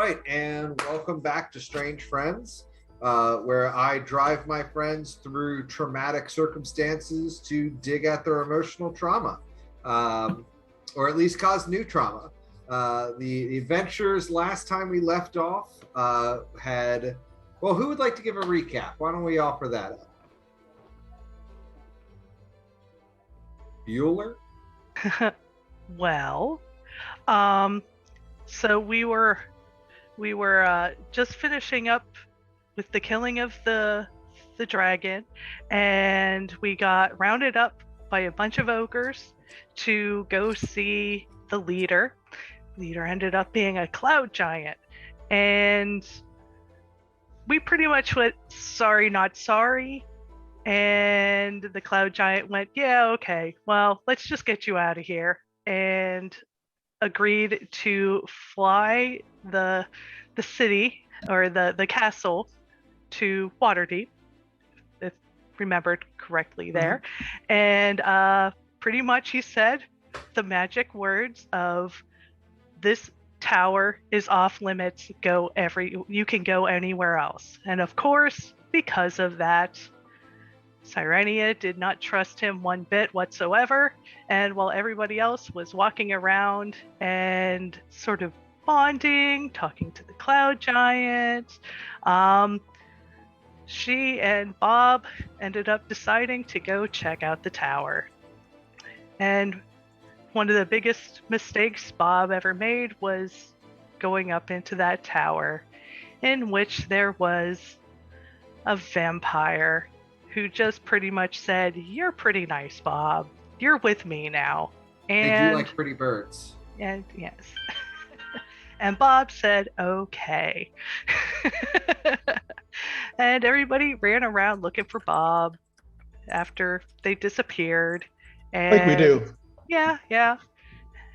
right, and welcome back to Strange Friends, where I drive my friends through traumatic circumstances to dig at their emotional trauma, or at least cause new trauma. The adventures last time we left off had, well, who would like to give a recap? Why don't we offer that up? Bueller? Well, so we were just finishing up with the killing of the dragon, and we got rounded up by a bunch of ogres to go see the leader. Leader ended up being a cloud giant, and we pretty much went sorry not sorry. And the cloud giant went, yeah, okay, well, let's just get you out of here, and agreed to fly the city, or the castle, to Waterdeep, if remembered correctly there. Mm-hmm. And pretty much he said the magic words of, this tower is off limits, you can go anywhere else. And of course, because of that, Sirenia did not trust him one bit whatsoever, and while everybody else was walking around and sort of bonding, talking to the cloud giant, she and Bob ended up deciding to go check out the tower. And one of the biggest mistakes Bob ever made was going up into that tower, in which there was a vampire who just pretty much said, "You're pretty nice, Bob. You're with me now." They And do like pretty birds. and yes. And Bob said, "Okay." And everybody ran around looking for Bob after they disappeared. And Like we do. yeah.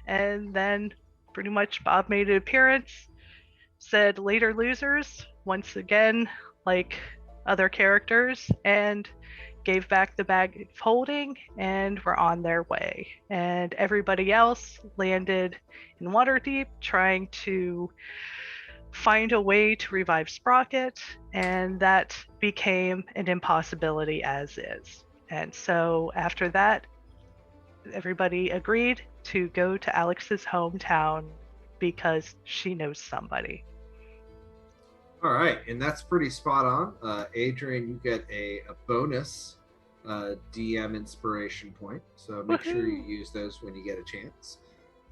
And then pretty much Bob made an appearance, said later losers once again, like other characters, and gave back the bag of holding and were on their way. And everybody else landed in Waterdeep trying to find a way to revive Sprocket, and that became an impossibility as is. And so after that, everybody agreed to go to Alex's hometown because she knows somebody. All right, and that's pretty spot on. Adrian, you get a bonus DM inspiration point, so make sure you use those when you get a chance.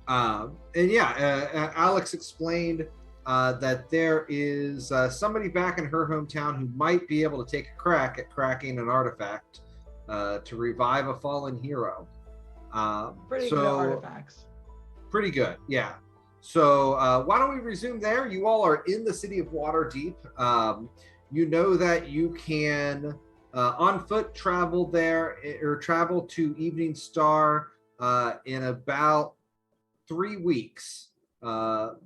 And yeah, Alex explained that there is somebody back in her hometown who might be able to take a crack at cracking an artifact to revive a fallen hero. Pretty good artifacts. Pretty good, yeah. So why don't we resume there? You all are in the city of Waterdeep. You know that you can on foot travel there or travel to Evening Star in about 3 weeks. So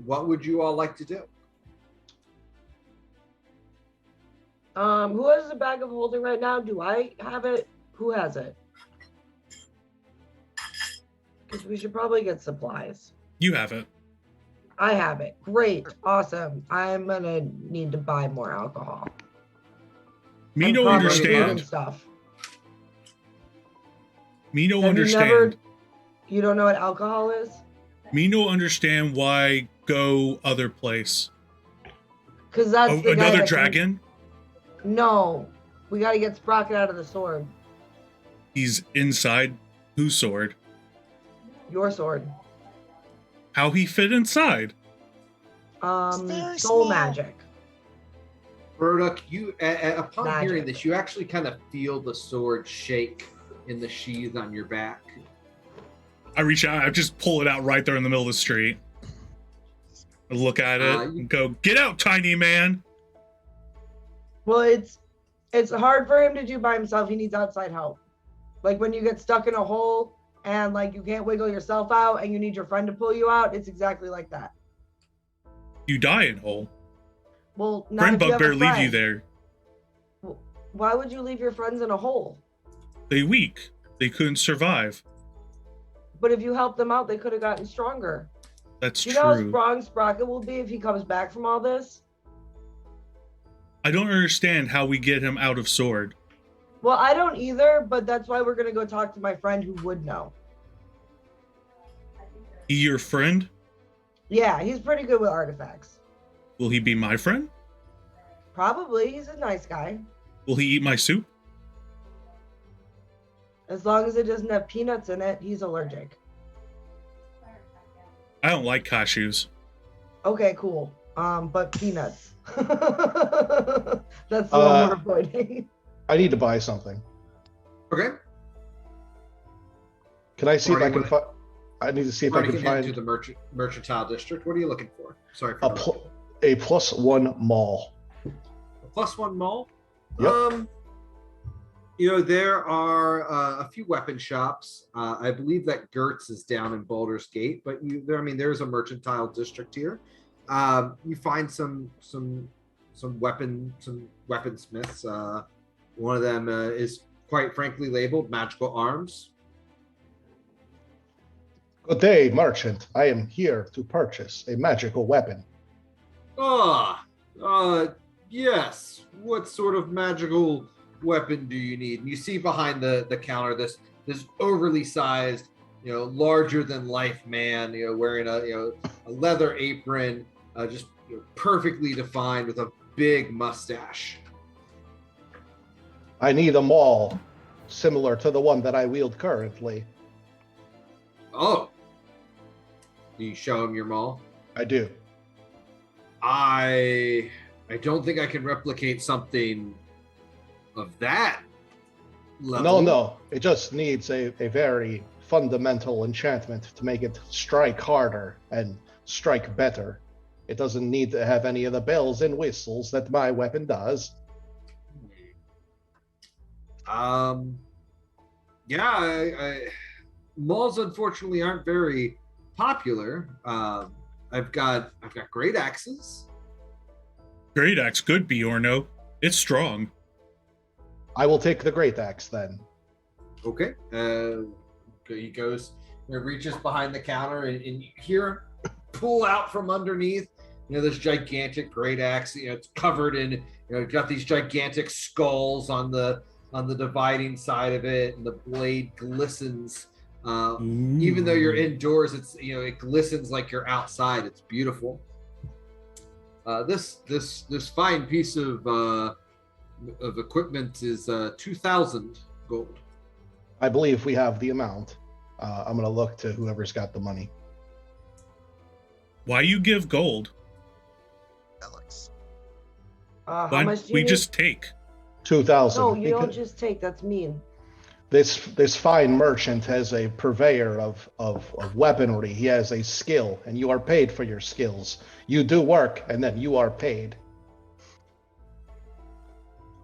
what would you all like to do? Who has a bag of holding right now? Do I have it? Who has it? Because we should probably get supplies. You have it. I have it. Great. Awesome. I'm going to need to buy more alcohol. Me And no probably understand. Stuff. Me no Have understand. You don't know what alcohol is? Me no understand why go other place. Because that's the guy Another that dragon? No. We got to get Sprocket out of the sword. He's inside whose sword? Your sword. How he fit inside? Soul magic. Burdock, you upon Magic. hearing this, you actually kind of feel the sword shake in the sheath on your back. I reach out, I just pull it out right there in the middle of the street. I look at it and go, "Get out, tiny man!" Well, it's hard for him to do by himself. He needs outside help. Like when you get stuck in a hole and like you can't wiggle yourself out and you need your friend to pull you out, it's exactly like that. You die in hole. Well, not Friend if you have a bugbear leave you friend. there. Why would you leave your friends in a hole? They weak. They couldn't survive. But if you help them out, they could have gotten stronger. That's You know how true. strong Sprocket will be if he comes back from all this? I don't understand how we get him out of sword. Well, I don't either, but that's why we're going to go talk to my friend who would know. He your friend? Yeah, he's pretty good with artifacts. Will he be my friend? Probably. He's a nice guy. Will he eat my soup? As long as it doesn't have peanuts in it, he's allergic. I don't like cashews. Okay, cool. But peanuts. That's the one we're avoiding. I need to buy something. Okay. Can I see if I can Already find? I need to see if I can to find the mercantile district. What are you looking for? Sorry for a +1 mall. a +1 mall. Yep. You know, there are a few weapon shops. I believe that Gertz is down in Baldur's Gate, but there's a mercantile district here. You find some weaponsmiths. One of them is quite frankly labeled Magical Arms. Good day, merchant. I am here to purchase a magical weapon. Yes. What sort of magical weapon do you need? And you see behind the counter this overly sized, larger than life man, wearing a leather apron, just perfectly defined with a big mustache. I need a maul similar to the one that I wield currently. Oh. Do you show him your maul? I do. I I don't think I can replicate something of that level. No. It just needs a very fundamental enchantment to make it strike harder and strike better. It doesn't need to have any of the bells and whistles that my weapon does. Yeah, mauls unfortunately aren't very popular. I've got great axes. Great axe, good Bjorno. It's strong. I will take the great axe then. Okay. He goes, reaches behind the counter, and you hear pull out from underneath. This gigantic great axe. It's covered in. Got these gigantic skulls on the dividing side of it, and the blade glistens. Even though you're indoors, it's it glistens like you're outside. It's beautiful. This fine piece of equipment is 2,000 gold. I believe we have the amount. I'm going to look to whoever's got the money. Why you give gold? Alex. How Why much do you we need? just take? 2,000. No, you don't just take. That's mean. This fine merchant has a purveyor of weaponry. He has a skill, and you are paid for your skills. You do work, and then you are paid.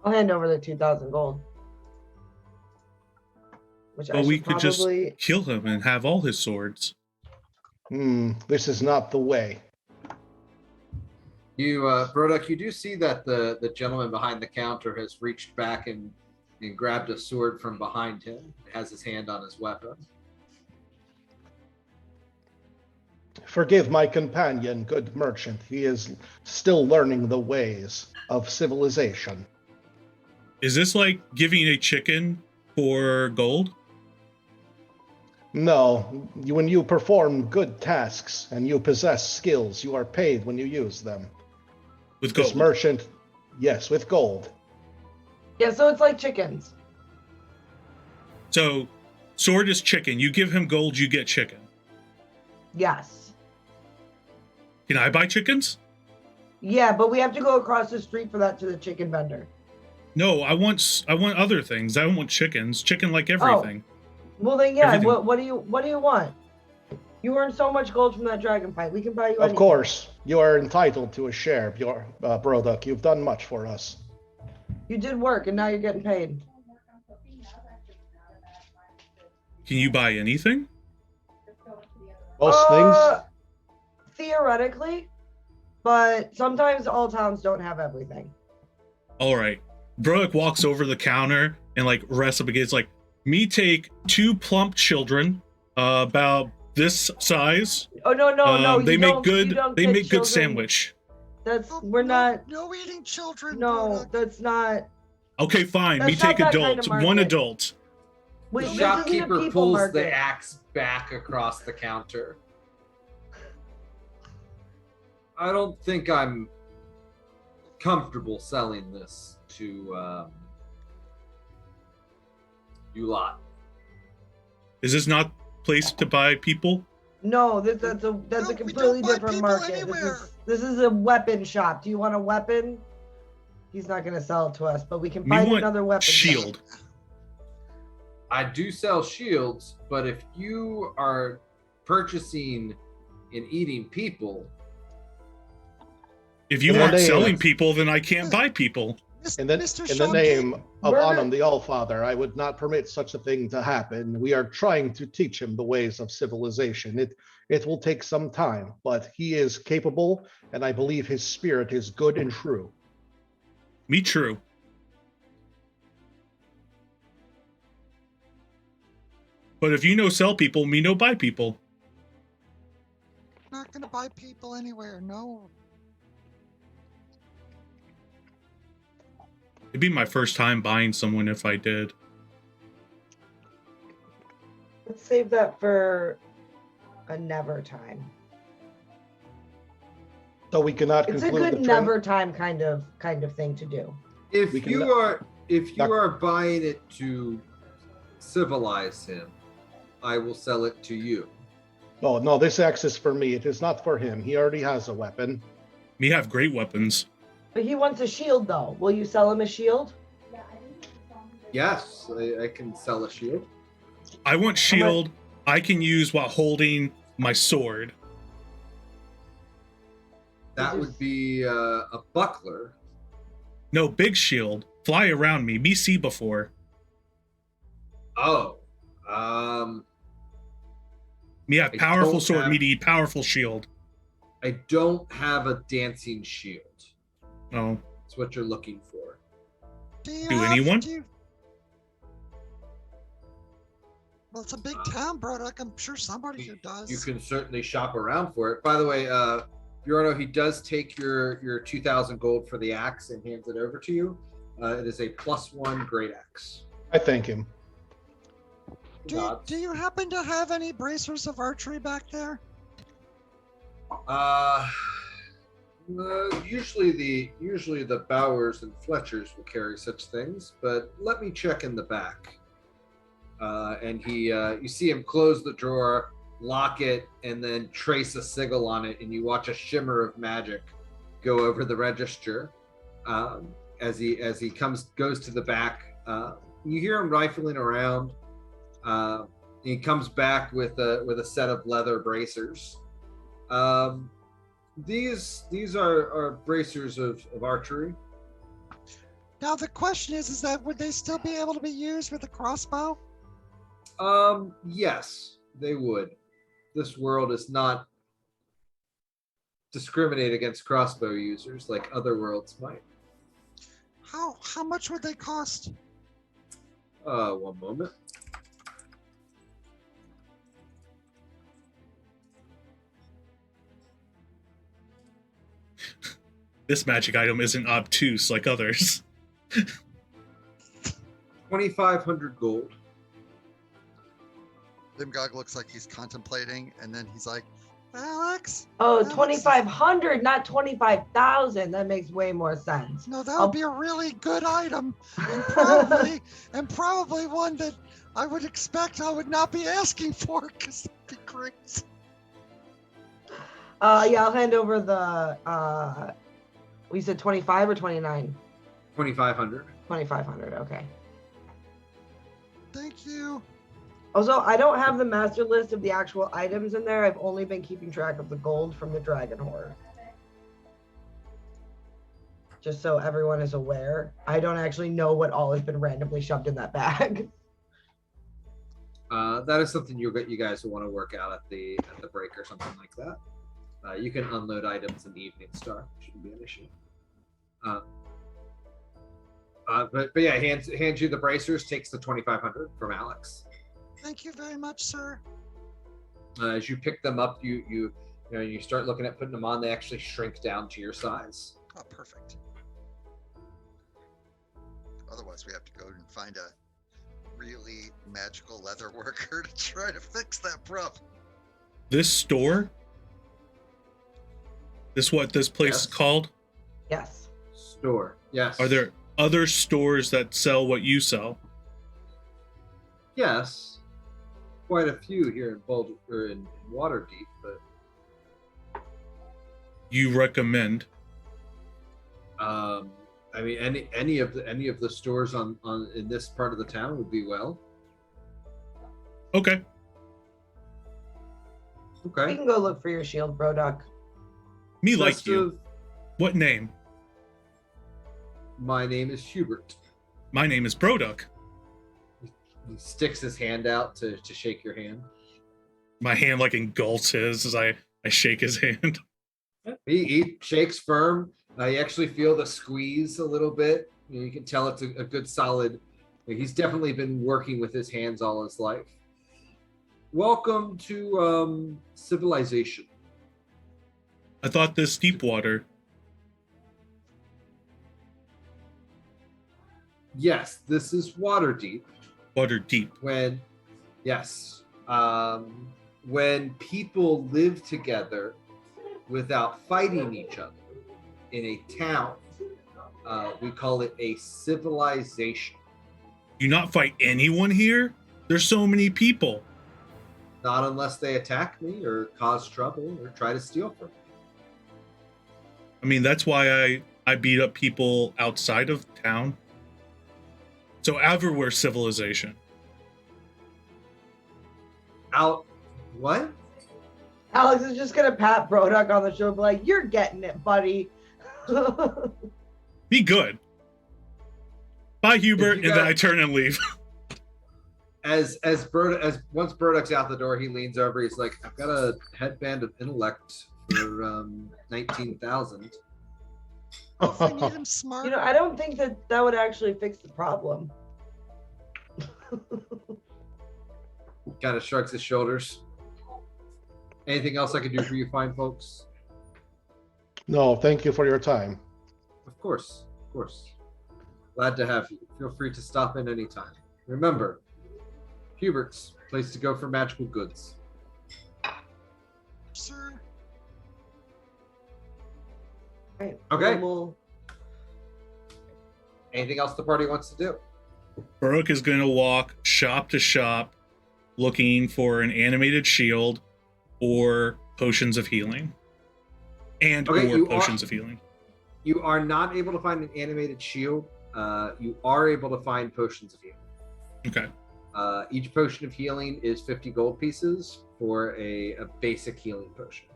I'll hand over the 2,000 gold. Which Well, we could probably... just kill him and have all his swords. This is not the way. You, Broduk, you do see that the gentleman behind the counter has reached back and grabbed a sword from behind him. Has his hand on his weapon. Forgive my companion, good merchant. He is still learning the ways of civilization. Is this like giving a chicken for gold? No, when you perform good tasks and you possess skills, you are paid when you use them. With gold? This merchant, yes, with gold. Yeah, so it's like chickens. So, sword is chicken. You give him gold, you get chicken. Yes. Can I buy chickens? Yeah, but we have to go across the street for that to the chicken vendor. No, I want other things. I don't want chickens. Chicken like everything. Well then, yeah. Everything. What do you want? You earned so much gold from that dragon fight. We can buy you. Of course, you are entitled to a share, Broduk. You've done much for us. You did work, and now you're getting paid. Can you buy anything? Most things. Theoretically, but sometimes all towns don't have everything. All right. Broduk walks over the counter and like rests up against like, me take 2 plump children, about this size. Oh no! They you make don't- good. you don't They get make good children. sandwich. We're not. No eating children. No, Broduk. that's not. Okay, fine. That's Me not take that kind adult. of One market. adult. Wait, The this isn't a shopkeeper people pulls market. the axe back across the counter. I don't think I'm comfortable selling this to you lot. Is this not place to buy people? No, that's a No, we completely don't buy different people market. anywhere. This is a weapon shop. Do you want a weapon? He's not going to sell it to us, but we can We find want another weapon. shop. shield. I do sell shields, but if you are purchasing and eating people, If you Yeah, aren't they- selling people, then I can't buy people. In the Mr. name of We're- Anum the Allfather, I would not permit such a thing to happen. We are trying to teach him the ways of civilization. It will take some time, but he is capable, and I believe his spirit is good and true. Me true. But if you no sell people, me no buy people. Not gonna buy people anywhere. No. It'd be my first time buying someone if I did. Let's save that for a never time. So we cannot It's a conclude good the never time kind of thing to do. if We can- you are buying it to civilize him, I will sell it to you. Oh no, this axe is for me. It is not for him. He already has a weapon. Me have great weapons. But he wants a shield, though. Will you sell him a shield? Yes, I can sell a shield. I want shield I can use while holding my sword. That would be a buckler. No, big shield. Fly around me. Me see before. Oh. Me have I powerful don't sword, have- me need powerful shield. I don't have a dancing shield. Oh. That's what you're looking for. Do anyone? Well, it's a big town, Broduk. I'm sure somebody here does. You can certainly shop around for it. By the way, Bjorno, he does take your 2,000 gold for the axe and hands it over to you. It is a +1 great axe. I thank him. Do you happen to have any bracers of archery back there? Usually the Bowers and Fletchers will carry such things, but let me check in the back. And he, you see him close the drawer, lock it, and then trace a sigil on it, and you watch a shimmer of magic go over the register as he goes to the back. You hear him rifling around. He comes back with a set of leather bracers. These are bracers of archery. Now the question is that would they still be able to be used with a crossbow? Yes, they would. This world is not discriminate against crossbow users like other worlds might. How much would they cost? One moment. This magic item isn't obtuse like others. 2,500 gold. Limgog looks like he's contemplating, and then he's like, Alex? Oh, Alex, 2,500, not 25,000. That makes way more sense. No, that would be a really good item, and probably one that I would expect I would not be asking for, because that'd be great. Yeah, I'll hand over the, we said 25 or 29? 2,500. 2,500, okay. Thank you. Also, I don't have the master list of the actual items in there. I've only been keeping track of the gold from the dragon hoard. Just so everyone is aware. I don't actually know what all has been randomly shoved in that bag. That is something you guys will want to work out at the break or something like that. You can unload items in the Evening Star. Shouldn't be an issue. But yeah, hands you the bracers, takes the 2,500 from Alex. Thank you very much, sir. As you pick them up, you start looking at putting them on. They actually shrink down to your size. Oh, perfect. Otherwise, we have to go and find a really magical leather worker to try to fix that problem. This store? This what this place is called? Yes. Store. Yes. Are there other stores that sell what you sell? Yes. Quite a few here in Waterdeep, but You recommend? I mean, any of the stores on in this part of the town would be well. Okay. You Okay. can go look for your shield, Broduk. Me like Best you. of- What name? My name is Hubert. My name is Broduk. He sticks his hand out to shake your hand. My hand like engulfs his as I shake his hand. He shakes firm. You actually feel the squeeze a little bit. You can tell it's a good solid. He's definitely been working with his hands all his life. Welcome to Civilization. I thought this Deepwater. Yes, this is Waterdeep. Waterdeep. When people live together without fighting each other in a town, we call it a civilization. You not fight anyone here? There's so many people. Not unless they attack me or cause trouble or try to steal from me. I mean, that's why I I beat up people outside of town. So everywhere civilization. Out. What? Alex is just gonna pat Broduk on the shoulder, and be like, "You're getting it, buddy." Be good. Bye, Hubert, and then I turn and leave. As once Burduk's out the door, he leans over. He's like, "I've got a headband of intellect for 19,000." If we need him smart. You know, I don't think that would actually fix the problem. Kind of shrugs his shoulders. Anything else I can do for you fine folks? No, thank you for your time. Of course, of course. Glad to have you. Feel free to stop in anytime. Remember, Hubert's place to go for magical goods. Sir. Right. Okay. We'll... Anything else the party wants to do? Baruch is going to walk shop to shop looking for an animated shield or potions of healing. And or potions of healing. You are not able to find an animated shield. You are able to find potions of healing. Okay. Each potion of healing is 50 gold pieces for a basic healing potion.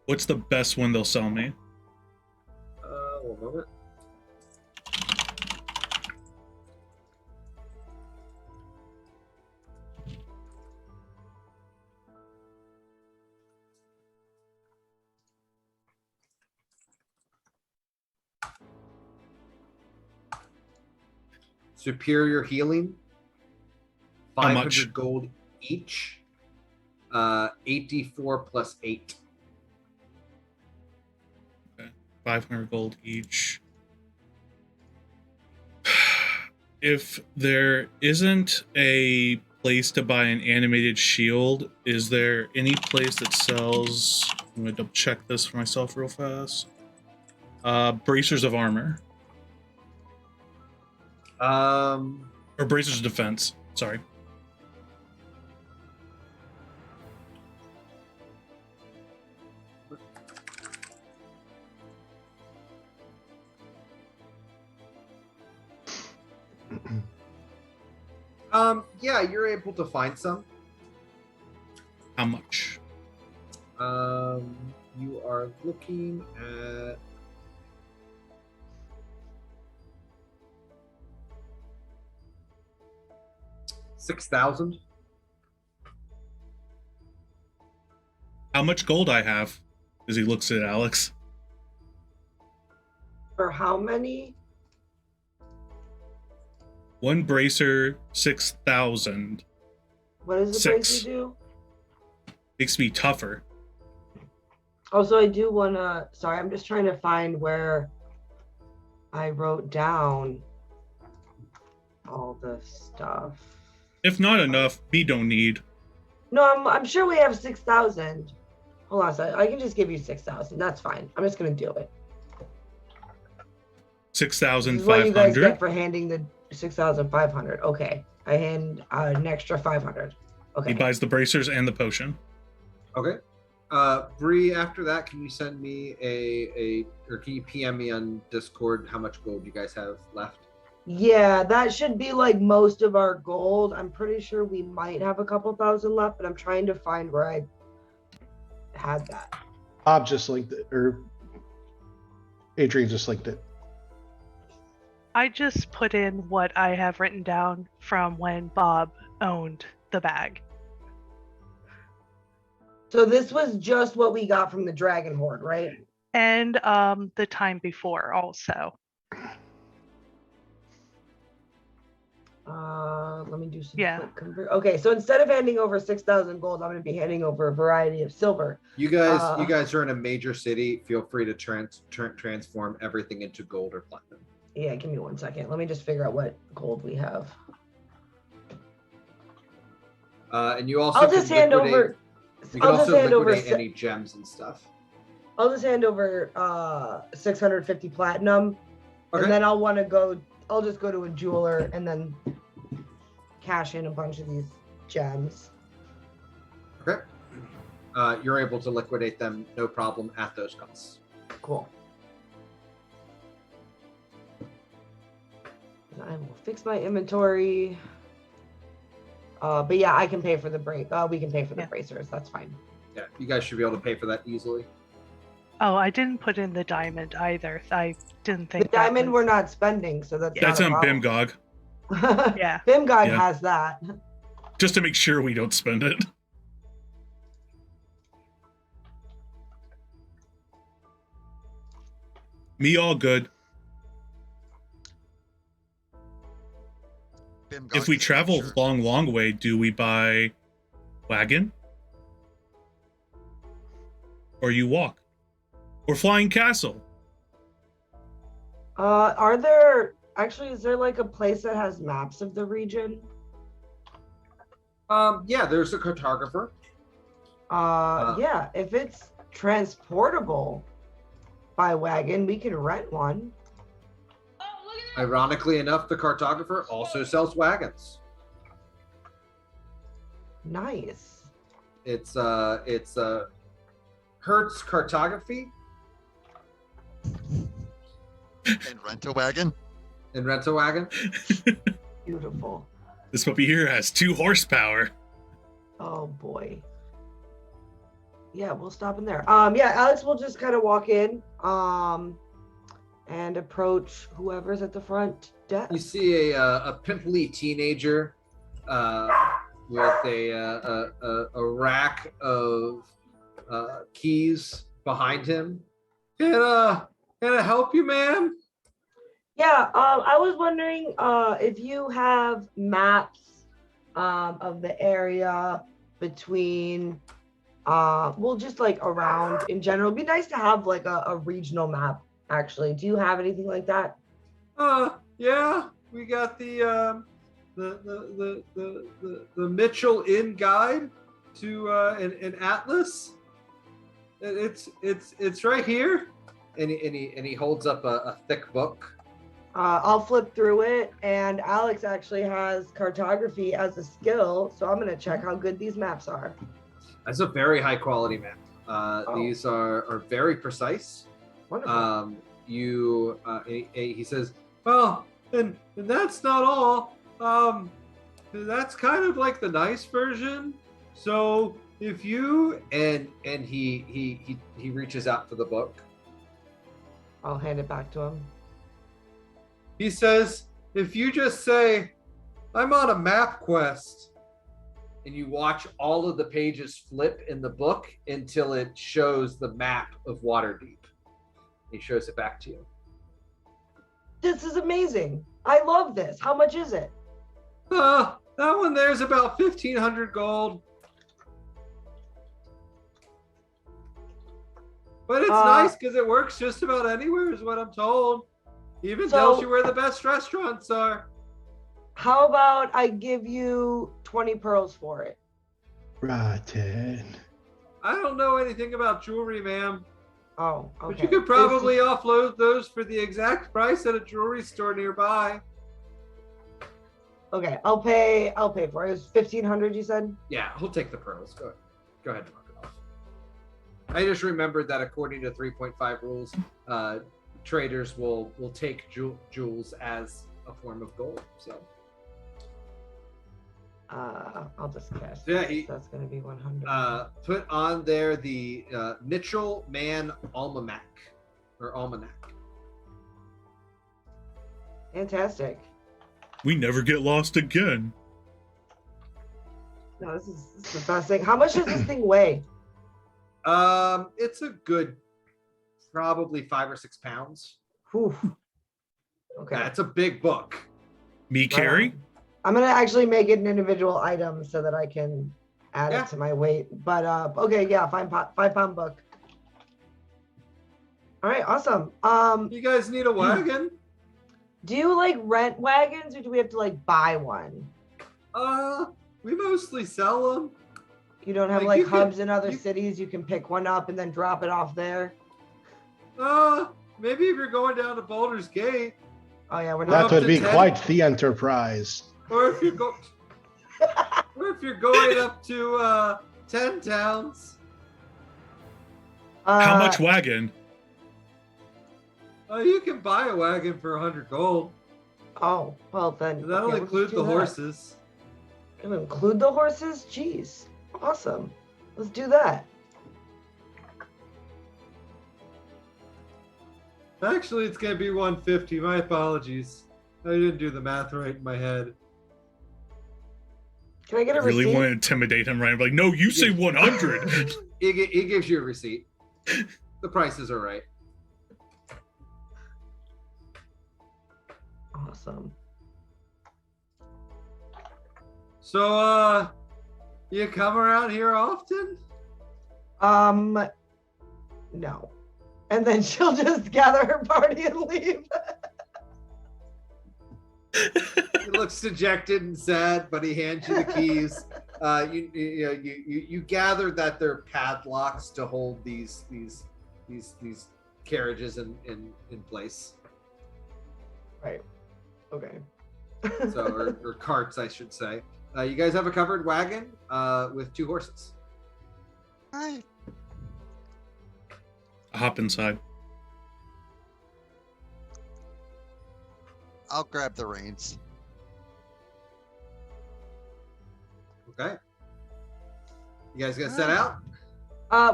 What's the best one they'll sell me? 1 moment. Superior healing, How 500 much? gold each, 84 plus 8. Okay. 500 gold each. If there isn't a place to buy an animated shield, is there any place that sells... I'm going to double check this for myself real fast. Bracers of armor. Or bracers of defense. Sorry. Yeah, you're able to find some. How much? You are looking at 6,000. How much gold I have? As he looks at Alex. For how many? One bracer, 6,000. What does the Six. bracer do? Makes me tougher. Also, I do want to... Sorry, I'm just trying to find where I wrote down all the stuff. If not enough, me don't need. No, I'm sure we have 6,000. Hold on a second. I can just give you 6,000. That's fine. I'm just going to do it. This is what you guys 6,500. get for handing the 6,500. Okay. I hand an extra 500. Okay. He buys the bracers and the potion. Okay. Bree, after that, can you send me or can you PM me on Discord how much gold you guys have left? Yeah, that should be like most of our gold. I'm pretty sure we might have a couple thousand left, but I'm trying to find where I had that. Bob just linked it, or Adrian just linked it. I just put in what I have written down from when Bob owned the bag. So this was just what we got from the Dragon Hoard, right? And the time before also. Let me do some quick Yeah. Okay, so instead of handing over 6,000 gold, I'm going to be handing over a variety of silver. You guys are in a major city. Feel free to transform everything into gold or platinum. Yeah, give me 1 second. Let me just figure out what gold we have. And you also I'll just hand over. You can also liquidate any gems and stuff. I'll just hand over 650 platinum, Okay. and then I'll just go to a jeweler and then cash in a bunch of these gems. Okay. You're able to liquidate them, no problem, at those costs. Cool. will fix my inventory. But yeah, I can pay for the break. We can pay for the bracers. That's fine. Yeah, you guys should be able to pay for that easily. Oh, I didn't put in the diamond either. I didn't think The diamond we're not spending, so that's on not a Bimgog. problem. Yeah. Bimgog Yeah. has that. Just to make sure we don't spend it. Me all good. Bimgog If we is travel sure. long way, do we buy wagon? Or you walk? Or flying castle? Is there like a place that has maps of the region? Yeah, there's a cartographer. Yeah, if it's transportable by wagon, we can rent one. Ironically enough, the cartographer also sells wagons. Nice. It's Hertz Cartography And rent a wagon. and rent a wagon. Beautiful. This puppy here has 2 horsepower. Oh boy. Yeah, we'll stop in there. Yeah, Alex will just kind of walk in, and approach whoever's at the front desk. You see a pimply teenager with a rack of keys behind him. Can I help you, ma'am? Yeah, I was wondering if you have maps of the area between, well, just like around in general. It'd be nice to have like a regional map, actually. Do you have anything like that? Yeah, we got the Mitchell Inn guide to an atlas. It's right here, and he holds up a thick book. I'll flip through it, and Alex actually has cartography as a skill, so I'm gonna check how good these maps are. That's a very high quality map. These are very precise. Wonderful. He says, well, and that's not all. That's kind of like the nice version. So if you and he reaches out for the book. I'll hand it back to him. He says, if you just say, I'm on a map quest, and you watch all of the pages flip in the book until it shows the map of Waterdeep. He shows it back to you. This is amazing. I love this. How much is it? That one there's about 1,500 gold. But it's nice because it works just about anywhere, is what I'm told. Even tells you where the best restaurants are. How about I give you 20 pearls for it? Rotten. I don't know anything about jewelry, ma'am. Oh, okay. But you could probably offload those for the exact price at a jewelry store nearby. Okay, I'll pay for it. It was 1,500, you said? Yeah, he'll take the pearls. Go ahead and mark it off. I just remembered that according to 3.5 rules, traders will take jewels as a form of gold. So I'll just cash. Yeah, that's gonna be 100. Put on there the Mitchell Man Almanac or Almanac. Fantastic. We never get lost again. No, this is the best thing. How much does this thing weigh? It's a good, probably 5 or 6 pounds. Whew. Okay. Yeah, it's a big book. Me carry? I'm gonna actually make it an individual item so that I can add it to my weight. But okay, yeah, 5-pound book. All right, awesome. You guys need a wagon? Do you like rent wagons, or do we have to like buy one? We mostly sell them. You don't have like hubs in other cities. You can pick one up and then drop it off there. Maybe if you're going down to Boulder's Gate. Oh yeah, we're not. That would be quite the enterprise. Or if you're going up to 10 towns. How much wagon? You can buy a wagon for 100 gold. Oh, well then. That'll okay, include the horses. It'll include the horses? Jeez. Awesome. Let's do that. Actually, it's gonna be 150. My apologies. I didn't do the math right in my head. Can I get a I really receipt? want to intimidate him, right? I'm like, no, you say 100. He gives you a receipt. The prices are right. Awesome. So, you come around here often? No. And then she'll just gather her party and leave. He looks dejected and sad, but he hands you the keys. You gather that they're padlocks to hold these carriages in place. Right. Okay. So or carts, I should say. You guys have a covered wagon with 2 horses. Right. Hop inside. I'll grab the reins. Okay. You guys gonna set out?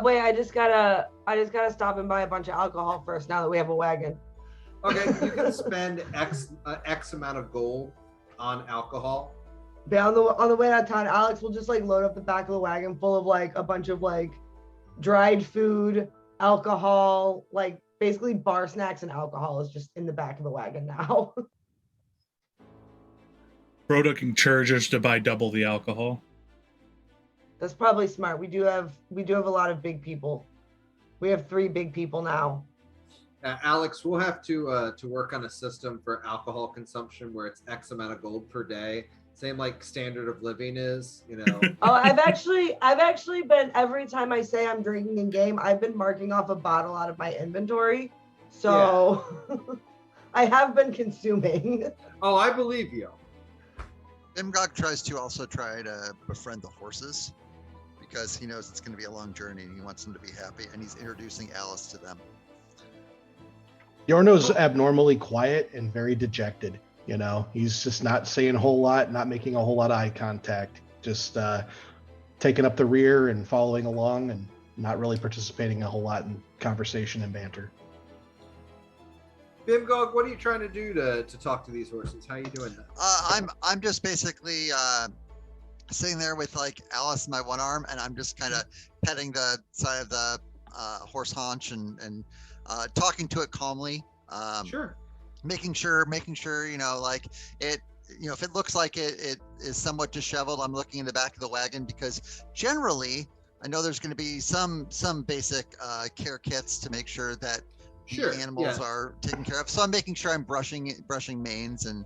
Wait, I just gotta stop and buy a bunch of alcohol first now that we have a wagon. Okay, you can spend X amount of gold on alcohol. But on the way out of town, Alex will just like load up the back of the wagon full of like a bunch of like dried food, alcohol, like basically bar snacks and alcohol is just in the back of the wagon now. Rhoda can charge us to buy double the alcohol. That's probably smart. We do have a lot of big people. We have 3 big people now. Alex, we'll have to work on a system for alcohol consumption where it's X amount of gold per day. Same like standard of living is, you know. Oh, I've actually been, every time I say I'm drinking in game, I've been marking off a bottle out of my inventory. So I have been consuming. Oh, I believe you. Imgok tries to befriend the horses because he knows it's going to be a long journey and he wants them to be happy, and he's introducing Alice to them. Yorno's abnormally quiet and very dejected. You know, he's just not saying a whole lot, not making a whole lot of eye contact, just taking up the rear and following along and not really participating a whole lot in conversation and banter. Bimgog, what are you trying to do to talk to these horses? How are you doing that? I'm just basically sitting there with like Alice in my one arm, and I'm just kind of petting the side of the horse haunch and talking to it calmly. Sure. Making sure, you know, like it, you know, if it looks like it is somewhat disheveled, I'm looking in the back of the wagon because generally I know there's going to be some basic care kits to make sure that the animals are taken care of. So I'm making sure I'm brushing manes and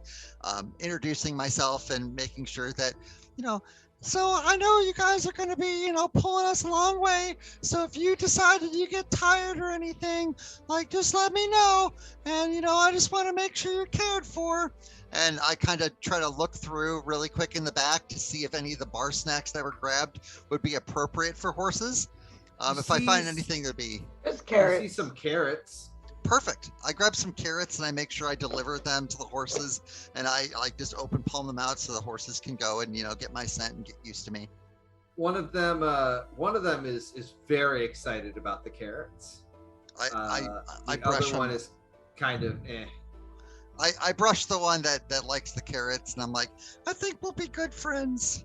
introducing myself and making sure that, you know, so I know you guys are going to be, you know, pulling us a long way. So if you decided you get tired or anything, like just let me know. And, you know, I just want to make sure you're cared for. And I kind of try to look through really quick in the back to see if any of the bar snacks that were grabbed would be appropriate for horses. If I find anything that'd be... There's carrots. I see some carrots. Perfect. I grab some carrots and I make sure I deliver them to the horses, and I like just open palm them out so the horses can go and, you know, get my scent and get used to me. One of them is very excited about the carrots. I the brush other them. one is kind of eh. I brush the one that likes the carrots, and I'm like, I think we'll be good friends.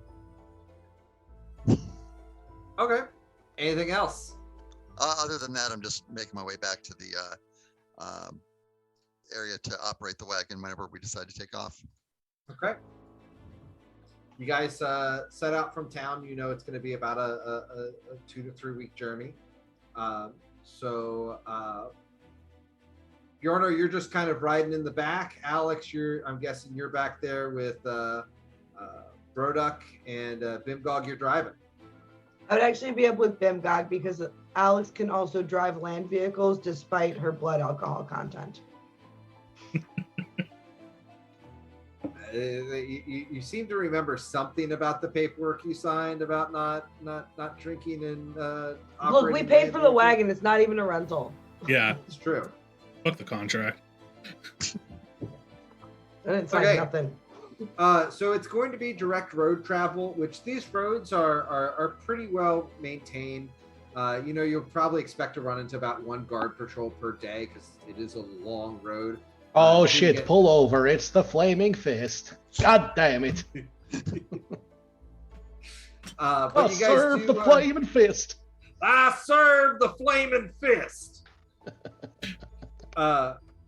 Okay. Anything else? Other than that, I'm just making my way back to the area to operate the wagon whenever we decide to take off. Okay. You guys set out from town. You know it's going to be about a 2 to 3 week journey. So Yorno, you're just kind of riding in the back. Alex, I'm guessing you're back there with Broduk, and Bimgog, you're driving. I would actually be up with Bimgog because Alex can also drive land vehicles despite her blood alcohol content. You seem to remember something about the paperwork you signed about not drinking and operating. Look, we paid for the wagon. It's not even a rental. Yeah, It's true. fuck the contract. And it's Okay. like nothing. So it's going to be direct road travel, which these roads are pretty well maintained. You'll probably expect to run into about one guard patrol per day because it is a long road. Oh shit, pull over. It's the Flaming Fist. God damn it. But you guys serve the Flaming Fist. I serve the Flaming Fist.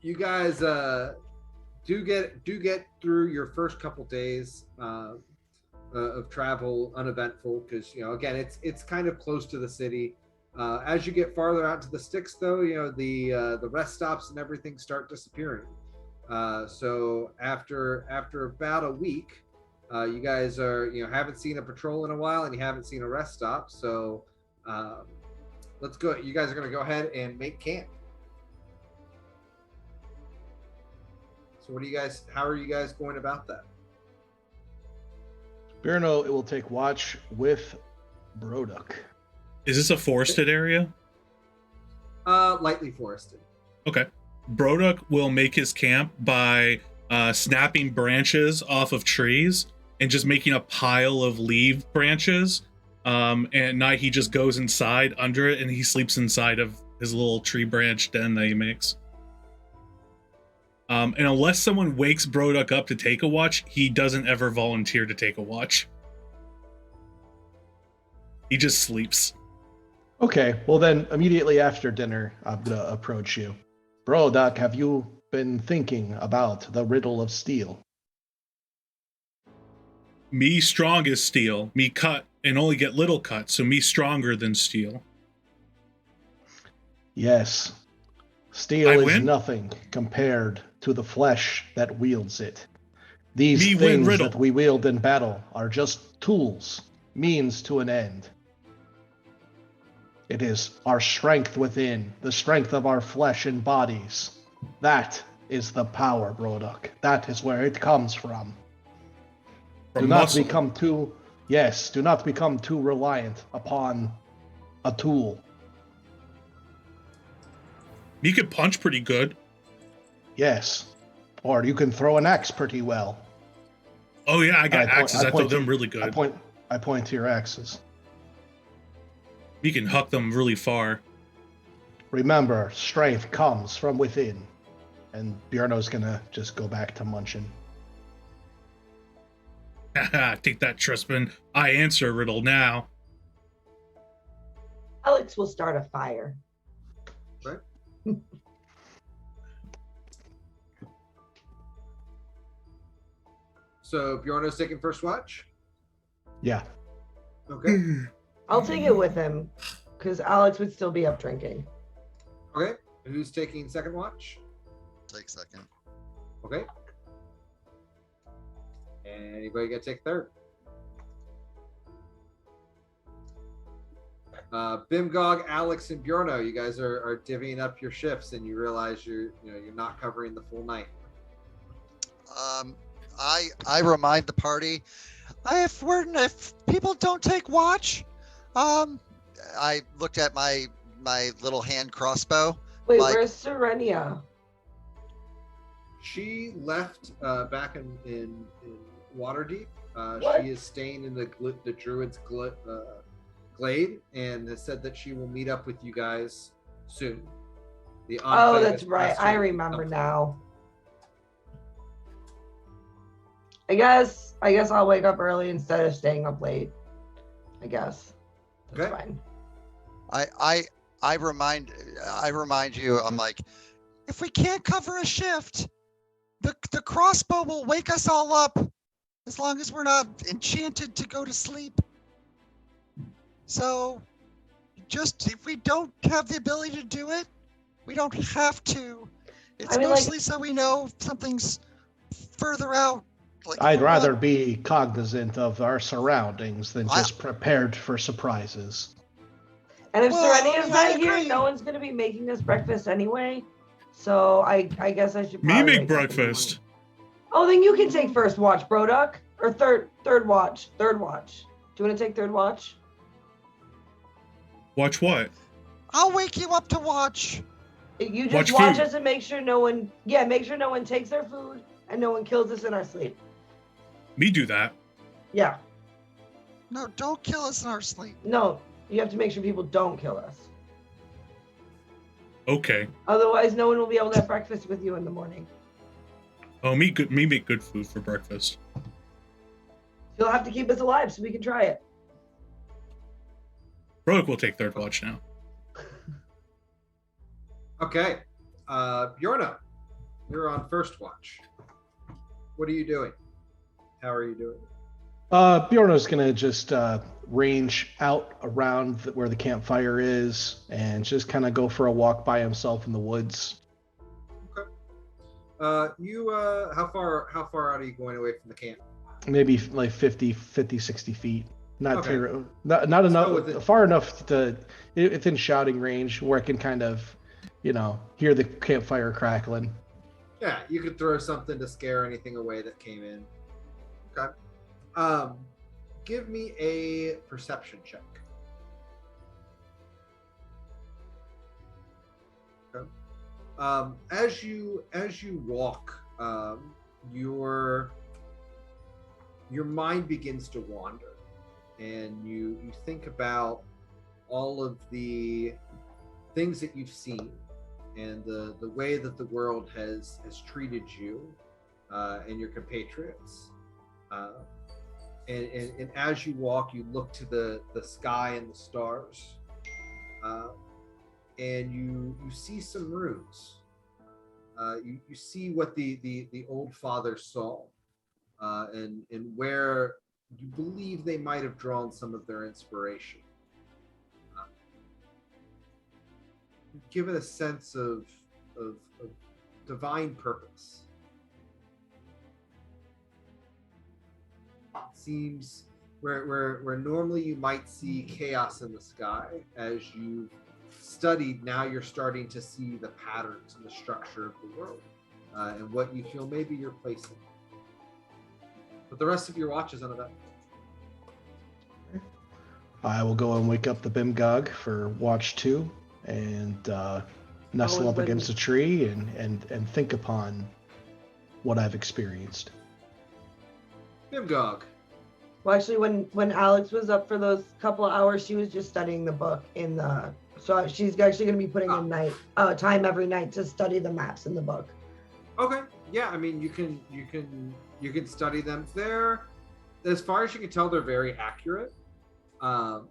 You guys do get through your first couple days of travel uneventful because again it's kind of close to the city. As you get farther out to the sticks, though, the rest stops and everything start disappearing. So after about a week, you guys are haven't seen a patrol in a while and you haven't seen a rest stop. So let's go. You guys are going to go ahead and make camp. So how are you guys going about that? Birno, it will take watch with Broduk. Is this a forested area? Lightly forested. Okay. Broduk will make his camp by snapping branches off of trees and just making a pile of leaf branches. And at night he just goes inside under it and he sleeps inside of his little tree branch den that he makes. And unless someone wakes Broduk up to take a watch, he doesn't ever volunteer to take a watch. He just sleeps. Okay, well then, immediately after dinner, I'm gonna approach you. Broduk, have you been thinking about the riddle of steel? Me strong as steel. Me cut and only get little cuts, so me stronger than steel. Yes. Steel is nothing compared to the flesh that wields it. These things that we wield in battle are just tools, means to an end. It is our strength within, the strength of our flesh and bodies. That is the power, Broduk. That is where it comes from. Do not become too reliant upon a tool. You could punch pretty good. Yes. Or you can throw an axe pretty well. Oh yeah, I got axes. I throw them really good. I point to your axes. You can huck them really far. Remember, strength comes from within. And Bjorno's gonna just go back to munching. Take that, Tristan. I answer a riddle now. Alex will start a fire. Right. So Bjorno's taking first watch? Yeah. Okay. I'll take it with him, because Alex would still be up drinking. Okay. Who's taking second watch? Take second. Okay. Anybody got to take third? Bimgog, Alex, and Bjorno, you guys are divvying up your shifts, and you realize you're not covering the full night. I remind the party, if people don't take watch, I looked at my little hand crossbow. Wait, where's Serenia? She left back in Waterdeep. What? She is staying in the Druid's glade and has said that she will meet up with you guys soon. Oh, that's right. I remember now. I guess I'll wake up early instead of staying up late. I guess. That's fine. I remind you, I'm like, if we can't cover a shift, the crossbow will wake us all up as long as we're not enchanted to go to sleep. So just if we don't have the ability to do it, we don't have to. It's mostly so we know something's further out. I'd rather be cognizant of our surroundings than just prepared for surprises. And if Serenia's not here, no one's going to be making us breakfast anyway. So I guess I should probably make breakfast. Oh, then you can take first watch, Broduk. Or third watch. Third watch. Do you want to take third watch? Watch what? I'll wake you up to watch. You just watch us and make sure no one takes their food and no one kills us in our sleep. Me do that. Yeah. No, don't kill us in our sleep. No, you have to make sure people don't kill us. Okay. Otherwise, no one will be able to have breakfast with you in the morning. Oh, me make good food for breakfast. You'll have to keep us alive so we can try it. Rogue will take third watch now. Okay. Bjorno, you're on first watch. What are you doing? How are you doing? Bjorno's gonna just range out around where the campfire is and just kind of go for a walk by himself in the woods. Okay. How far out are you going away from the camp? Maybe like 50, 60 feet. Not Okay. terrible. Not enough. within- Far enough to within shouting range where I can kind of, hear the campfire crackling. Yeah, you could throw something to scare anything away that came in. Okay. Give me a perception check. Okay. As you walk, your mind begins to wander, and you think about all of the things that you've seen and the way that the world has treated you and your compatriots. And as you walk, you look to the sky and the stars, and you see some runes. You see what the old father saw, and where you believe they might have drawn some of their inspiration. Give it a sense of divine purpose. Seems where normally you might see chaos in the sky, as you've studied, now you're starting to see the patterns and the structure of the world, and what you feel maybe you're placing. But the rest of your watch is uneventful. I will go and wake up the Bimgog for watch 2 and nestle up against a tree and think upon what I've experienced. Bimgog. Well, actually, when Alex was up for those couple of hours, she was just studying the book so she's actually going to be putting in time every night to study the maps in the book. Okay. Yeah, I mean, you can study them. They're, as far as you can tell, they're very accurate. Other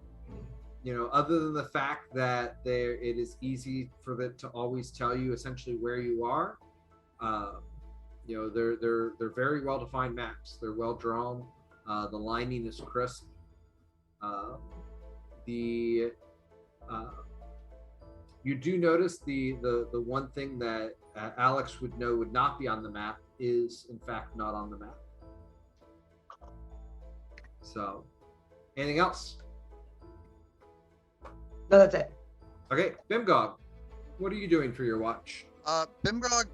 than the fact that it is easy for them to always tell you essentially where you are. They're very well defined maps. They're well drawn. The lining is crisp. You do notice the one thing that Alex would know would not be on the map is in fact not on the map. So, anything else? No, that's it. Okay, Bimgog, what are you doing for your watch? Bimgog,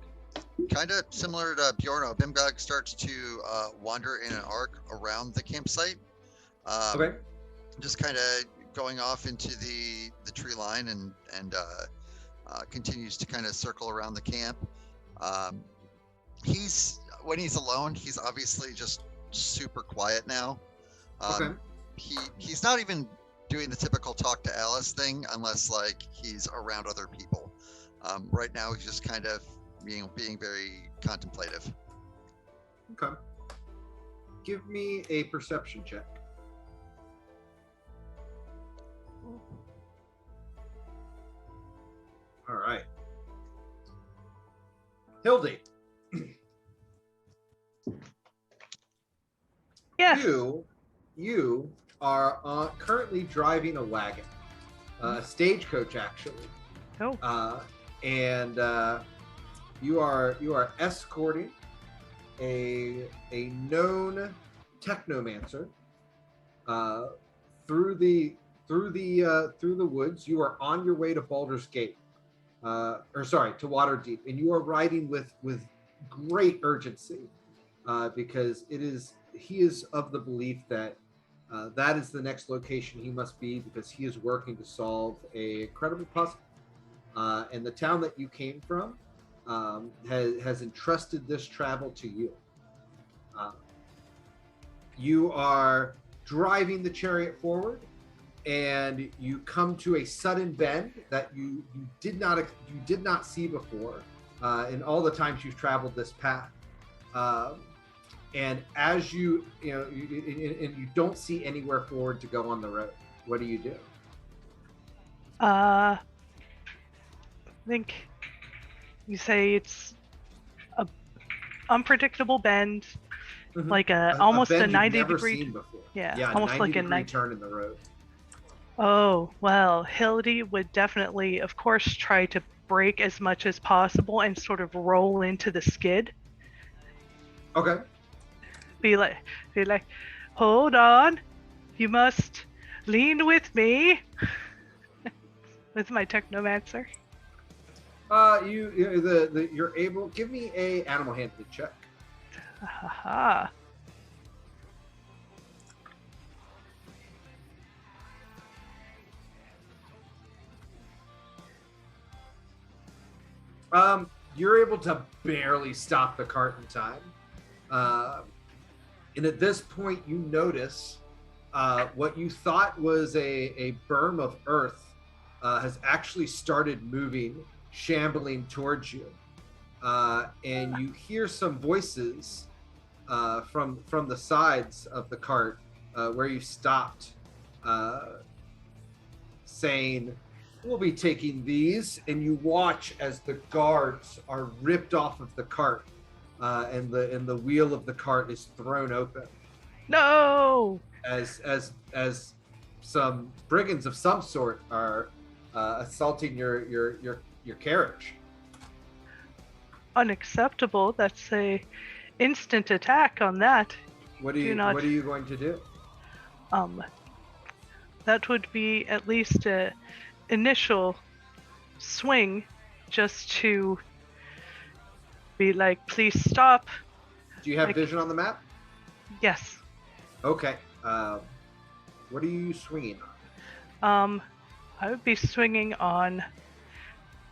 kind of similar to Bjorno, Bimgog starts to wander in an arc around the campsite. Okay. Just kind of going off into the tree line and continues to kind of circle around the camp. When he's alone, he's obviously just super quiet now. Okay. He's not even doing the typical talk to Alice thing unless like he's around other people. Right now he's just kind of being very contemplative. Okay. Give me a perception check. All right. Hildy. Yes. You are currently driving a wagon, a stagecoach actually. Oh. And you are escorting a known technomancer through the woods. You are on your way to Baldur's Gate, to Waterdeep, and you are riding with great urgency because he is of the belief that that is the next location he must be, because he is working to solve a incredible puzzle. And the town that you came from has entrusted this travel to you. You are driving the chariot forward, and you come to a sudden bend that you did not see before in all the times you've traveled this path. And as you don't see anywhere forward to go on the road, what do you do? I think you say it's a unpredictable bend, like almost a bend 90 you've never degree. seen before. Yeah, almost 90 like a degree turn in the road. Oh, well, Hildy would definitely, of course, try to brake as much as possible and sort of roll into the skid. Okay. Be like, hold on, you must lean with me. With my technomancer. You're able. Give me a animal handling check. Haha. You're able to barely stop the cart in time. And at this point, you notice what you thought was a berm of earth has actually started moving, shambling towards you. And you hear some voices from the sides of the cart where you stopped, saying, "We'll be taking these." And you watch as the guards are ripped off of the cart, and the wheel of the cart is thrown open. No! As some brigands of some sort are assaulting your carriage. Unacceptable. That's a instant attack on that. What are you going to do? That would be at least a initial swing, just to be like, please stop. Do you have vision on the map? Yes. Okay. What are you swinging on? I would be swinging on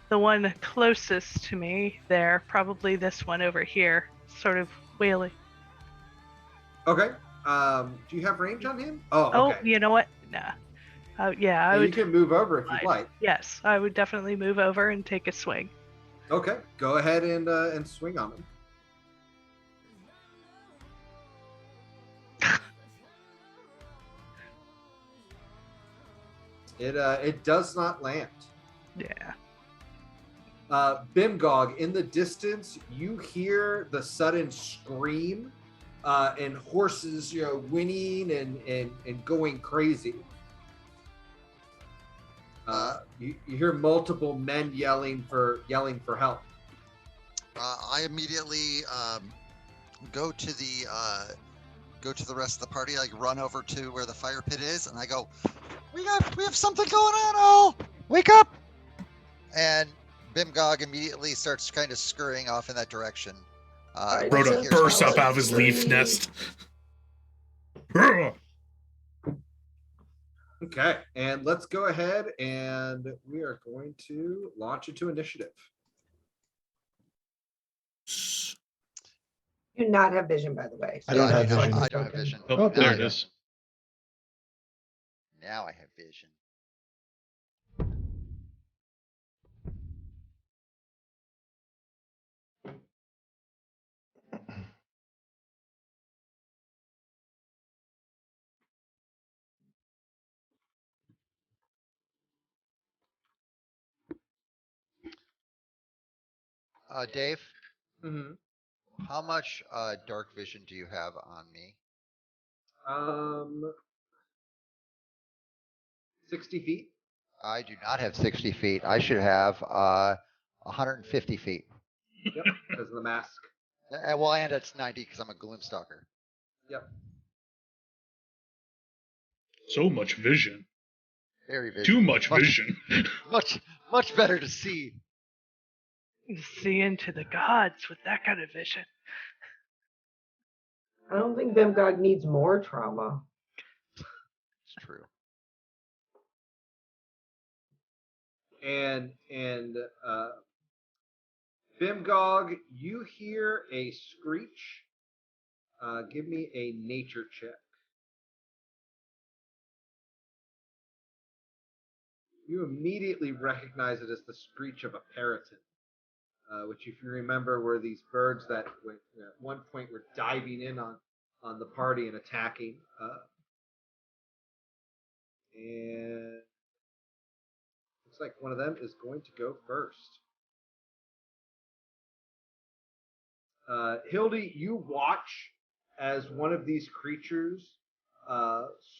the one closest to me there, probably this one over here, sort of wailing. Okay. Do you have range on him? Oh, okay. You know what? Nah. I would. You can move over if you'd like. Yes, I would definitely move over and take a swing. Okay, go ahead and swing on him. It does not land. Yeah. Bimgog, in the distance, you hear the sudden scream and horses, whinnying and going crazy. You hear multiple men yelling for help. I immediately go to the rest of the party. Like run over to where the fire pit is, and I go, "We have something going on! All wake up!" And Bimgog immediately starts kind of scurrying off in that direction. Rhoda bursts up out of his leaf nest. Okay, and let's go ahead and we are going to launch into initiative. Do not have vision, by the way. I don't have vision. I don't have vision. Oh, there there it you is. Now I have vision. Dave, Mm-hmm. how much dark vision do you have on me? 60 feet. I do not have 60 feet. I should have 150 feet. Yep, because of the mask. And it's 90 because I'm a gloomstalker. Yep. So much vision. Very vision. Too much vision. much better to see. You see into the gods with that kind of vision. I don't think Bimgog needs more trauma. It's true. And Bimgog, you hear a screech. Give me a nature check. You immediately recognize it as the screech of a parrotin, which, if you remember, were these birds that at one point were diving in on the party and attacking. And looks like one of them is going to go first. Hildy, you watch as one of these creatures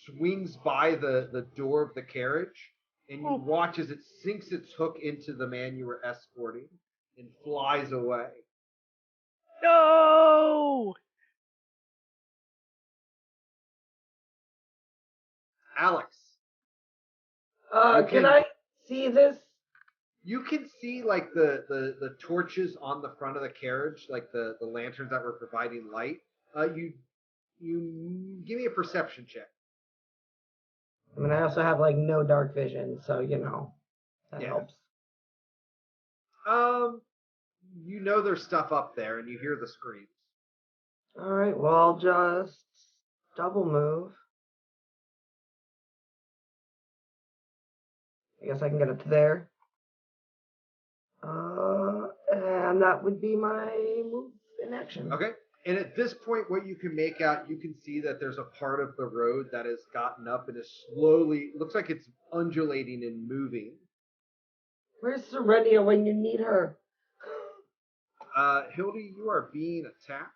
swings by the door of the carriage, and you watch as it sinks its hook into the man you were escorting and flies away. No! Alex. Can I see this? You can see like the torches on the front of the carriage, like the lanterns that were providing light. You give me a perception check. I mean, I also have like no dark vision, so that helps. You know there's stuff up there, and you hear the screams. All right, well, I'll just double move. I guess I can get up to there. And that would be my move in action. Okay. And at this point, what you can make out, you can see that there's a part of the road that has gotten up and is slowly, looks like it's undulating and moving. Where's Serenia when you need her? Hildy, you are being attacked.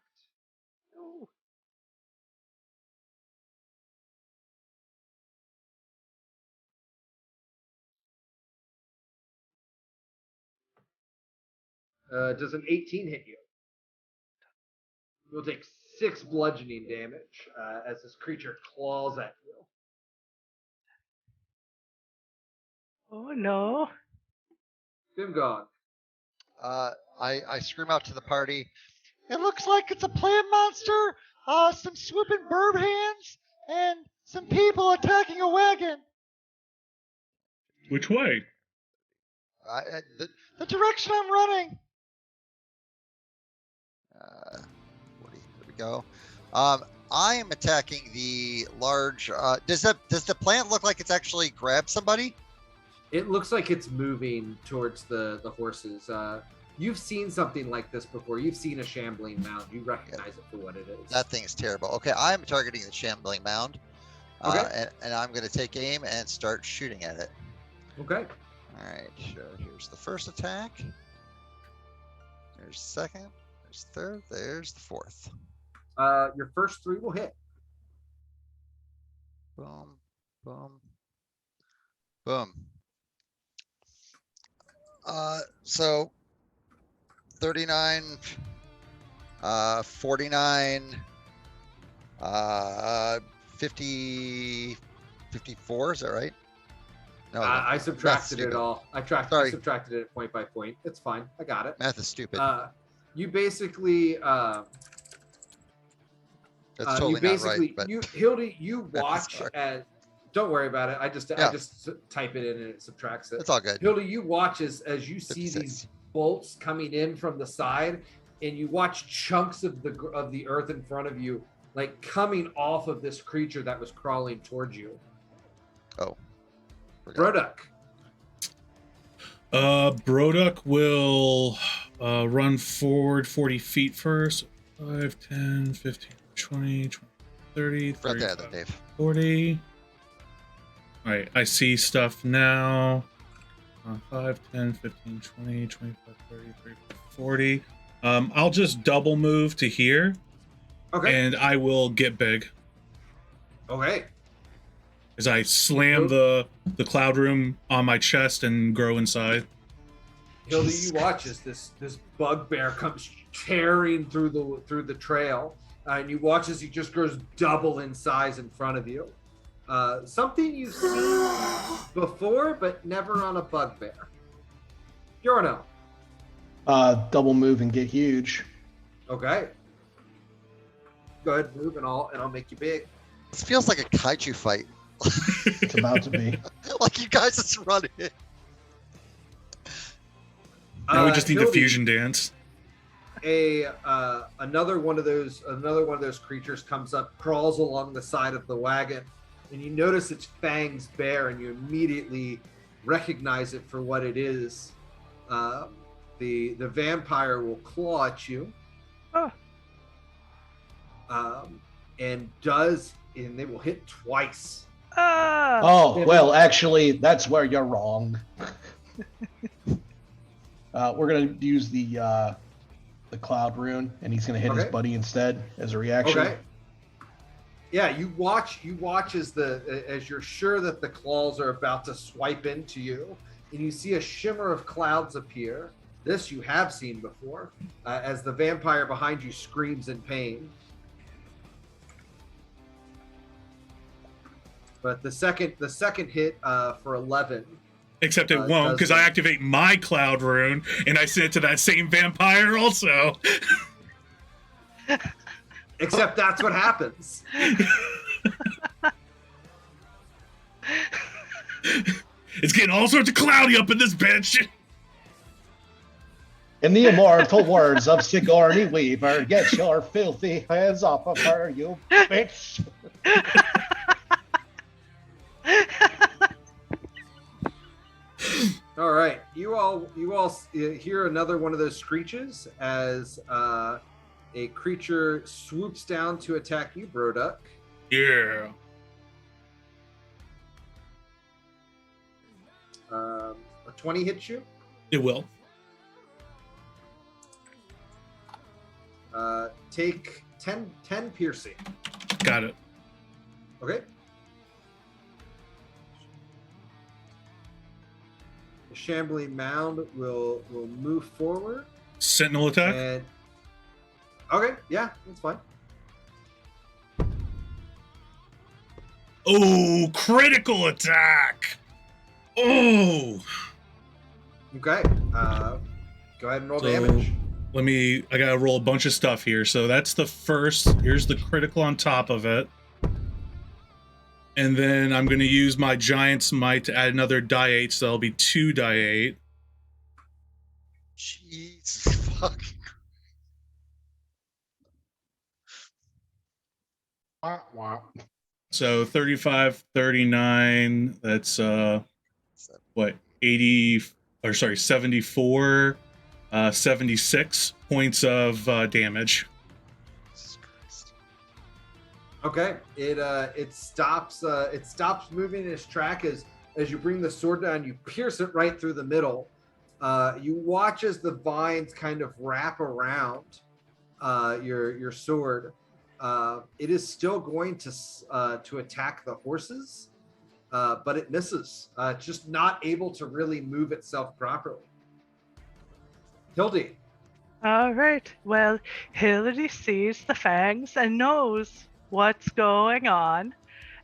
Does an 18 hit you? You'll take 6 bludgeoning damage as this creature claws at you. Oh no. Bimgog. I scream out to the party. It looks like it's a plant monster, some swooping bird hands, and some people attacking a wagon. Which way? The direction I'm running. There we go. I am attacking the large. Does the plant look like it's actually grabbed somebody? It looks like it's moving towards the horses. You've seen something like this before. You've seen a shambling mound. You recognize it for what it is. That thing is terrible. Okay, I'm targeting the shambling mound. Okay. And I'm going to take aim and start shooting at it. Okay. All right, here's the first attack. There's the second. There's the third. There's the fourth. Your first 3 will hit. Boom, boom, boom. So 39, 49, 50, 54. Is that right? No, I subtracted it stupid. all. I subtracted it point by point. It's fine. I got it. Math is stupid. You basically, That's totally not right. But Hildy, you watch as. Don't worry about it. I just type it in and it subtracts it. It's all good. Hildy, you watch as you see 56. these bolts coming in from the side, and you watch chunks of the earth in front of you, like coming off of this creature that was crawling towards you. Oh. Broduk. Broduk will run forward 40 feet first. 5, 10, 15, 20, 30, 30, Right there, Dave. 40. All right, I see stuff now. 5, 10, 15, 20, 25, 30, 35, 40. I'll just double move to here. Okay. And I will get big. Okay. As I slam the cloud room on my chest and grow inside. Hildy, you watch as this bugbear comes tearing through the trail, and you watch as he just grows double in size in front of you. Something you've seen before, but never on a bugbear. Yorno. Double move and get huge. Okay. Go ahead, move, and I'll make you big. This feels like a kaiju fight. It's about to be. Like you guys just run it. Now we just need the Hildy, fusion dance. another one of those creatures comes up, crawls along the side of the wagon, and you notice its fangs bare, and you immediately recognize it for what it is. The vampire will claw at you. Oh. And they will hit twice. Ah! Oh, well, actually, that's where you're wrong. We're going to use the cloud rune, and he's going to hit his buddy instead as a reaction. Okay. Yeah, you watch as you're sure that the claws are about to swipe into you, and you see a shimmer of clouds appear. This you have seen before, as the vampire behind you screams in pain. But the second hit for 11. Except it won't, because I activate my cloud rune and I send it to that same vampire also. Except that's what happens. It's getting all sorts of cloudy up in this bitch. In the immortal words of Sigourney Weaver, get your filthy hands off of her, you bitch. All right, you all hear another one of those screeches as a creature swoops down to attack you, Broduck. Yeah. A 20 hits you. It will. Take 10 piercing. Got it. Okay. The shambling mound will move forward. Sentinel attack? And okay, yeah, that's fine. Oh, critical attack! Oh! Okay. Go ahead and roll damage. I gotta roll a bunch of stuff here. So that's the first. Here's the critical on top of it. And then I'm gonna use my Giant's Might to add another die 8, so that'll be 2 die 8. Jesus fuck. So 35, 39, that's what, 80, or sorry, 74, 76 points of damage. Jesus Christ. Okay. It stops moving in its track as you bring the sword down, you pierce it right through the middle. You watch as the vines kind of wrap around your sword. It is still going to attack the horses, but it misses. It's just not able to really move itself properly. Hildy. All right. Well, Hildy sees the fangs and knows what's going on,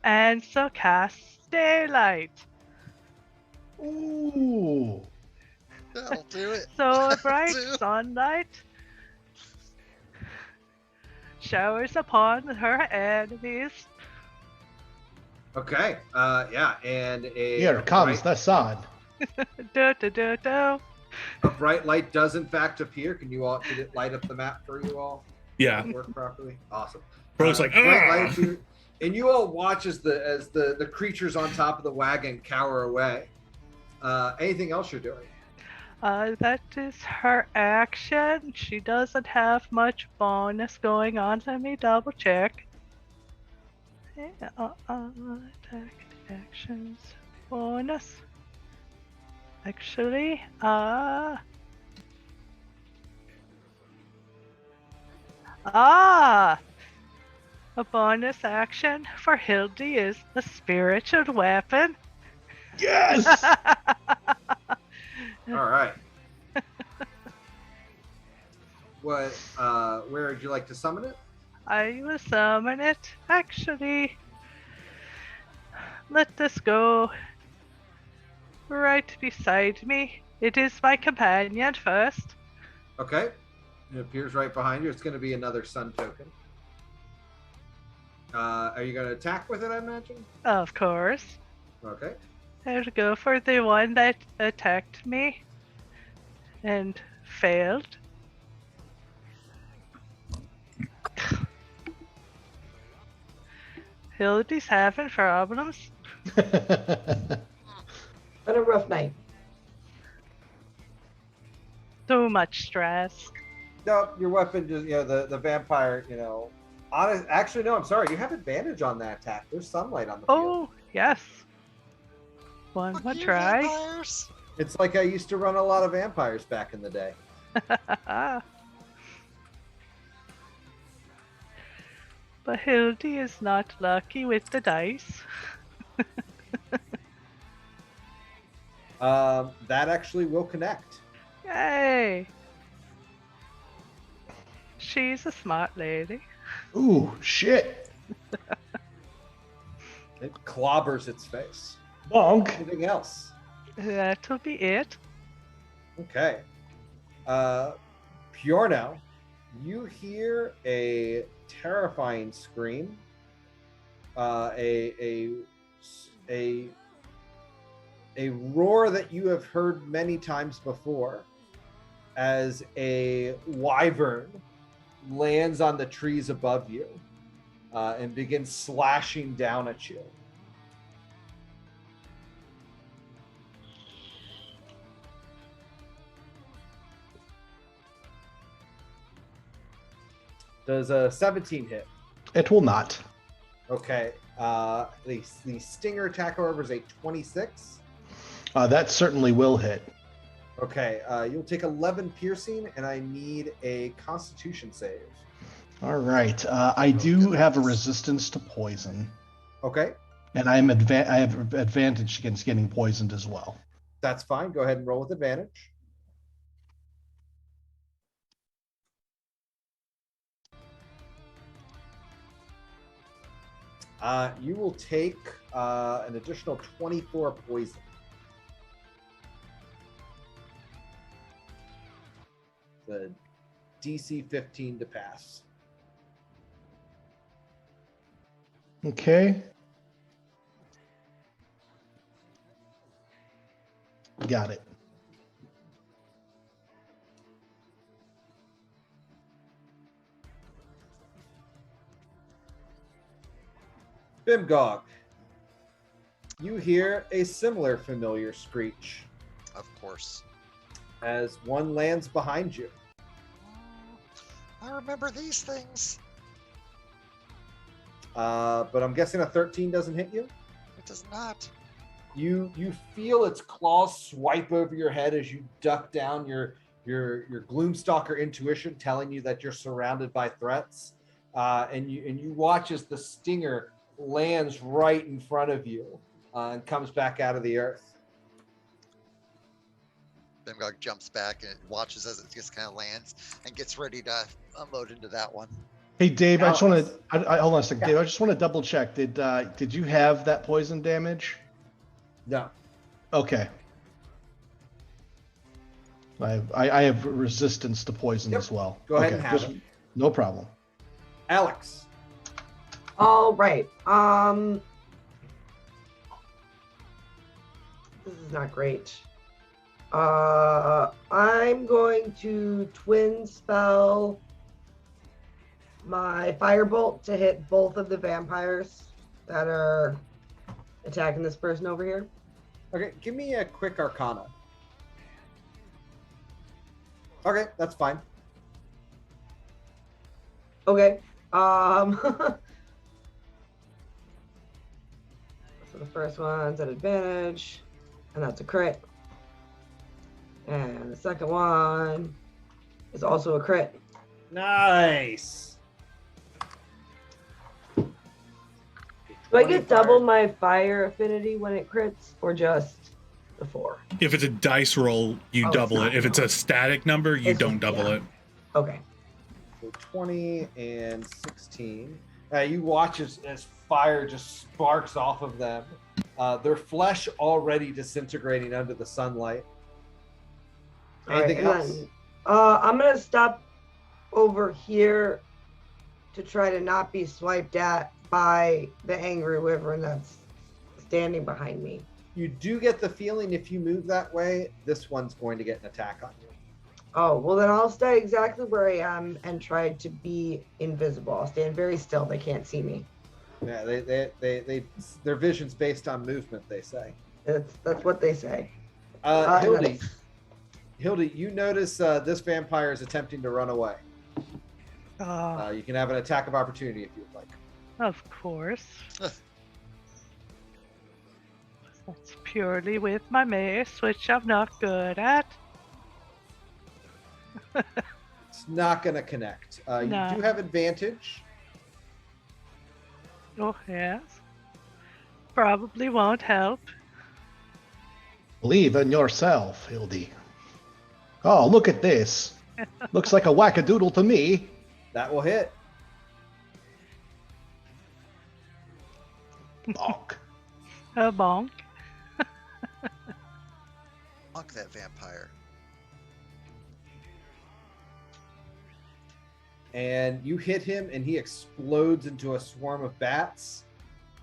and so casts daylight. Ooh. That'll do it. So a bright Do it. sunlight showers upon her enemies. Okay. Yeah, and Here comes the sun. Do, do, do, do. a bright light does in fact appear. Did it light up the map for you all? Yeah. Did it work properly? Awesome. Bro's like, bright light "Ah!" appear, and you all watch as the creatures on top of the wagon cower away. Anything else you're doing? That is her action. She doesn't have much bonus going on. Let me double check. Attack actions bonus. Actually, a bonus action for Hildy is a spiritual weapon. Yes! All right. What? Where would you like to summon it? I will summon it. Actually, let this go right beside me. It is my companion first. Okay. It appears right behind you. It's going to be another sun token. Are you going to attack with it, I imagine? Of course. Okay. I'll go for the one that attacked me. and failed. Hildy's having problems. Been a rough night. So much stress. No, your weapon just, the vampire, actually, no, I'm sorry. You have advantage on that attack. There's sunlight on the field. Oh, yes. One Fuck more you, try. vampires. It's like I used to run a lot of vampires back in the day. But Hildy is not lucky with the dice. That actually will connect. Yay! She's a smart lady. Ooh, shit. It clobbers its face. Bonk. Anything else? That'll be it. Okay. Piorno, you hear a terrifying scream. A roar that you have heard many times before, as a wyvern lands on the trees above you and begins slashing down at you. Does a 17 hit? It will not. Okay. The stinger attack, however, is a 26. That certainly will hit. Okay. You'll take 11 piercing, and I need a Constitution save. All right. I do have a resistance to poison, Okay. and I have advantage against getting poisoned as well. That's fine. Go ahead and roll with advantage. You will take an additional 24 poison. The DC 15 to pass. Okay. Got it. Bimgog, you hear a similar familiar screech Of course. as one lands behind you. I remember these things. But I'm guessing a 13 doesn't hit you. It does not. You feel its claws swipe over your head as you duck down, your Gloomstalker intuition telling you that you're surrounded by threats, and you watch as the stinger lands right in front of you and comes back out of the earth. Bimgog jumps back and watches as it just kind of lands and gets ready to unload into that one. Hey, Dave, I just want Alex. to hold on a second. Yeah. Dave, I just want to double check. Did you have that poison damage? No. Okay. I have resistance to poison Yep. as well. Go ahead Okay, and have just- it. No problem. Alex. All right. This is not great. I'm going to twin spell my firebolt to hit both of the vampires that are attacking this person over here. Okay, give me a quick Arcana. Okay, that's fine. Okay. So the first one's at advantage, and that's a crit. And the second one is also a crit. Nice. Do I get double my fire affinity when it crits, or just the 4? If it's a dice roll, you Oh, double it's it. not. If it's a static number, you It's don't just- double yeah. it. Okay. So 20 and 16. You watch as fire just sparks off of them. Their flesh already disintegrating under the sunlight. Anything All right, else? and then, I'm gonna stop over here to try to not be swiped at by the angry wyvern that's standing behind me. You do get the feeling if you move that way, this one's going to get an attack on you. Oh, well then I'll stay exactly where I am and try to be invisible. I'll stand very still. They can't see me. Yeah, their vision's based on movement, they say. That's what they say. Hildy, you notice this vampire is attempting to run away. You can have an attack of opportunity if you'd like. Of course. That's purely with my mace, which I'm not good at. It's not going to connect. No. You do have advantage. Oh, yes. Probably won't help. Believe in yourself, Hildy. Oh, look at this. Looks like a wackadoodle to me. That will hit. Bonk. A bonk. Bonk that vampire. And you hit him, and he explodes into a swarm of bats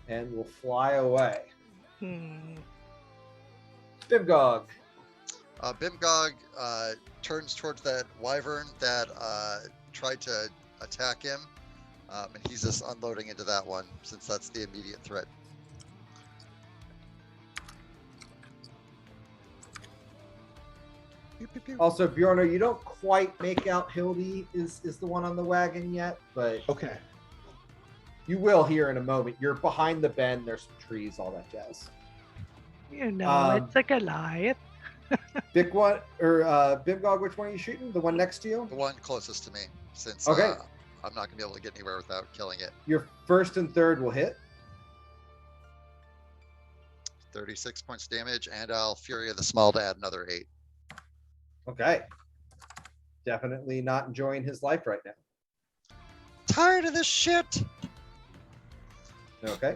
and will fly away. Bimgog. Bimgog turns towards that wyvern that tried to attack him, and he's just unloading into that one since that's the immediate threat. Pew, pew, pew. Also, Bjorno, you don't quite make out Hildy is the one on the wagon yet, but Okay. you will here in a moment. You're behind the bend. There's some trees, all that jazz. You know, it's a Goliath. Big one or Bimgog, which one are you shooting? The one next to you? The one closest to me, since Okay. I'm not gonna be able to get anywhere without killing it. Your first and third will hit. 36 points damage, and I'll Fury of the Small to add another 8. Okay. Definitely not enjoying his life right now. Tired of this shit. Okay.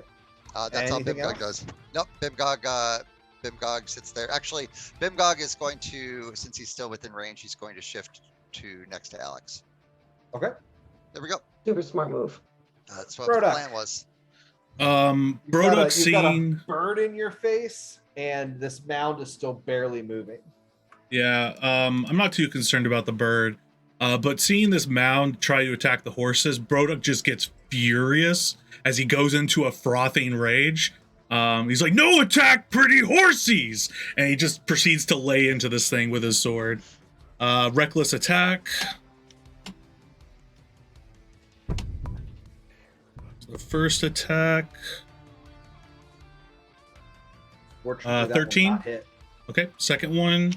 That's all Anything Bimgog else? does. Nope, Bimgog sits there. Actually, Bimgog is going to, since he's still within range, he's going to shift to next to Alex. Okay. There we go. Super smart move. That's what the Brodok. plan was. You've Brodok got a seen. bird in your face, and this mound is still barely moving. Yeah, I'm not too concerned about the bird, but seeing this mound try to attack the horses, Brodok just gets furious as he goes into a frothing rage. He's like, "No attack, pretty horsies!" And he just proceeds to lay into this thing with his sword. Reckless attack. So the first attack. Fortunately, that will 13? not hit. Okay, second one.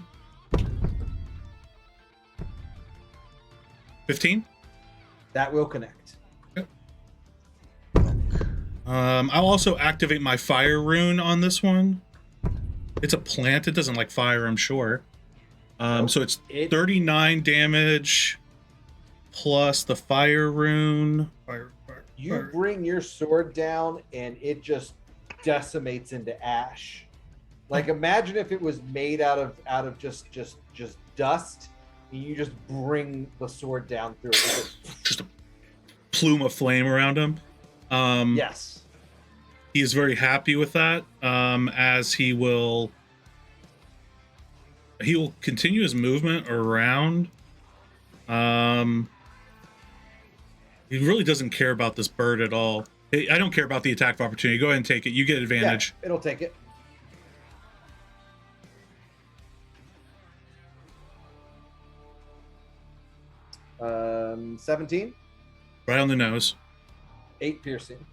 15. That will connect. I'll also activate my fire rune on this one. It's a plant. It doesn't like fire, I'm sure. So it's 39 damage plus the fire rune. You bring your sword down, and it just decimates into ash. Like, imagine if it was made out of just dust, and you just bring the sword down through it. Just a plume of flame around him. Yes. He is very happy with that, as he will continue his movement around. He really doesn't care about this bird at all. I don't care about the attack of opportunity. Go ahead and take it. You get advantage. Yeah, it'll take it. Um, 17, Right on the nose. 8 piercing.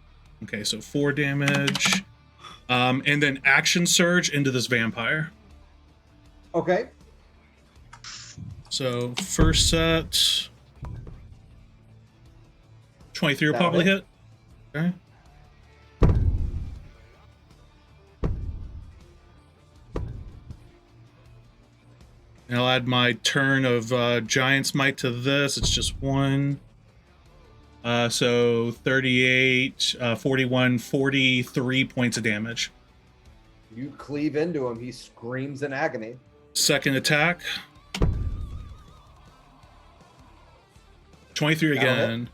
Okay, so 4 damage. And then action surge into this vampire. Okay. So first set, 23 will That'll probably hit. Okay. And I'll add my turn of Giant's Might to this. It's just 1. So 38, 41, 43 points of damage. You cleave into him. He screams in agony. Second attack. 23 That'll again.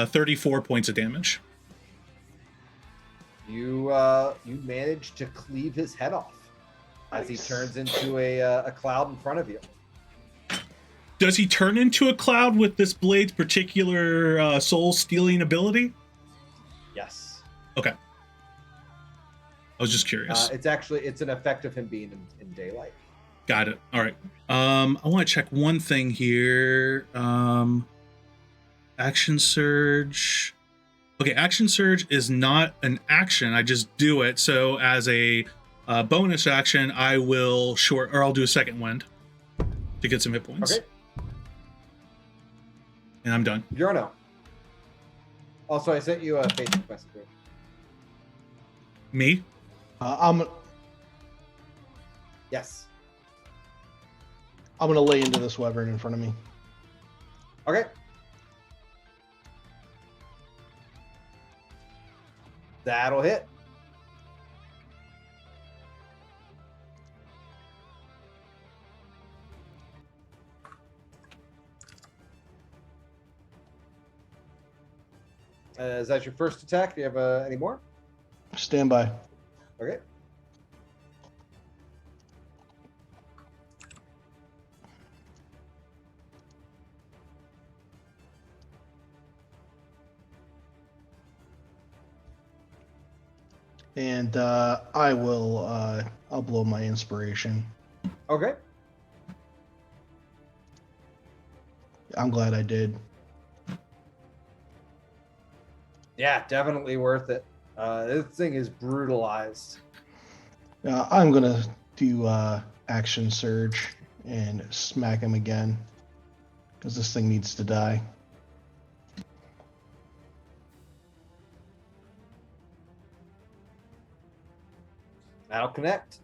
34 points of damage. You manage to cleave his head off as he turns into a cloud in front of you. Does he turn into a cloud with this blade's particular soul-stealing ability? Yes. Okay. I was just curious. It's an effect of him being in daylight. Got it. All right. I want to check one thing here. Action surge. Okay, action surge is not an action. I just do it. So as a bonus action, I will I'll do a second wind to get some hit points. Okay. And I'm done. Giorno. Also, I sent you a Facebook message. Me? Yes. I'm gonna lay into this wyvern in front of me. Okay. That'll hit. Is that your first attack? Do you have any more? Stand by. Okay. And I'll blow my inspiration. Okay. I'm glad I did. Yeah, definitely worth it. This thing is brutalized. I'm gonna do action surge and smack him again because this thing needs to die. That'll connect.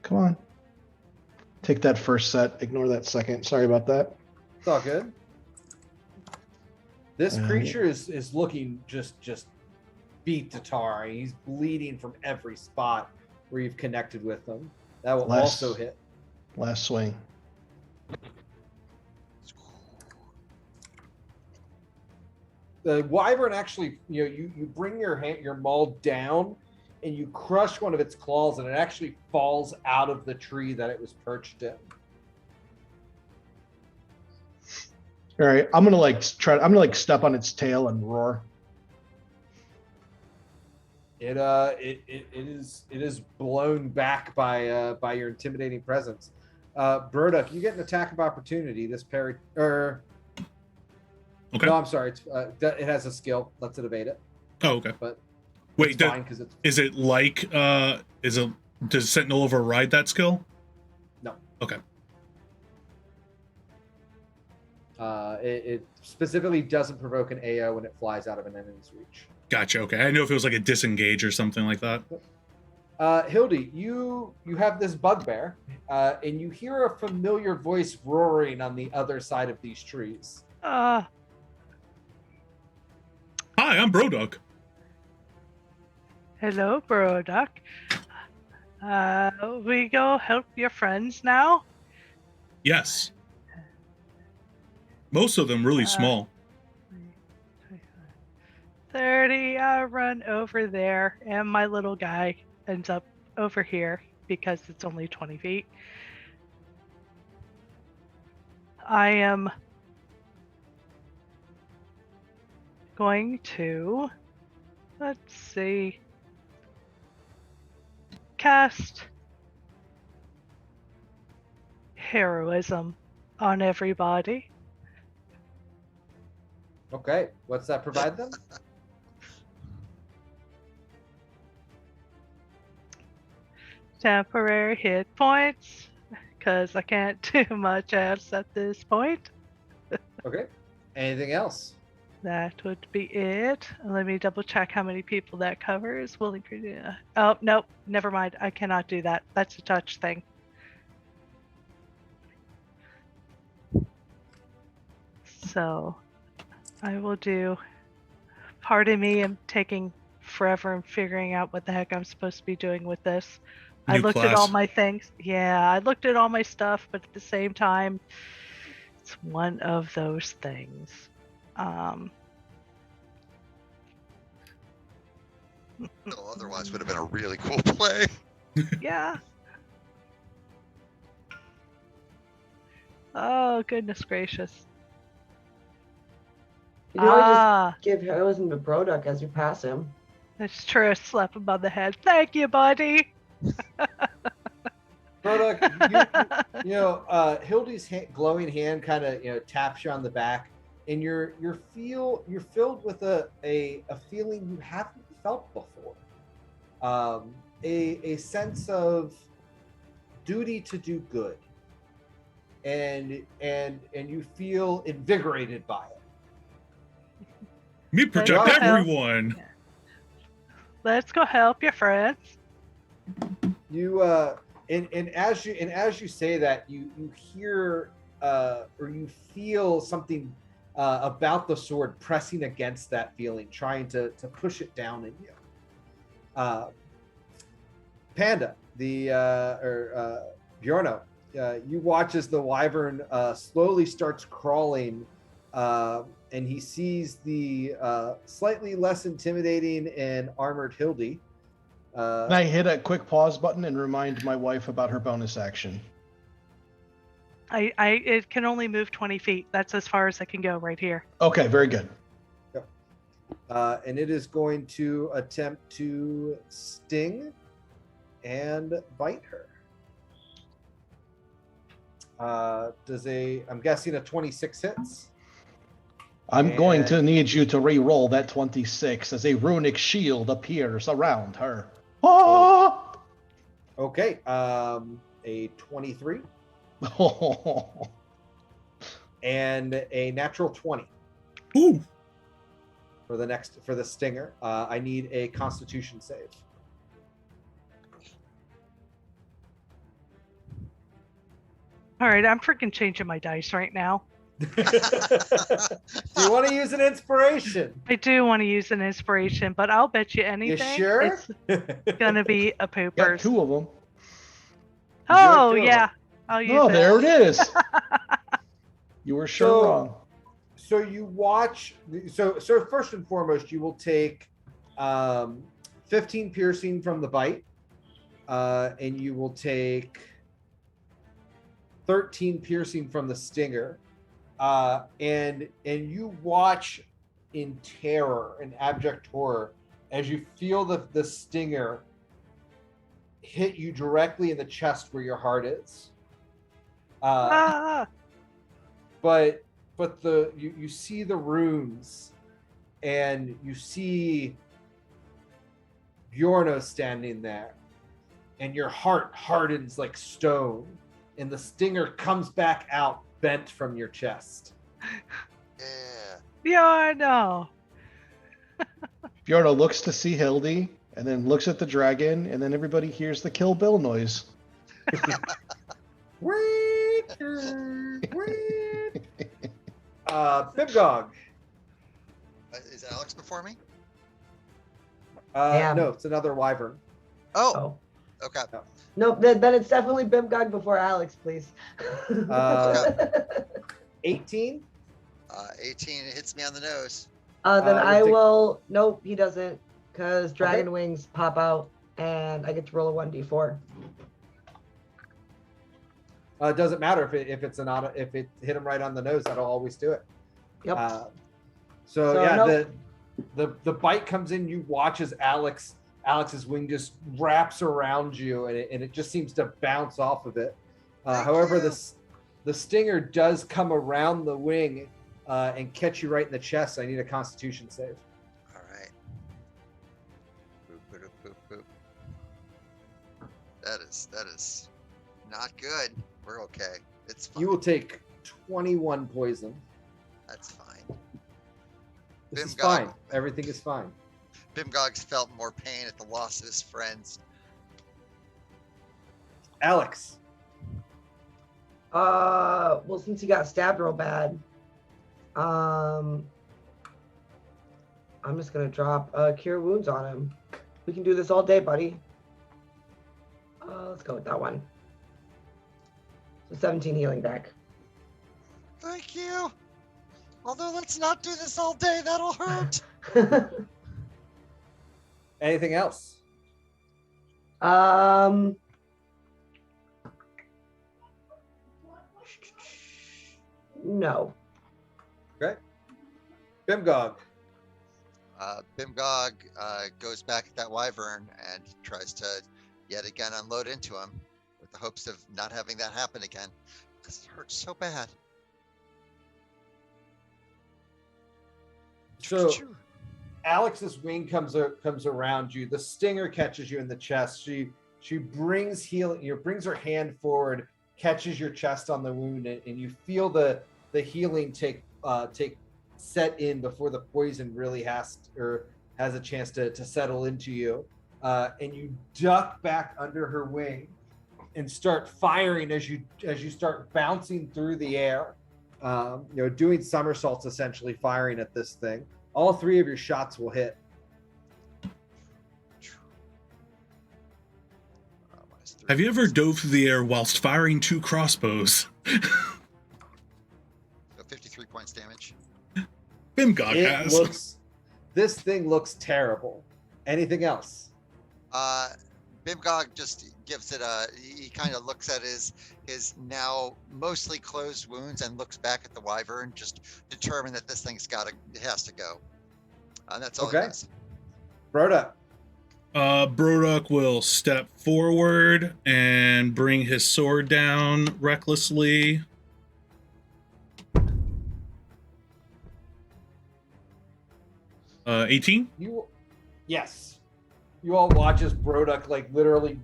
Come on. Take that first set. Ignore that second. Sorry about that. It's all good. This creature is looking just beat to tar. He's bleeding from every spot where you've connected with him. That will also hit. Last swing. The wyvern actually, you bring your maul down and you crush one of its claws, and it actually falls out of the tree that it was perched in. All right, I'm gonna step on its tail and roar. It is blown back by your intimidating presence. Burdock, you get an attack of opportunity. This parry Okay. No, I'm sorry. It has a skill. Lets it evade it. Oh, okay. But wait, it's fine because it's. Is it like does Sentinel override that skill? No. Okay. It specifically doesn't provoke an AO when it flies out of an enemy's reach. Gotcha. Okay. I know if it was like a disengage or something like that. Hildy, you have this bugbear, and you hear a familiar voice roaring on the other side of these trees. Hi, I'm Brodog. Hello, Brodog. We go help your friends now? Yes. Most of them really small. 30, I run over there, and my little guy ends up over here because it's only 20 feet. I am going to, let's see, cast heroism on everybody. Okay, what's that provide them? Temporary hit points, because I can't do much else at this point. Okay, anything else? That would be it. Let me double check how many people that covers. Willing to. Oh, nope. Never mind. I cannot do that. That's a touch thing. So I will do. Pardon me, I'm taking forever and figuring out what the heck I'm supposed to be doing with this. I looked at all my things. Yeah, I looked at all my stuff, but at the same time, it's one of those things. No, otherwise would have been a really cool play. Yeah. Oh, goodness gracious. You can always Ah, just give heroism to Broduk as you pass him. that's true. Slap him on the head. Thank you, buddy. Product, Hildy's glowing hand kind of taps you on the back, and you're filled with a feeling you haven't felt before, a sense of duty to do good, and you feel invigorated by it. Me protect Let's go help. everyone. Let's go help your friends. You and as you say that, you hear or you feel something about the sword pressing against that feeling, trying to push it down in you. Panda, Bjorno, you watch as the wyvern slowly starts crawling, and he sees the slightly less intimidating and armored Hildy. Can I hit a quick pause button and remind my wife about her bonus action? It can only move 20 feet. That's as far as I can go right here. Okay, very good. And it is going to attempt to sting and bite her. I'm guessing a 26 hits. I'm going to need you to re-roll that 26 as a runic shield appears around her. Oh! Okay, a 23 and a natural 20. Ooh. For the stinger. I need a Constitution save. All right, I'm freaking changing my dice right now. Do you want to use an inspiration? I do want to use an inspiration, but I'll bet you anything. You sure? It's gonna be a poopers. Got two of them. Oh yeah, I'll use it. Oh, there it is. You were sure wrong. So you watch. So first and foremost, you will take 15 piercing from the bite, and you will take 13 piercing from the stinger. And you watch in terror and abject horror as you feel the stinger hit you directly in the chest where your heart is. But you see the runes, and you see Bjorno standing there, and your heart hardens like stone, and the stinger comes back out bent from your chest. Bjorno. Bjorno looks to see Hildy, and then looks at the dragon, and then everybody hears the Kill Bill noise. Bibgog. Is Alex before me? No, it's another wyvern. Oh. Okay. Nope, then it's definitely Bibgog before Alex, please. 18? 18 hits me on the nose. Then I will. Nope, he doesn't, because dragon wings pop out, and I get to roll a 1d4. It doesn't matter if it hit him right on the nose. That'll always do it. Yep. The bite comes in. You watch as Alex's wing just wraps around you, and it just seems to bounce off of it. However, the stinger does come around the wing and catch you right in the chest. I need a Constitution save. All right. Boop, boop, boop, boop. That is not good. We're okay. It's fine. You will take 21 poison. That's fine. This is fine. Everything is fine. Bimgog's felt more pain at the loss of his friends. Alex. Well, since he got stabbed real bad, I'm just gonna drop Cure Wounds on him. We can do this all day, buddy. Let's go with that one. So 17 healing back. Thank you. Although let's not do this all day. That'll hurt. Anything else? No. Okay. Bimgog. Bimgog goes back at that wyvern and tries to yet again unload into him with the hopes of not having that happen again because it hurts so bad. So Alex's wing comes around you. The stinger catches you in the chest. She brings brings her hand forward, catches your chest on the wound, and you feel the healing take set in before the poison really has a chance to settle into you. And you duck back under her wing and start firing as you start bouncing through the air. Doing somersaults, essentially firing at this thing. All 3 of your shots will hit. Have you ever dove through the air whilst firing 2 crossbows? So 53 points damage. Bimgog has. This thing looks terrible. Anything else? Bimgog just gives it he kind of looks at his now mostly closed wounds and looks back at the wyvern, just determined that this thing's it has to go. And that's all. Okay. Broda. Broduk will step forward and bring his sword down recklessly. Uh, 18? Yes. You all watch as Broduk literally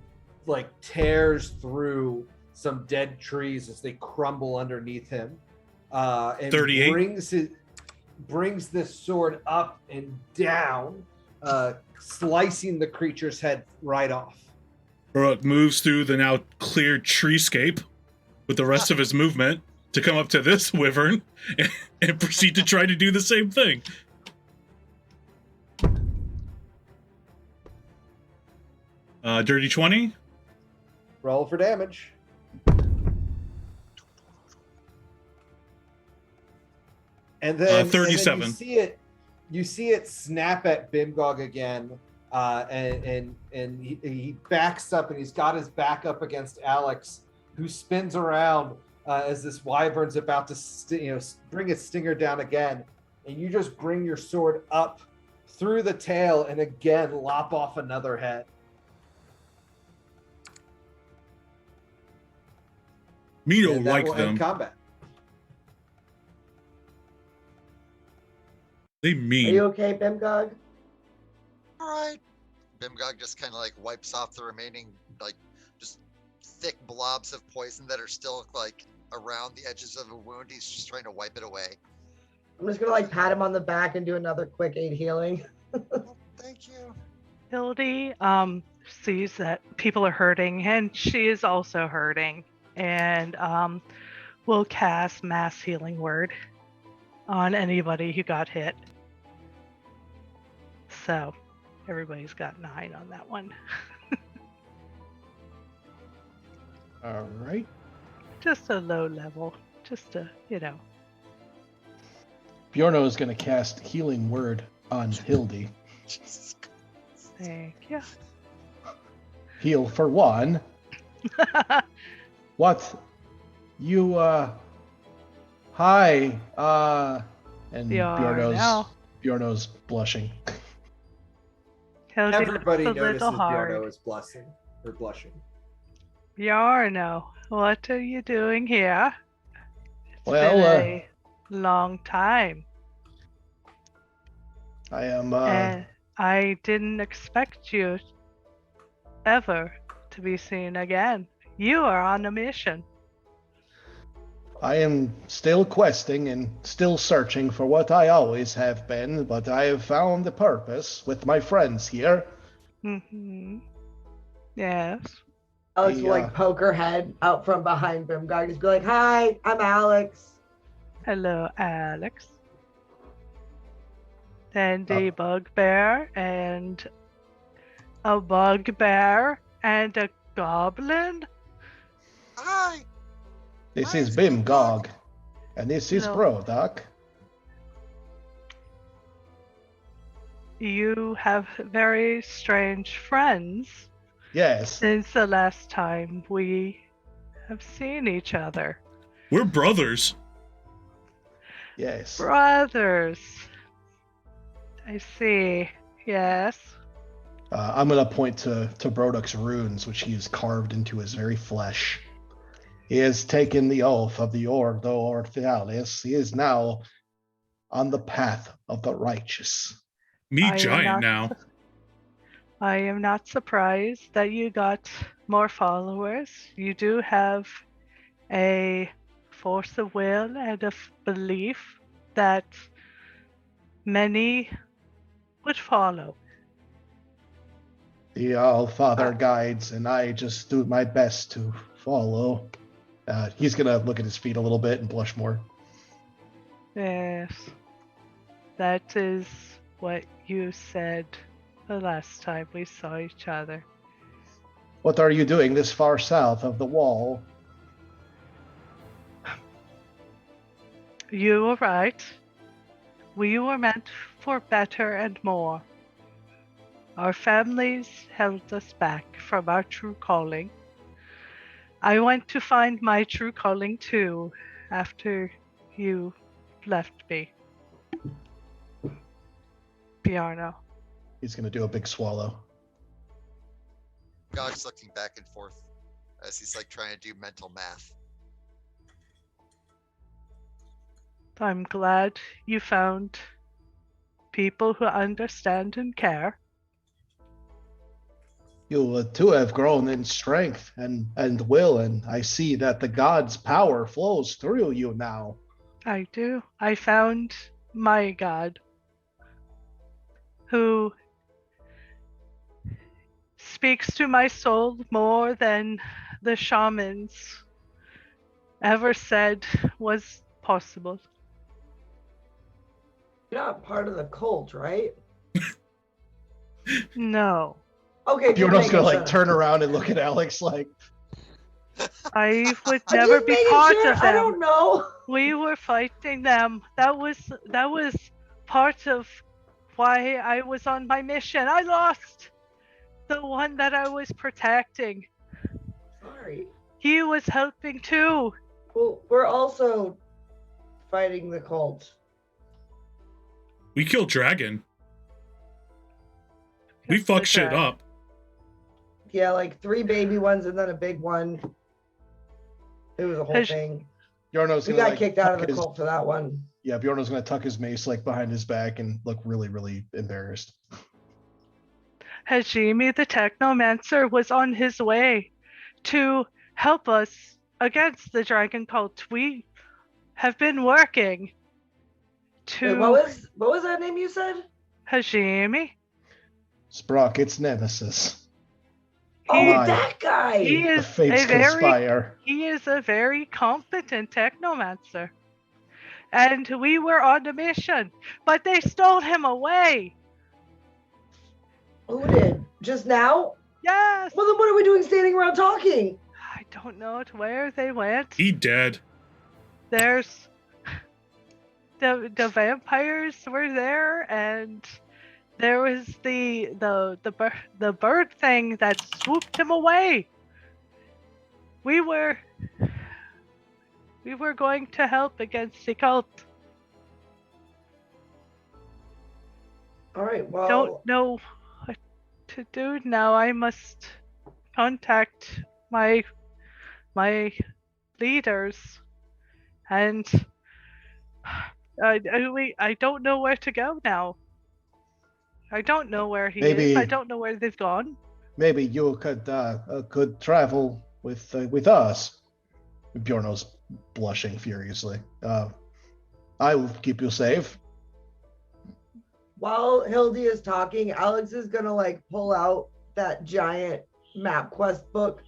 tears through some dead trees as they crumble underneath him. And 38. brings this sword up and down, slicing the creature's head right off. Broduk moves through the now cleared treescape with the rest of his movement to come up to this wyvern and proceed to try to do the same thing. Dirty 20. Roll for damage. And then 37. And then you see it snap at Bimgog again, and he backs up, and he's got his back up against Alex, who spins around as this wyvern's about to bring its stinger down again, and you just bring your sword up through the tail and again lop off another head. Me don't And that like will end them. combat. They Are mean. you okay, Bimgog? All right. Bimgog just kind of wipes off the remaining just thick blobs of poison that are still around the edges of a wound. He's just trying to wipe it away. I'm just gonna pat him on the back and do another quick 8 healing. Well, thank you. Hildy sees that people are hurting, and she is also hurting, and will cast Mass Healing Word on anybody who got hit. So everybody's got 9 on that one. All right. Just a low level, just to, Bjorno is going to cast Healing Word on Hildy. Jesus Christ. Thank you. Heal for 1. What? You, hi, and Bjorno's blushing. Hildy Everybody looks a notices little hard. Bjorno is blushing. Bjorno, what are you doing here? It's Well, been a long time. I am, And I didn't expect you ever to be seen again. You are on a mission. I am still questing and still searching for what I always have been, but I have found the purpose with my friends here. Mm-hmm. Yes. Alex will Yeah. poke her head out from behind Bimgog. Just be like, "Hi, I'm Alex." Hello, Alex. And a bugbear and a bugbear and a goblin. Hi. This Hi, is it's Bimgog, and this is No. Broduk. You have very strange friends Yes. since the last time we have seen each other. We're brothers. Yes. Brothers. I see. Yes. I'm going to point to Broduk's runes, which he has carved into his very flesh. He has taken the oath of the Ordo Orthalis. He is now on the path of the righteous. Me giant now. I am not surprised that you got more followers. You do have a force of will and a belief that many would follow. The All-Father guides, and I just do my best to follow. He's going to look at his feet a little bit and blush more. Yes. That is what you said the last time we saw each other. What are you doing this far south of the wall? You were right. We were meant for better and more. Our families held us back from our true calling. I went to find my true calling too after you left me. Bjarno. He's going to do a big swallow. God's looking back and forth as he's like trying to do mental math. I'm glad you found people who understand and care. You too have grown in strength and will, and I see that the God's power flows through you now. I do. I found my God, who speaks to my soul more than the shamans ever said was possible. You're not part of the cult, right? No. Okay. Bjorno's going to like turn around and look at Alex like, I would I'm never just be making part sure. of them. I don't know. We were fighting them. That was part of why I was on my mission. I lost the one that I was protecting. Sorry. He was helping too. Well, we're also fighting the cult. We killed Dragon. We fuck shit up. Yeah, like 3 baby ones and then a big one. It was a whole thing. Bjorno's We going to got kicked out of the cult for that one. Yeah, Bjorno's going to tuck his mace like behind his back and look really, really embarrassed. Hajime the Technomancer was on his way to help us against the dragon cult. We have been working to... Wait, what was that name you said? Hajime. Sprocket's nemesis. That guy! He is he is a very competent technomancer. And we were on a mission, but they stole him away. Who did? Just now? Yes. Well, then what are we doing standing around talking? I don't know where they went. He dead. There's the vampires were there, and there was the bird thing that swooped him away. We were going to help against the cult. All right, well... Don't know what to do now. I must contact my leaders, and I don't know where to go now. I don't know where he is. I don't know where they've gone. Maybe you could travel with us. Bjorno's blushing furiously. I will keep you safe. While Hildy is talking, Alex is gonna like pull out that giant map quest book,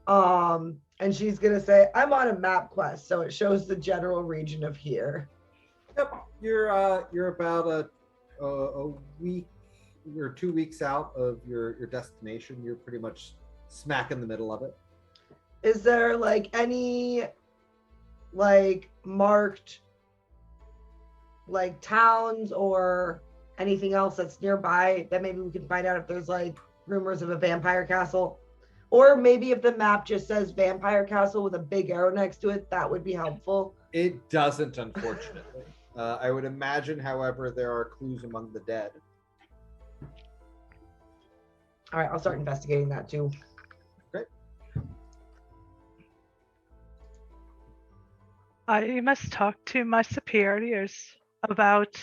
and she's gonna say, "I'm on a map quest, so it shows the general region of here." Yep, you're about a week or 2 weeks out of your destination. You're pretty much smack in the middle of it. Is there like any like marked like towns or anything else that's nearby that maybe we can find out if there's like rumors of a vampire castle. Or maybe if the map just says vampire castle with a big arrow next to it, that would be helpful. It doesn't, unfortunately. I would imagine, however, there are clues among the dead. All right, I'll start investigating that too. Great. I must talk to my superiors about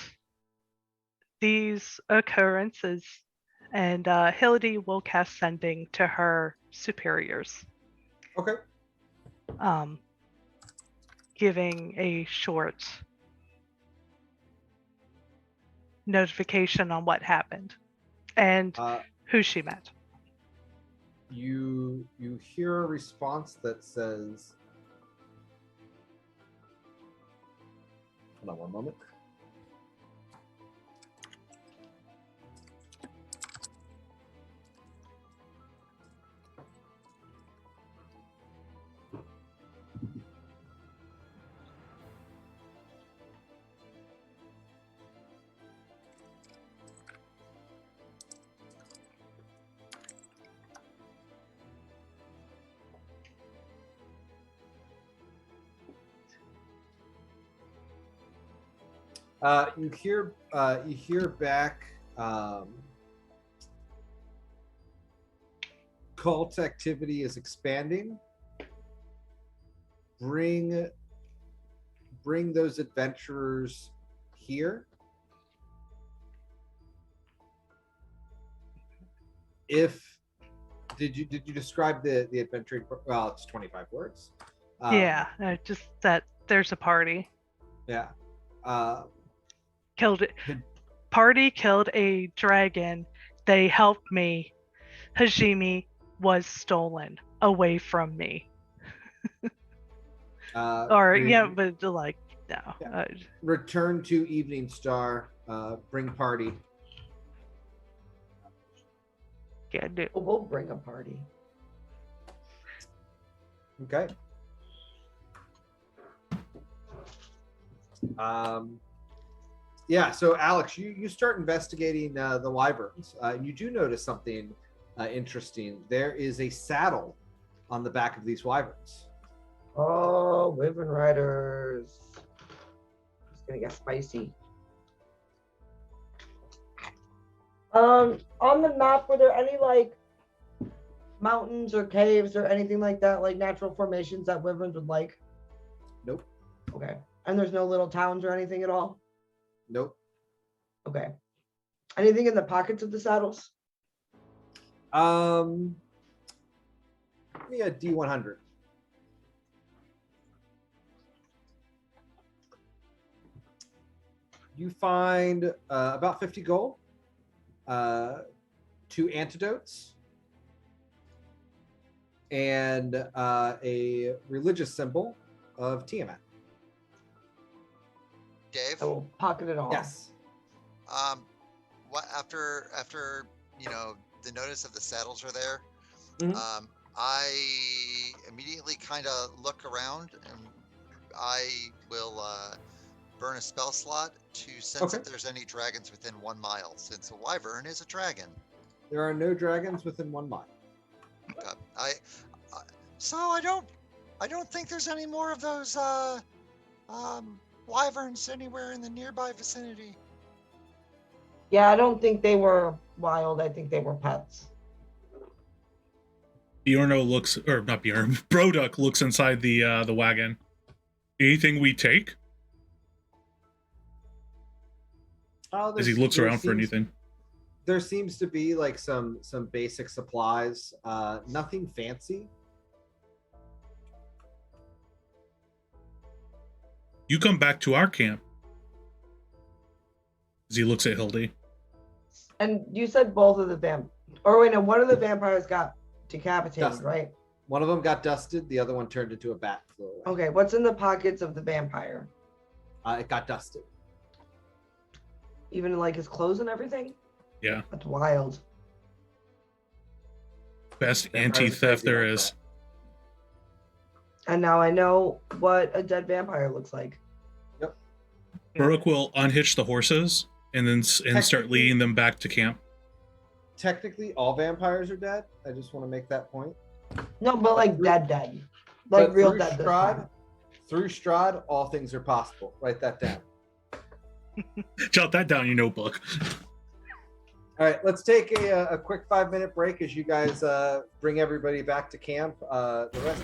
these occurrences, and Hildy will cast sending to her superiors. Okay. Giving a short notification on what happened and who she met. You hear a response that says, hold on one moment. You hear back. Cult activity is expanding. Bring those adventurers here. Did you describe the adventuring? Well, it's 25 words. Yeah, just that there's a party. Yeah. Killed a dragon. They helped me. Hajime was stolen away from me. But like, no. Yeah. Return to Evening Star. Bring party. Yeah, We'll bring a party. Okay. Yeah, so Alex, you start investigating the wyverns, and you do notice something interesting. There is a saddle on the back of these wyverns. Oh, wyvern riders. It's gonna get spicy. On the map, were there any like mountains or caves or anything like that, like natural formations that wyverns would like? Nope. Okay. And there's no little towns or anything at all? Nope. Okay. Anything in the pockets of the saddles? Give me a D100. You find about 50 gold, 2 antidotes, and a religious symbol of Tiamat. Dave? I will pocket it all. Yes. What after the notice of the saddles are there? Mhm. I immediately kind of look around, and I will burn a spell slot to sense if there's any dragons within 1 mile, since a wyvern is a dragon. There are no dragons within 1 mile. So I don't think there's any more of those wyverns anywhere in the nearby vicinity. Yeah, I don't think they were wild. I think they were pets. Broduck looks inside the wagon. Anything we take? As he looks around for anything. There seems to be like some basic supplies. Nothing fancy. You come back to our camp. As he looks at Hildy. And you said both of the one of the vampires got decapitated, right? One of them got dusted. The other one turned into a bat. Okay, what's in the pockets of the vampire? It got dusted. Even like his clothes and everything? Yeah. That's wild. Best anti-theft there is. And now I know what a dead vampire looks like. Yep. Baruch will unhitch the horses and then start Technically- leading them back to camp. Technically, all vampires are dead. I just want to make that point. No, but like dead. Like But real through dead. this Strahd, time. through Strahd, all things are possible. Write that down. Jot that down in your notebook. All right, let's take a quick 5-minute break as you guys bring everybody back to camp. The rest.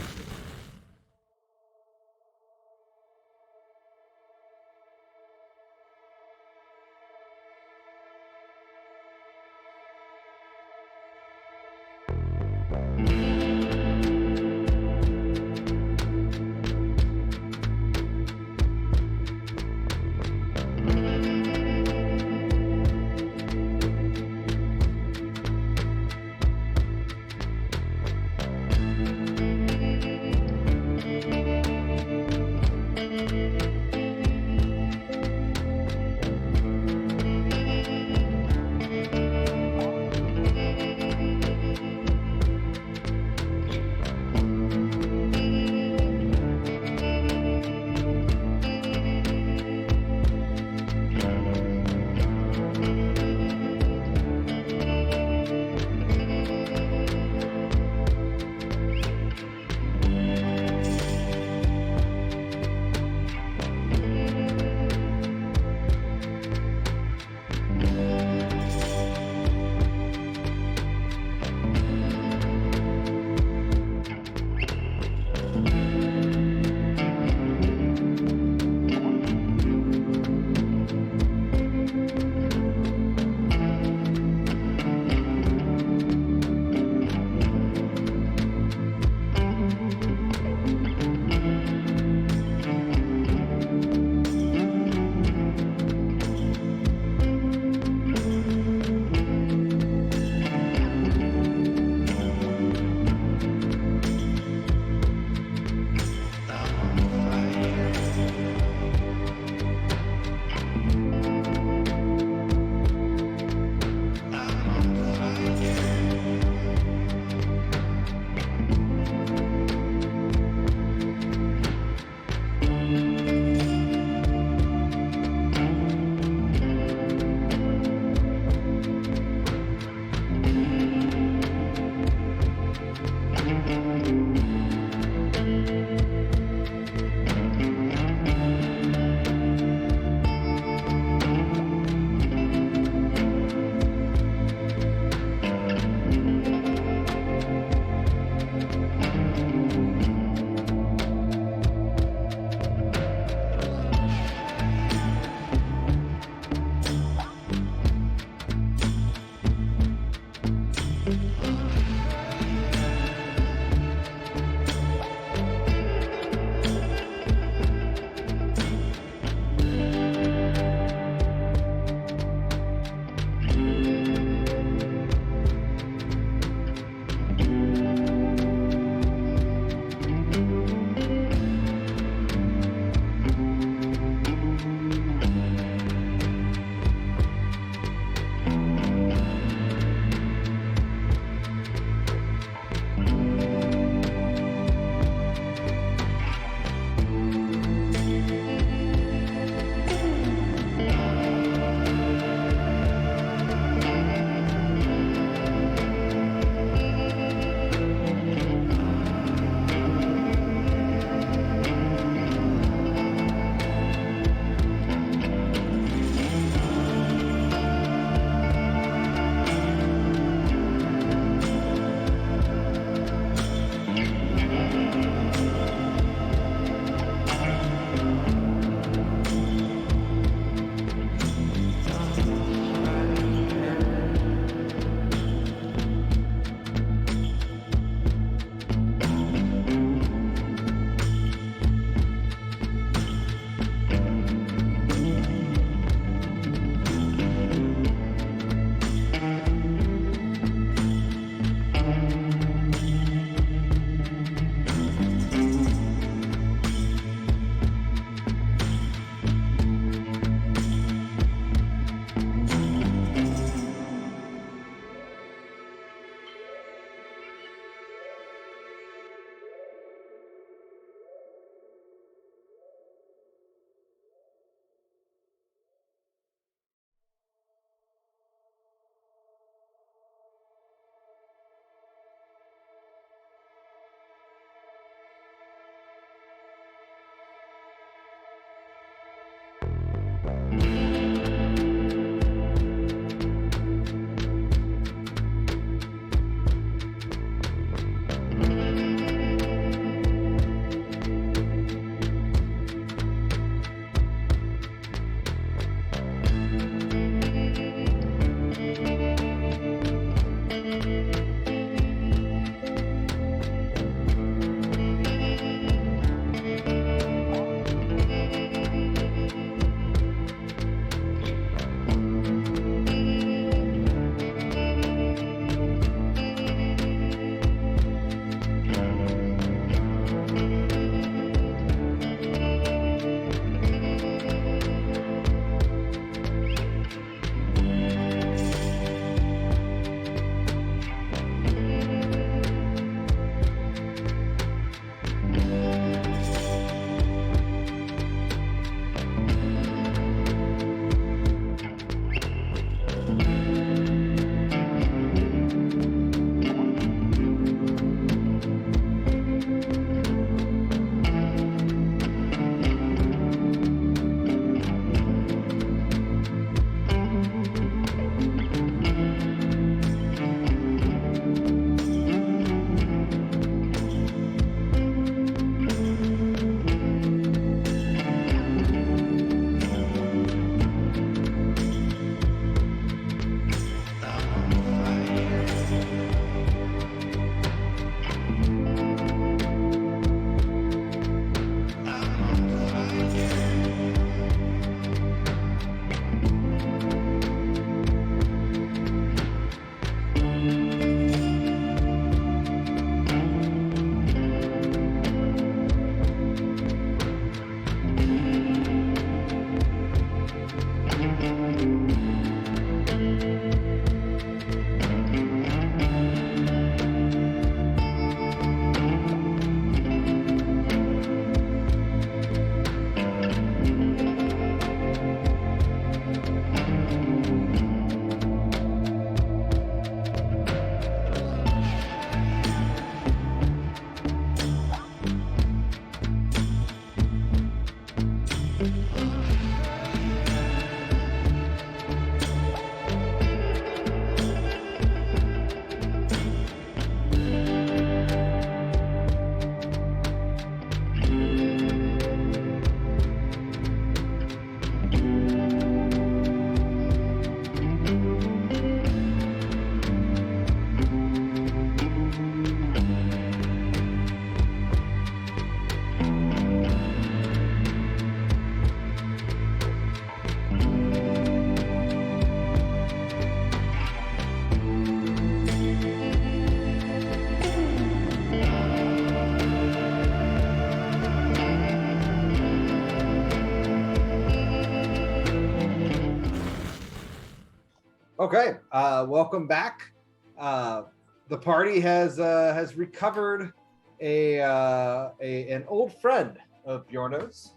Okay, welcome back. The party has recovered an old friend of Bjorno's,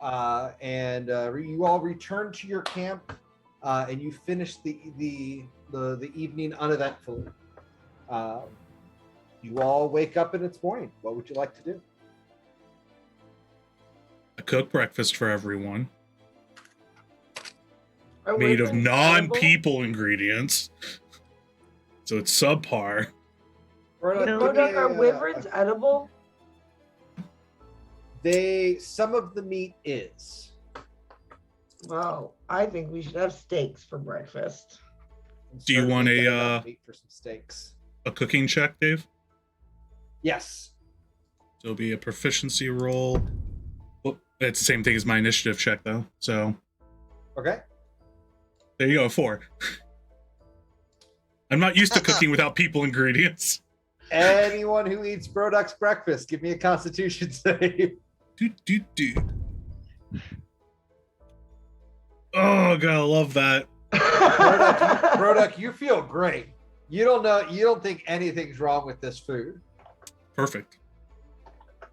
and you all return to your camp, and you finish the evening uneventfully. You all wake up and it's morning. What would you like to do? I cook breakfast for everyone, Are made of wyverns non-people ingredients, so it's subpar. edible? Rodok, are wyverns edible? Some of the meat is. Well, I think we should have steaks for breakfast. Do you want meat for some steaks? A cooking check, Dave? Yes. So it'll be a proficiency roll. Well, it's the same thing as my initiative check, though. So. Okay. There you go, 4. I'm not used to cooking without people ingredients. Anyone who eats Broduk's breakfast, give me a Constitution save. Oh, God, I love that. Broduk, you feel great. You don't think anything's wrong with this food. Perfect.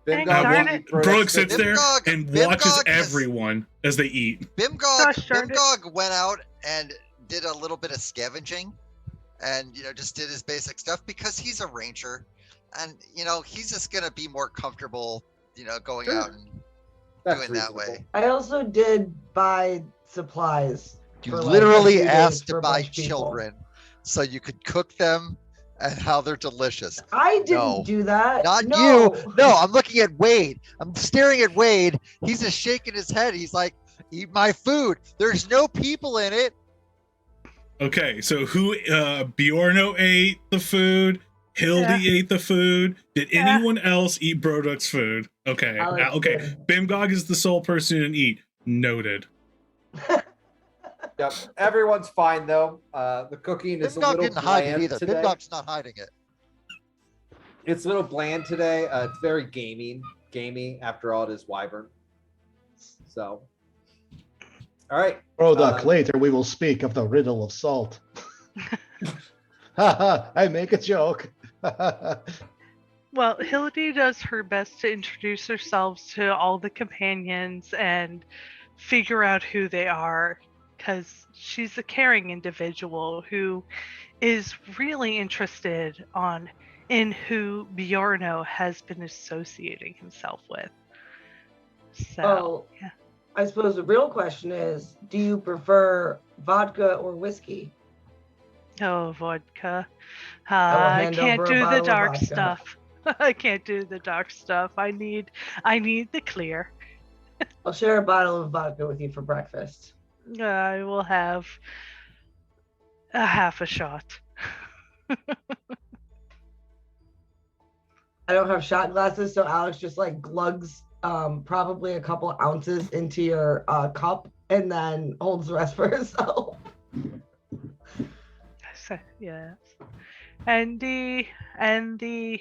Broduk Broduk sits there and watches Bimgog everyone as they eat. Bimgog went out and did a little bit of scavenging and, just did his basic stuff because he's a ranger and, he's just going to be more comfortable, going out and doing that way. I also did buy supplies. You literally asked to buy children so you could cook them and how they're delicious. I didn't do that. Not you. No, I'm looking at Wade. I'm staring at Wade. He's just shaking his head. He's like, eat my food. There's no people in it. Okay, so who Bjorno ate the food? Hildy ate the food. Did anyone else eat Broduk's food? Okay. Okay. Bimgog is the sole person who didn't eat. Noted. Yep. Everyone's fine though. The cooking is a little didn't hide it bland either. today. Bimgog's not hiding it. It's a little bland today. It's very gamey. After all, it is Wyvern. So, all right. Broduk, later we will speak of the riddle of salt. I make a joke. Well, Hildy does her best to introduce herself to all the companions and figure out who they are, because she's a caring individual who is really interested in who Bjorno has been associating himself with. So, yeah. I suppose the real question is, do you prefer vodka or whiskey? Oh, vodka. I can't do the dark stuff. I can't do the dark stuff. I need the clear. I'll share a bottle of vodka with you for breakfast. I will have a half a shot. I don't have shot glasses, so Alex just glugs probably a couple ounces into your cup and then holds the rest for herself. Yes. And the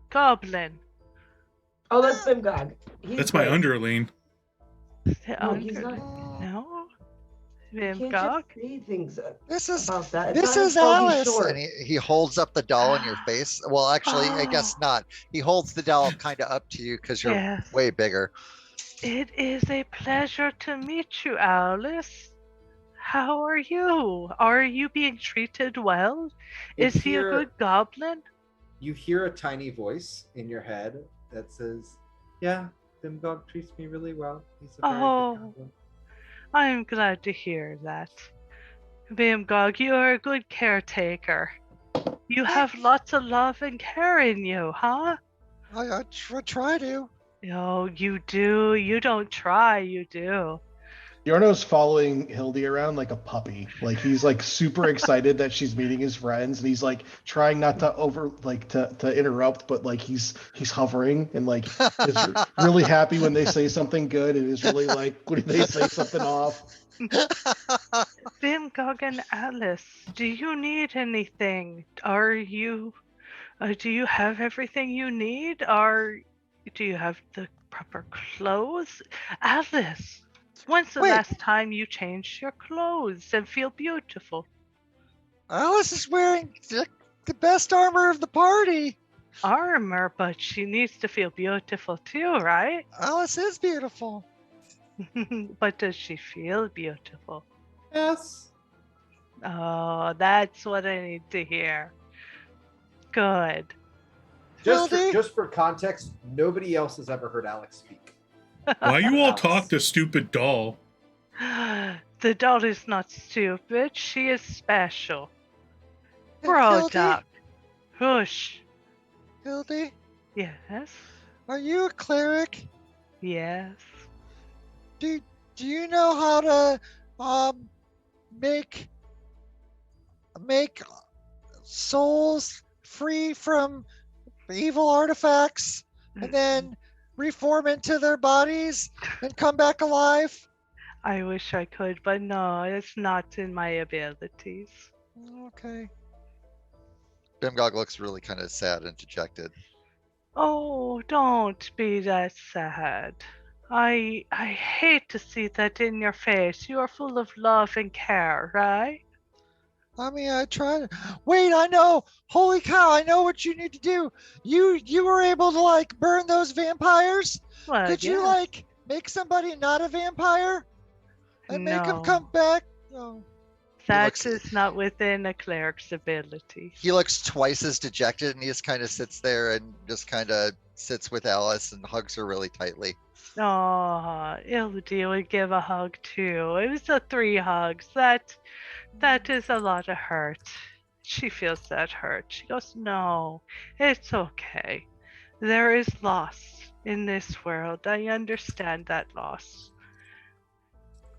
goblin. Oh, that's Bimgog. That's my underling. No, he's not. No. Bimgog. This is about that. This is Alice. And he holds up the doll in your face. Well, actually, I guess not. He holds the doll kind of up to you because you're way bigger. It is a pleasure to meet you, Alice. How are you? Are you being treated well? Is he a good goblin? You hear a tiny voice in your head that says, "Yeah, Bimgog treats me really well. He's a very good goblin." I'm glad to hear that. Bimgog, you are a good caretaker. You have lots of love and care in you, huh? I try to. Oh, you do. You don't try, you do. Bjorno's following Hildy around like a puppy. He's super excited that she's meeting his friends, and he's trying not to to interrupt, but he's hovering and is really happy when they say something good, and is really when they say something off. Bimgog and Alice, do you need anything? Do you have everything you need? Do you have the proper clothes? Alice, when's the last time you changed your clothes and feel beautiful? Alice is wearing the best armor of the party. Armor, but she needs to feel beautiful too, right? Alice is beautiful. But does she feel beautiful? Yes. Oh, that's what I need to hear. Good. Hildy? Just for context, nobody else has ever heard Alex speak. Why you all Alex. talk to stupid doll? The doll is not stupid. She is special. Hildy? Duck. Hush. Hildy, Yes. are you a cleric? Yes. Do you know how to make souls free from evil artifacts and then reform into their bodies and come back alive? I wish I could, but no, it's not in my abilities. Okay. Bimgog looks really kind of sad and dejected. Oh, don't be that sad. I hate to see that in your face. You are full of love and care, right? I mean, I tried. Wait, I know. Holy cow! I know what you need to do. You were able to like burn those vampires. Well, Could you yes. like make somebody not a vampire and make them No. come back? No. That looks- is not within a cleric's ability. He looks twice as dejected, and he just kind of sits there and just kind of sits with Alice and hugs her really tightly. Oh, Ildi would give a hug too. It was a 3 hugs. That is a lot of hurt. She feels that hurt. She goes, no, it's okay. There is loss in this world. I understand that loss.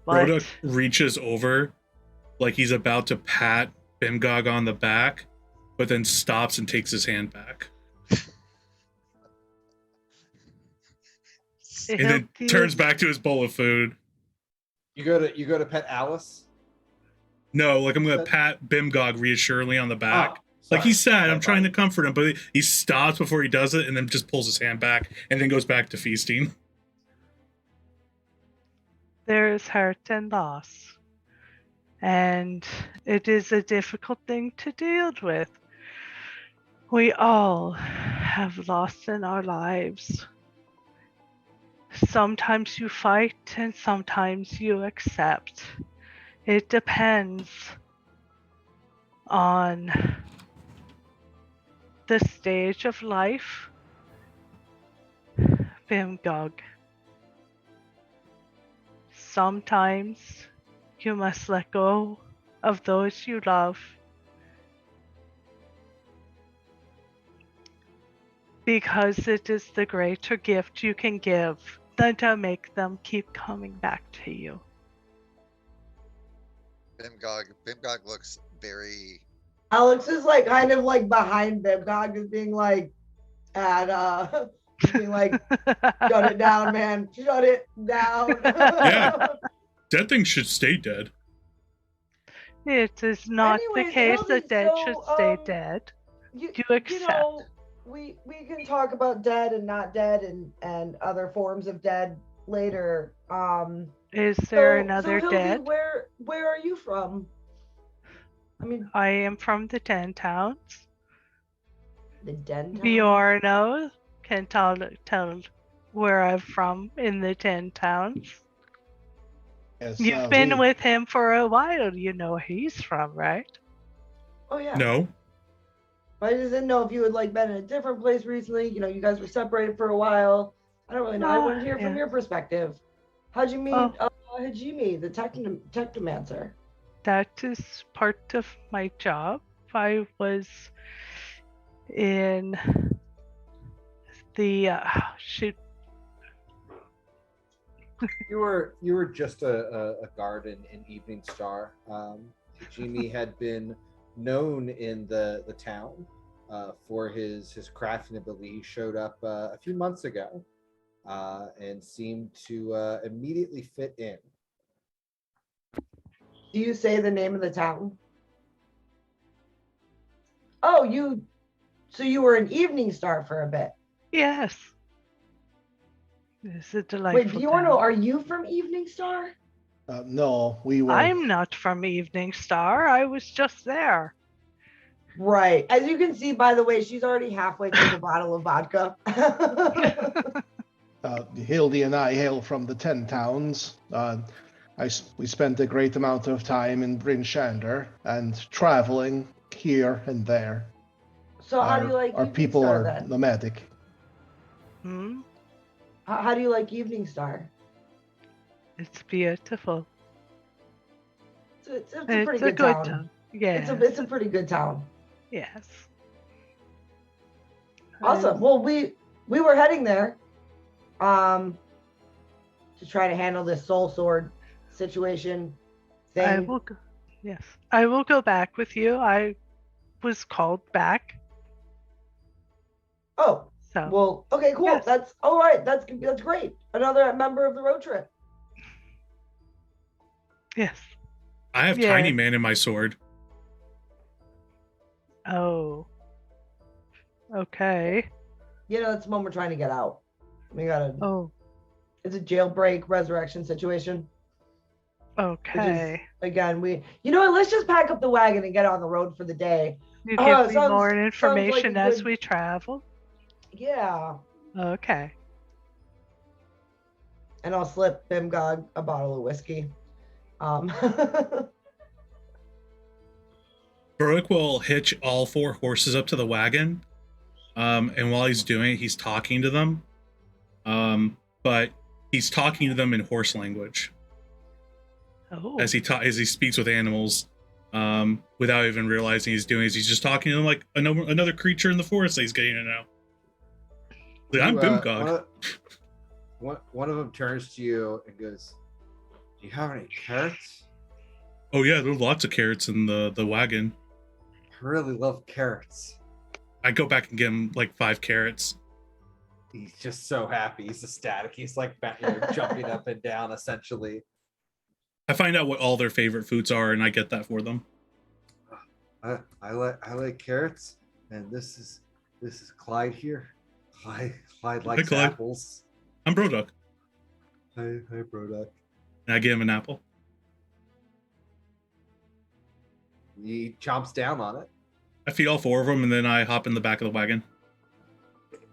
But Rhoda reaches over like he's about to pat Bimgog on the back, but then stops and takes his hand back. And then Ildi turns back to his bowl of food. You go to pet Alice. No, like I'm gonna pat Bimgog reassuringly on the back. Oh, Like he's sad, I'm trying to to. comfort him, but he stops before he does it and then just pulls his hand back and then goes back to feasting. there is hurt and loss. And it is a difficult thing to deal with. We all have loss in our lives. Sometimes you fight and sometimes you accept. It depends on the stage of life. Bimgog. Sometimes you must let go of those you love. Because it is the greater gift you can give than to make them keep coming back to you. Bimgog looks very. Alex is like kind of like behind Bimgog, just being like, and just being like, shut it down, man. Shut it down. Yeah. Dead things should stay dead. It is not the Anyways, case Hildy, that dead so, should stay dead. dead. You accept. know, we can talk about dead and not dead and other forms of dead later. Is there So, another Hildy, dead? where are you from? I mean, I am from the 10 towns. the Den Town? Bjorno can tell where I'm from in the 10 towns. Yes, You've been with him for a while. You know where he's from, right? Oh yeah. No. I just didn't know if you had like been in a different place recently. You know, you guys were separated for a while. I don't really know. I want to hear from yeah. your perspective. How'd you meet Oh. Hajime, the technomancer? That is part of my job. I was in the shoot. You were just a guard in Evening Star. Hajime had been known in the town for his crafting ability. He showed up a few months ago and seemed to immediately fit in. Do you say the name of the town? Oh, so you were an Evening Star for a bit. Yes. It's a delightful Wait, Bjorno, town. are you from Evening Star? no, we were. I'm not from Evening Star. I was just there. Right. As you can see, by the way, she's already halfway through the bottle of vodka. Hildy and I hail from the Ten Towns. We spent a great amount of time in Bryn Shander and traveling here and there. So how do you like our Evening people Star are then? nomadic. Hmm? How do you like Evening Star? It's beautiful. It's a It's pretty a good good town. town. Yes. It's a pretty good town. Yes. Awesome. Well, we were heading there to try to handle this soul sword situation thing. I will go. Yes, I will go back with you. I was called back. Oh, So well, okay, cool. Yes. That's all right. That's great. Another member of the road trip. yes. I have Yeah. Tiny Man in my sword. Oh. Okay. You know, it's the one we're trying to get out. We gotta. Oh. It's a jailbreak resurrection situation. Okay. Again, you know what? Let's just pack up the wagon and get on the road for the day. You give me sounds- more sounds like information a as good- we travel. Yeah. Okay. And I'll slip Bimgog a bottle of whiskey. Baruch will hitch all 4 horses up to the wagon. And while he's doing it, he's talking to them. But he's talking to them in horse language Oh. as he speaks with animals, without even realizing he's doing it. He's just talking to them like another creature in the forest that he's getting to know. Like, I'm Bimgog. One of them turns to you and goes, "Do you have any carrots? Oh yeah, there's lots of carrots in the wagon." I really love carrots." I go back and give him like 5 carrots. He's just so happy. He's ecstatic. He's like jumping up and down, essentially. I find out what all their favorite foods are, and I get that for them. I like carrots, and this is Clyde here. Clyde likes Clyde. apples. I'm Broduck, Hi, Broduck. and I give him an apple. He chomps down on it. I feed all 4 of them, and then I hop in the back of the wagon.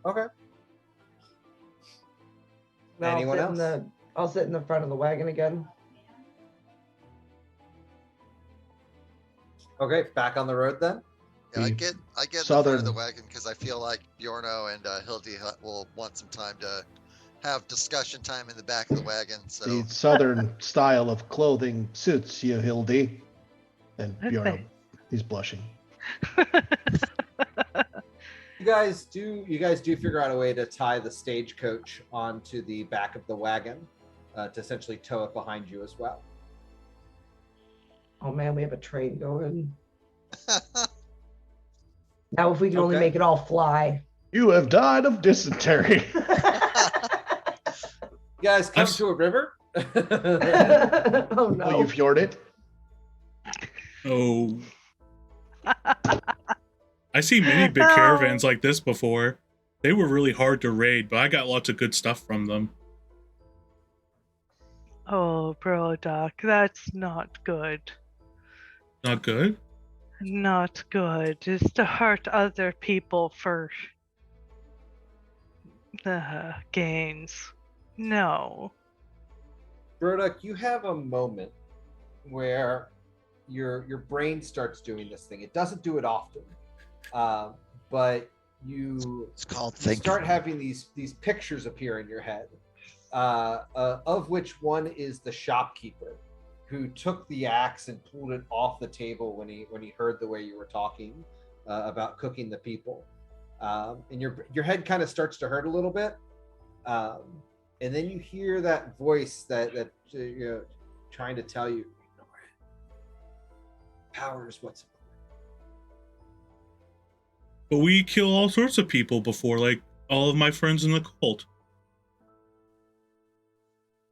Okay. Now Anyone else? I'll sit in the front of the wagon again. Okay, back on the road then. Yeah, I get in the front Southern- of the wagon because I feel like Bjorno and Hildy will want some time to have discussion time in the back of the wagon. So The southern style of clothing suits you, Hildy. And Okay. Bjorn, he's blushing. You guys do figure out a way to tie the stagecoach onto the back of the wagon to essentially tow it behind you as well. Oh man, we have a train going. Now, if we can only Okay. make it all fly. You have died of dysentery. You guys come I've- to a river. Oh no. Will you fjord it? Oh. I see many big caravans like this before. They were really hard to raid, but I got lots of good stuff from them. Oh, Broduck, that's not good. Not good? Not good. Is to hurt other people for the gains. No. Broduck, you have a moment where your brain starts doing this thing. It doesn't do it often, but you it's called you thinking. start having these pictures appear in your head, of which one is the shopkeeper who took the axe and pulled it off the table when he heard the way you were talking about cooking the people, and your head kind of starts to hurt a little bit, and then you hear that voice that trying to tell you, power is what's important. But we kill all sorts of people before, like all of my friends in the cult.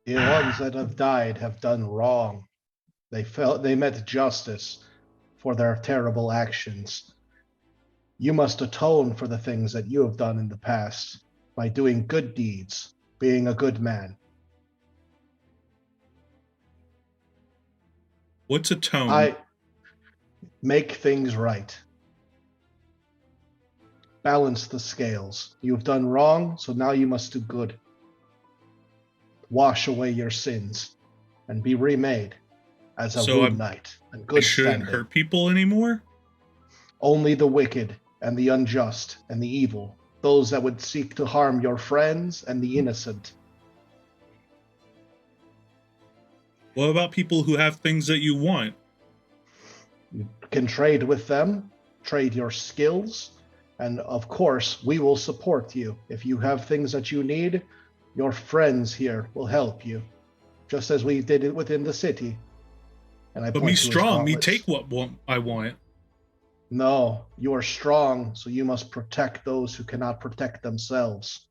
The ones that have died have done wrong. They met justice for their terrible actions. You must atone for the things that you have done in the past by doing good deeds, being a good man. What's a tone? I make things right. balance the scales. You've done wrong, so now you must do good. Wash away your sins and be remade as a So rune knight and I good shouldn't standing. hurt people anymore? Only the wicked and the unjust and the evil, those that would seek to harm your friends and the innocent. What about people who have things that you want? You can trade with them, trade your skills, and of course, we will support you. If you have things that you need, your friends here will help you, just as we did it within the city. And But me strong, me take what I want. No, you are strong, so you must protect those who cannot protect themselves.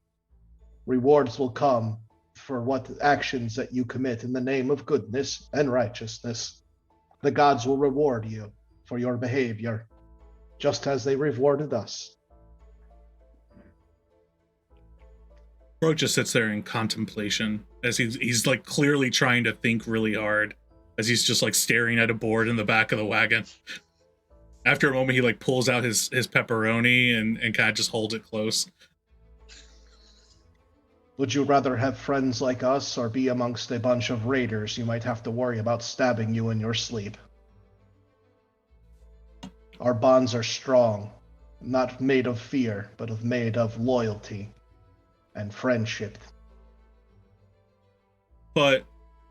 Rewards will come for what actions that you commit in the name of goodness and righteousness. The gods will reward you for your behavior, just as they rewarded us. Bro just sits there in contemplation as he's like clearly trying to think really hard as he's just like staring at a board in the back of the wagon. After a moment, he like pulls out his pepperoni and kind of just holds it close. Would you rather have friends like us or be amongst a bunch of raiders you might have to worry about stabbing you in your sleep? Our bonds are strong, not made of fear, but made of loyalty and friendship. But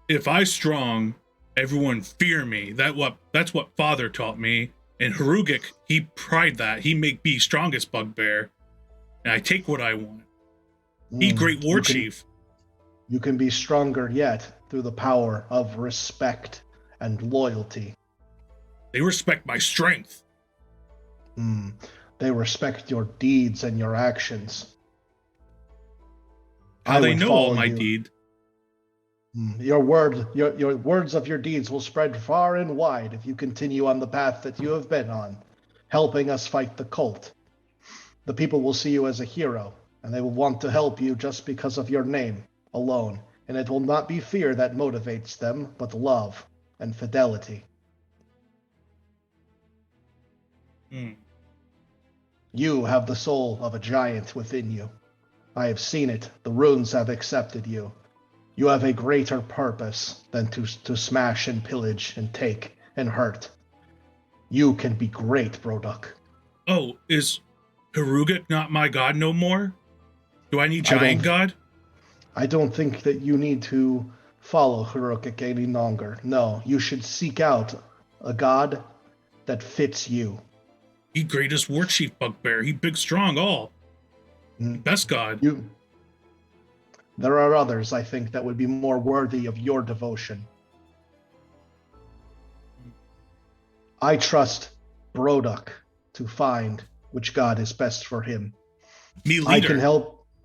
if I strong, everyone fear me. That's what Father taught me. And Harugik, he pride that. He make me strongest bugbear. And I take what I want. He great war chief. You can be stronger yet through the power of respect and loyalty. They respect my strength. They respect your deeds and your actions. How they know all my deed? Your words of your deeds will spread far and wide if you continue on the path that you have been on, helping us fight the cult. The people will see you as a hero, and they will want to help you just because of your name alone. And it will not be fear that motivates them, but love and fidelity. You have the soul of a giant within you. I have seen it. The runes have accepted you. You have a greater purpose than to smash and pillage and take and hurt. You can be great, Broduk. Oh, is Harugik not my god no more? Do I need giant god? I don't think that you need to follow Harugik any longer. No, you should seek out a god that fits you. He greatest war chief bugbear. He big strong all. Best god. There are others, I think, that would be more worthy of your devotion. I trust Broduk to find which god is best for him. Me leader.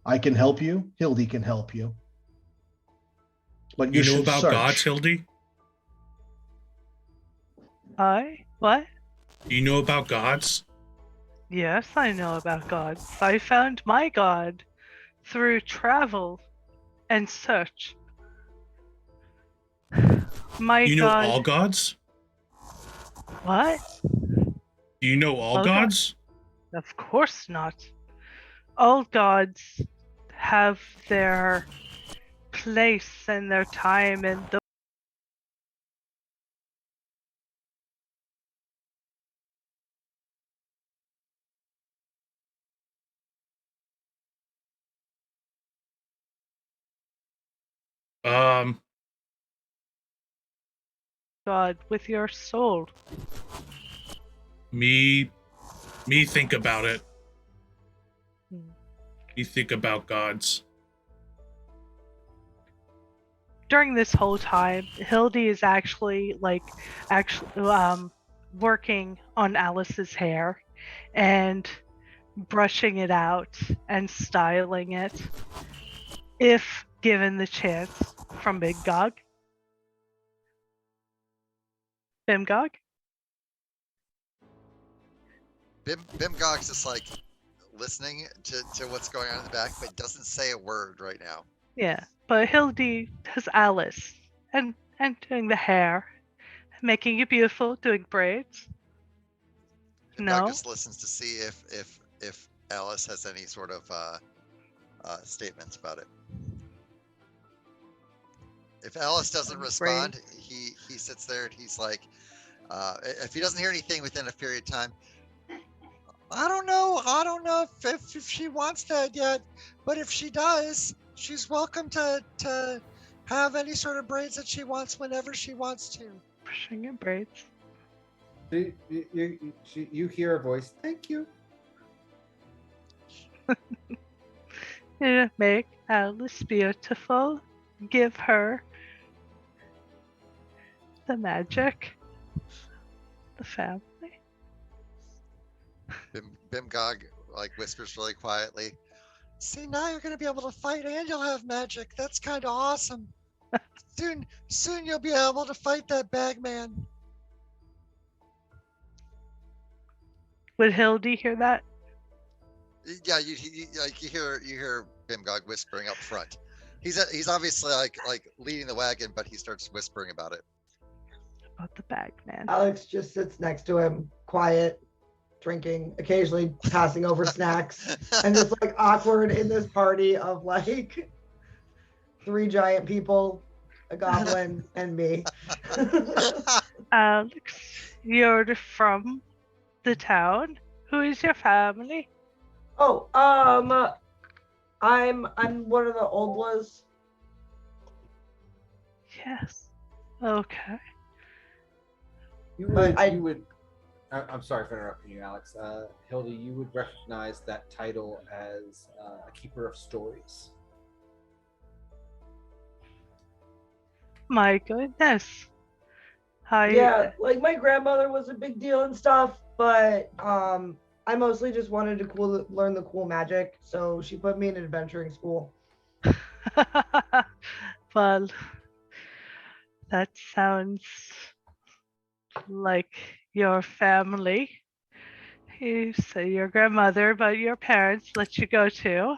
I can help you. Hildy can help you. But you know about search. gods, Hildy? What? Do you know about gods? Yes, I know about gods. I found my god through travel and search. You know all gods? What? Do you know all gods? Of course not. All gods have their place and their time and God with your soul. Me think about it. Me think about gods. During this whole time, Hildy is actually working on Alice's hair and brushing it out and styling it, if given the chance from Big Gog. Bimgog? Bimgog's just like listening to what's going on in the back, but doesn't say a word right now. Yeah, but Hildy has Alice and doing the hair, making it beautiful, doing braids. Doug just listens to see if Alice has any sort of statements about it. If Alice doesn't I'm respond, he sits there and he's like, if he doesn't hear anything within a period of time, I don't know if she wants that yet, but if she does, she's welcome to have any sort of braids that she wants whenever she wants to. Brushing your braids. You hear a voice. Thank you. Make Alice beautiful. Give her the magic. The family. Bimgog like whispers really quietly. See, now you're gonna be able to fight and you'll have magic. That's kind of awesome. Soon you'll be able to fight that bagman. Would Hildy hear that? Yeah, you hear Bimgog whispering up front. He's obviously like leading the wagon, but he starts whispering about it. About the bag man. Alex just sits next to him, quiet, drinking, occasionally passing over snacks, and just like awkward in this party of like 3 giant people, a goblin, and me. Alex, you're from the town. Who is your family? Oh, I'm one of the old ones. Yes. Okay. You would. I- You would. I'm sorry for interrupting you, Alex. Hildy, you would recognize that title as a keeper of stories. My goodness. Yeah, like my grandmother was a big deal and stuff, but I mostly just wanted to learn the cool magic, so she put me in an adventuring school. Well, that sounds like your family. You say your grandmother, but your parents let you go too.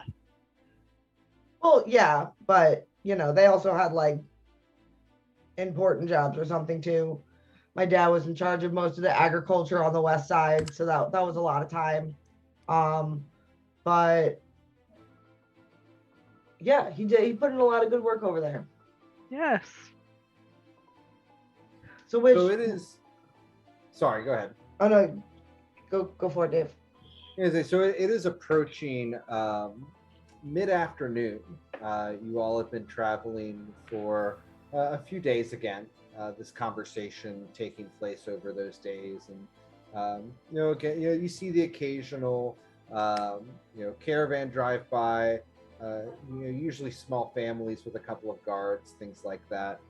Well, yeah, but you know, they also had like important jobs or something too. My dad was in charge of most of the agriculture on the west side, so that was a lot of time. But yeah, he put in a lot of good work over there. Yes. So which So it is. Sorry, go ahead. Oh no, go for it, Dave. So it is approaching mid-afternoon. You all have been traveling for a few days again. This conversation taking place over those days, and you see the occasional caravan drive by. Usually small families with a couple of guards, things like that.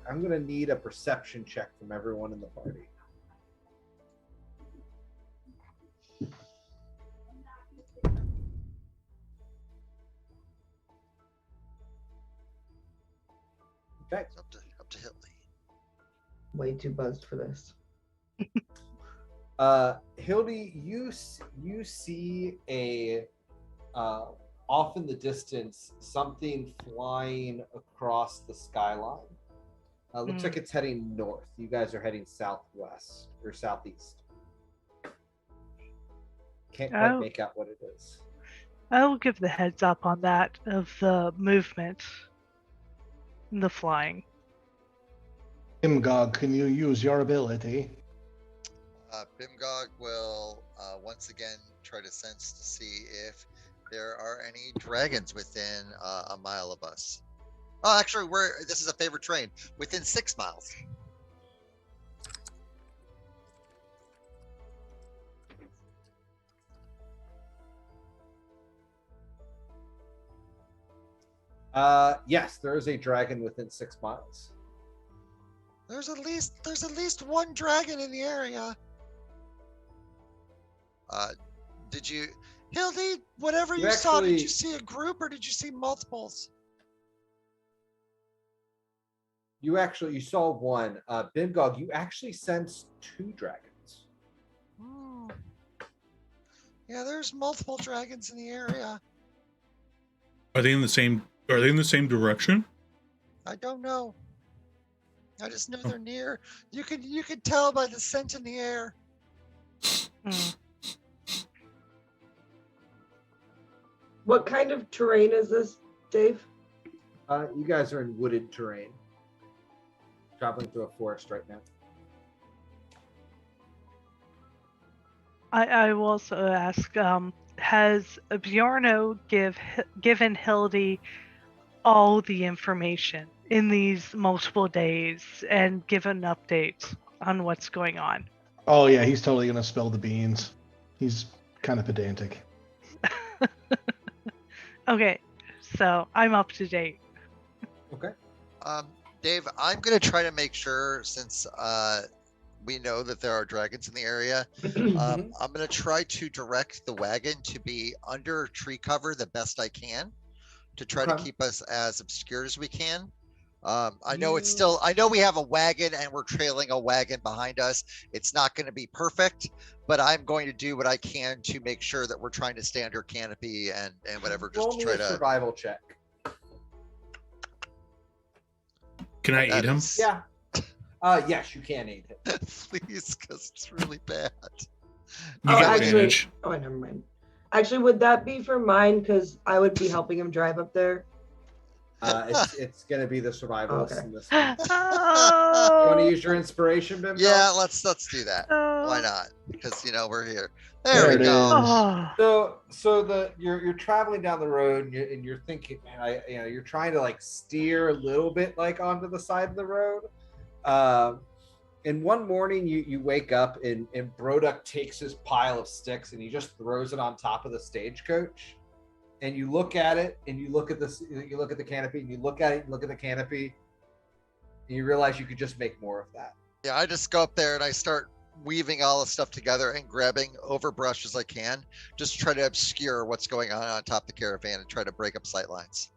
I'm going to need a perception check from everyone in the party. Okay. Up to Hildy. Way too buzzed for this. Hildy, you see a off in the distance something flying across the skyline. Looks like it's heading north. You guys are heading southwest or southeast. Can't quite make out what it is. I will give the heads up on that of the movement, the flying. Imgog, can you use your ability? Bimgog will once again try to sense to see if there are any dragons within a mile of us. Oh, actually, this is a favorite terrain. Within 6 miles. Yes, there is a dragon within 6 miles. There's at least one dragon in the area. Did you, Hildy? Whatever you saw, did you see a group or did you see multiples? You saw one. Bimgog, you actually sensed 2 dragons. Yeah, there's multiple dragons in the area. Are they in the same direction? I don't know. I just know they're near. You could tell by the scent in the air. Mm. What kind of terrain is this, Dave? You guys are in wooded terrain, traveling through a forest right now. I will also ask, has Bjorno given Hildy all the information in these multiple days and given updates on what's going on? Oh yeah, he's totally gonna spill the beans. He's kind of pedantic. Okay, so I'm up to date. Okay. Dave, I'm gonna try to make sure, since we know that there are dragons in the area, I'm gonna try to direct the wagon to be under tree cover the best I can, to try to Okay. keep us as obscured as we can. I know I know we have a wagon and we're trailing a wagon behind us. It's not going to be perfect, but I'm going to do what I can to make sure that we're trying to stay under canopy and whatever, just Roll to me try a to. survival check. Can I That eat him? is- Yeah. Yes, you can eat it. Please, because it's really bad. You Oh, get actually- advantage. Oh, never mind. Actually, would that be for mine? Because I would be helping him drive up there. It's gonna be the survivalist Okay. in this one. You Oh, want to use your inspiration, Bim? Yeah, let's do that. no. Why not? Because we're here. There There it we go. is. Oh. So you're traveling down the road and you're thinking, man, you're trying to like steer a little bit like onto the side of the road. And one morning you wake up and Broduk takes his pile of sticks and he just throws it on top of the stagecoach. And you look at it and you look at the canopy and you look at it and look at the canopy and you realize you could just make more of that. Yeah, I just go up there and I start weaving all the stuff together and grabbing overbrush as I can, just to try to obscure what's going on top of the caravan and try to break up sight lines.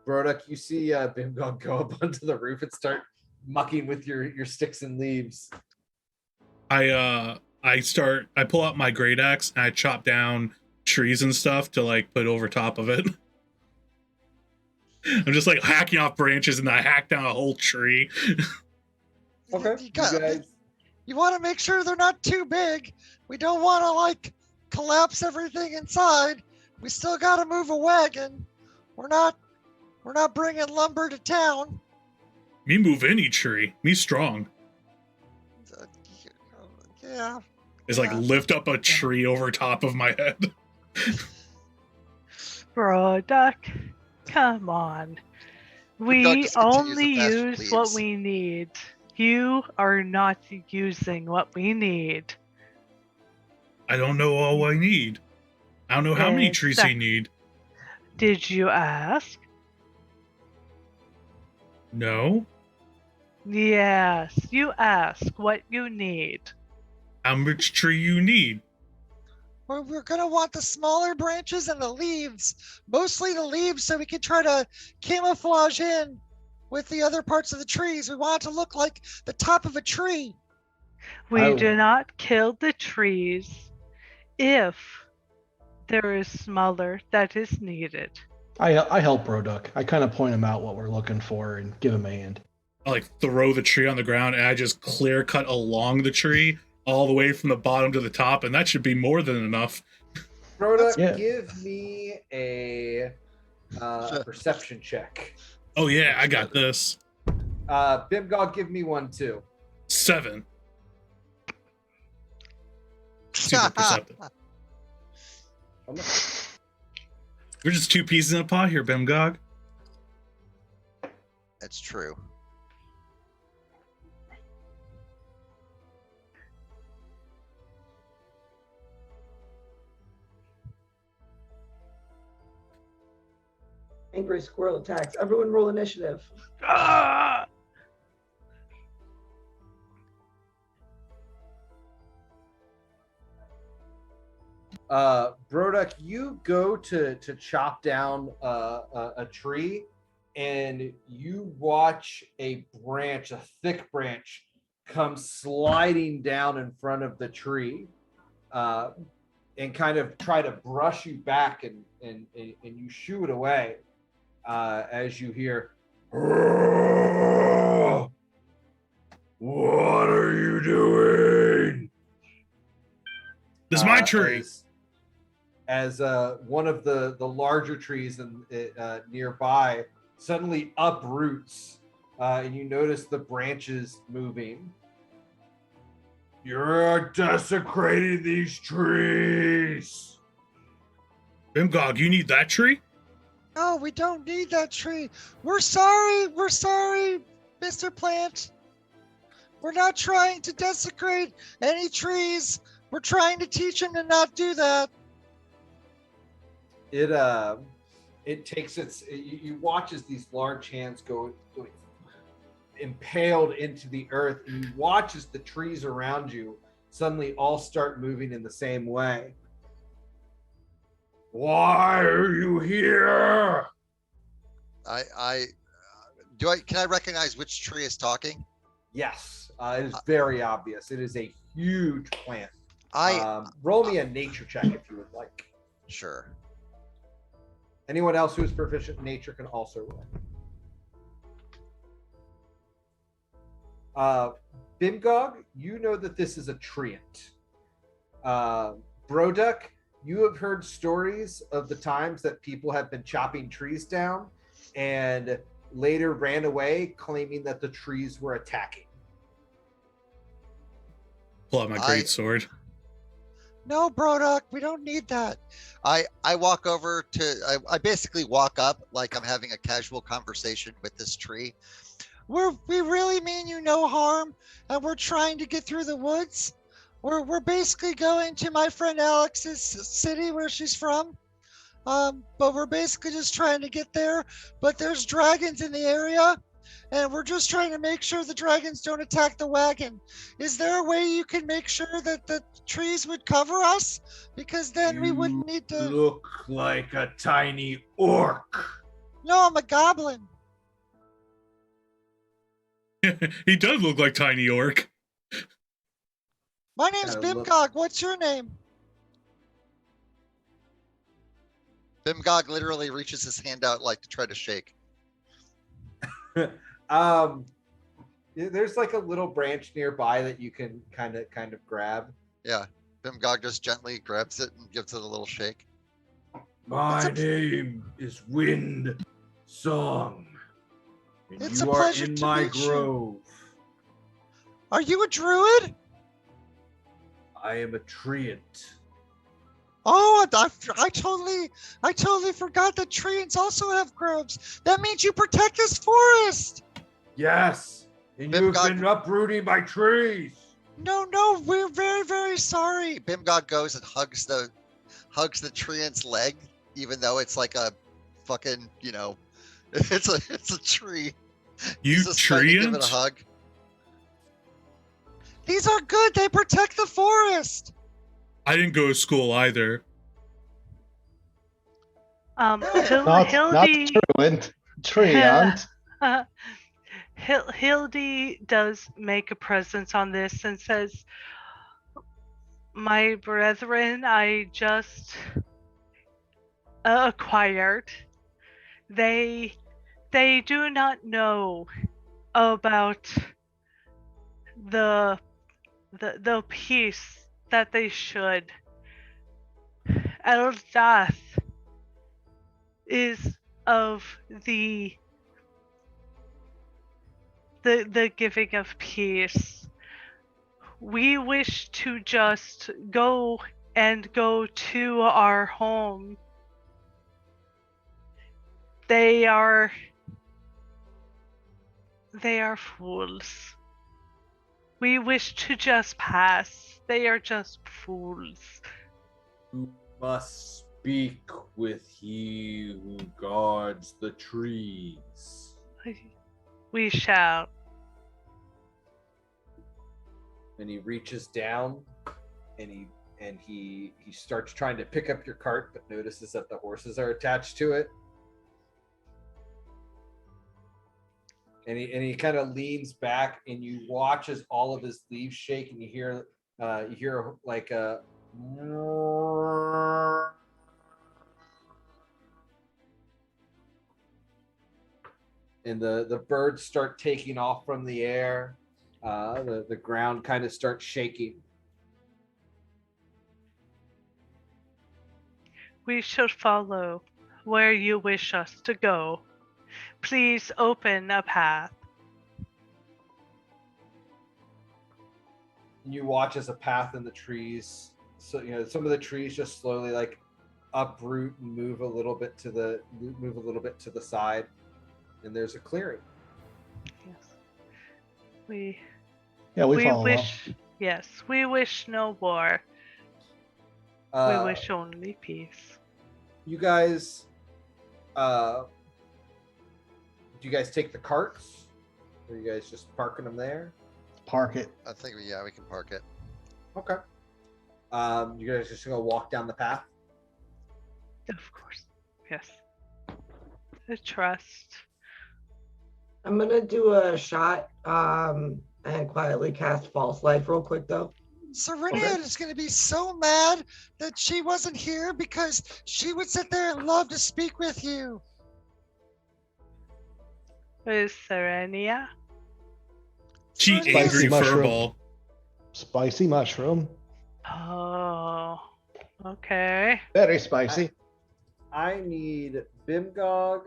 Broduk, you see Bimgog go up onto the roof and start mucking with your sticks and leaves. I pull out my great axe and I chop down trees and stuff to like put over top of it. I'm just like hacking off branches and I hack down a whole tree. Okay. You want to make sure they're not too big. We don't want to like collapse everything inside. We still got to move a wagon. We're not bringing lumber to town. Me move any tree. Me strong. Yeah. Is like Yeah. lift up a tree over top of my head. Broduk, come on. We just continues only to bash use what leaves. we need. You are not using what we need. I don't know all I need. I don't know how many trees you need. Did you ask? No. Yes, you ask what you need. How much tree you need? We're gonna want the smaller branches and the leaves, mostly the leaves, so we can try to camouflage in with the other parts of the trees. We want it to look like the top of a tree. We do not kill the trees if there is smaller that is needed. I help Broduk. I kind of point him out what we're looking for and give him a hand. I like throw the tree on the ground and I just clear cut along the tree all the way from the bottom to the top, and that should be more than enough. Broduk, Yeah. give me a perception check. Oh yeah, I got this. Bimgog, give me one too. 7. Super perceptive. We're just two pieces in a pot here, Bimgog. That's true. Angry squirrel attacks. Everyone roll initiative. Ah! Broduk, you go to chop down a tree, and you watch a thick branch, come sliding down in front of the tree, and kind of try to brush you back, and you shoo it away as you hear, "What are you doing?" This is my tree. As one of the larger trees nearby suddenly uproots, and you notice the branches moving. You're desecrating these trees. Bimgog, you need that tree? No, we don't need that tree. We're sorry, Mr. Plant. We're not trying to desecrate any trees. We're trying to teach him to not do that. It takes you watch as these large hands go impaled into the earth, and you watch as the trees around you suddenly all start moving in the same way. Why are you here? Can I recognize which tree is talking? Yes, it is very obvious. It is a huge plant. Roll me a nature check if you would like. Sure. Anyone else who is proficient in nature can also roll. Bimgog, you know that this is a treant. Broduck, you have heard stories of the times that people have been chopping trees down and later ran away claiming that the trees were attacking. Pull out my great sword. No, Broduck, we don't need that. I walk over to, I basically walk up like I'm having a casual conversation with this tree. We really mean you no harm, and we're trying to get through the woods. We're basically going to my friend Alex's city where she's from. But we're basically just trying to get there. But there's dragons in the area, and we're just trying to make sure the dragons don't attack the wagon. Is there a way you can make sure that the trees would cover us? Because then we wouldn't need to. Look like a tiny orc. No, I'm a goblin. He does look like Tiny Orc. My name's Bimgog. What's your name? Bimgog literally reaches his hand out like to try to shake. There's like a little branch nearby that you can kind of grab. Yeah, Bimgog just gently grabs it and gives it a little shake. My name is Wind Song. And it's you a pleasure in my grove. Are you a druid? I am a treant. Oh, I totally forgot that treants also have groves. That means you protect this forest. Yes, and you've been uprooting my trees. No, we're very, very sorry. Bimgog goes and hugs the treant's leg, even though it's like a fucking, it's a tree. You treant? Give it a hug. These are good. They protect the forest. I didn't go to school either. Hildy, not treant. Hildy does make a presence on this and says, "My brethren, I just acquired. They do not know about the peace that they should. Eldath is of the giving of peace. We wish to just go to our home. They are fools. We wish to just pass. They are just fools. You must speak with he who guards the trees. We shall." And he reaches down and he starts trying to pick up your cart, but notices that the horses are attached to it. And he kind of leans back, and you watch as all of his leaves shake, and you hear like a and the birds start taking off from the air. The ground kind of starts shaking. We shall follow where you wish us to go. Please open a path. And you watch as a path in the trees. So some of the trees just slowly like uproot and move a little bit to the side, and there's a clearing. Yes. We We follow along. wish. Yes, we wish no war. We wish only peace. You guys, do you guys take the carts? Or are you guys just parking them there? Park it. I think we can park it. Okay. You guys just gonna walk down the path? Of course. Yes. The trust. I'm gonna do a shot and quietly cast false life real quick though. Serenia is going to be so mad that she wasn't here because she would sit there and love to speak with you. Is Serenia? She Spicy angry mushroom. furball. Spicy mushroom. Oh, okay. Very spicy. I need Bimgog,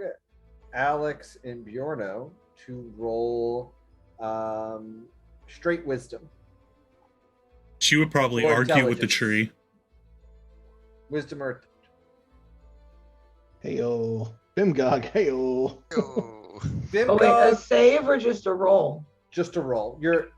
Alex, and Bjorno to roll straight wisdom. She would probably Or argue with the intelligence. tree. Wisdom or Heyo. Bimgog. Heyo. Oh. Bimgog, Oh wait, a save or just a roll? just a roll. You're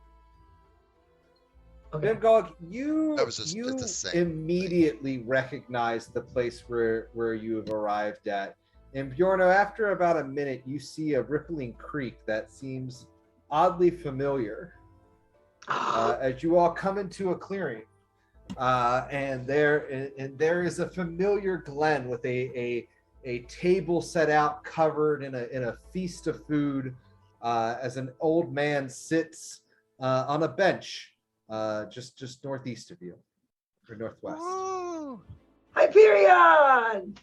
Okay. Bimgog, you That was just you the same immediately recognize the place where you have arrived at. And Bjorno, after about a minute, you see a rippling creek that seems oddly familiar. As you all come into a clearing, and there is a familiar glen with a table set out covered in a feast of food, as an old man sits on a bench just northeast of you, or northwest. Ooh. Hyperion!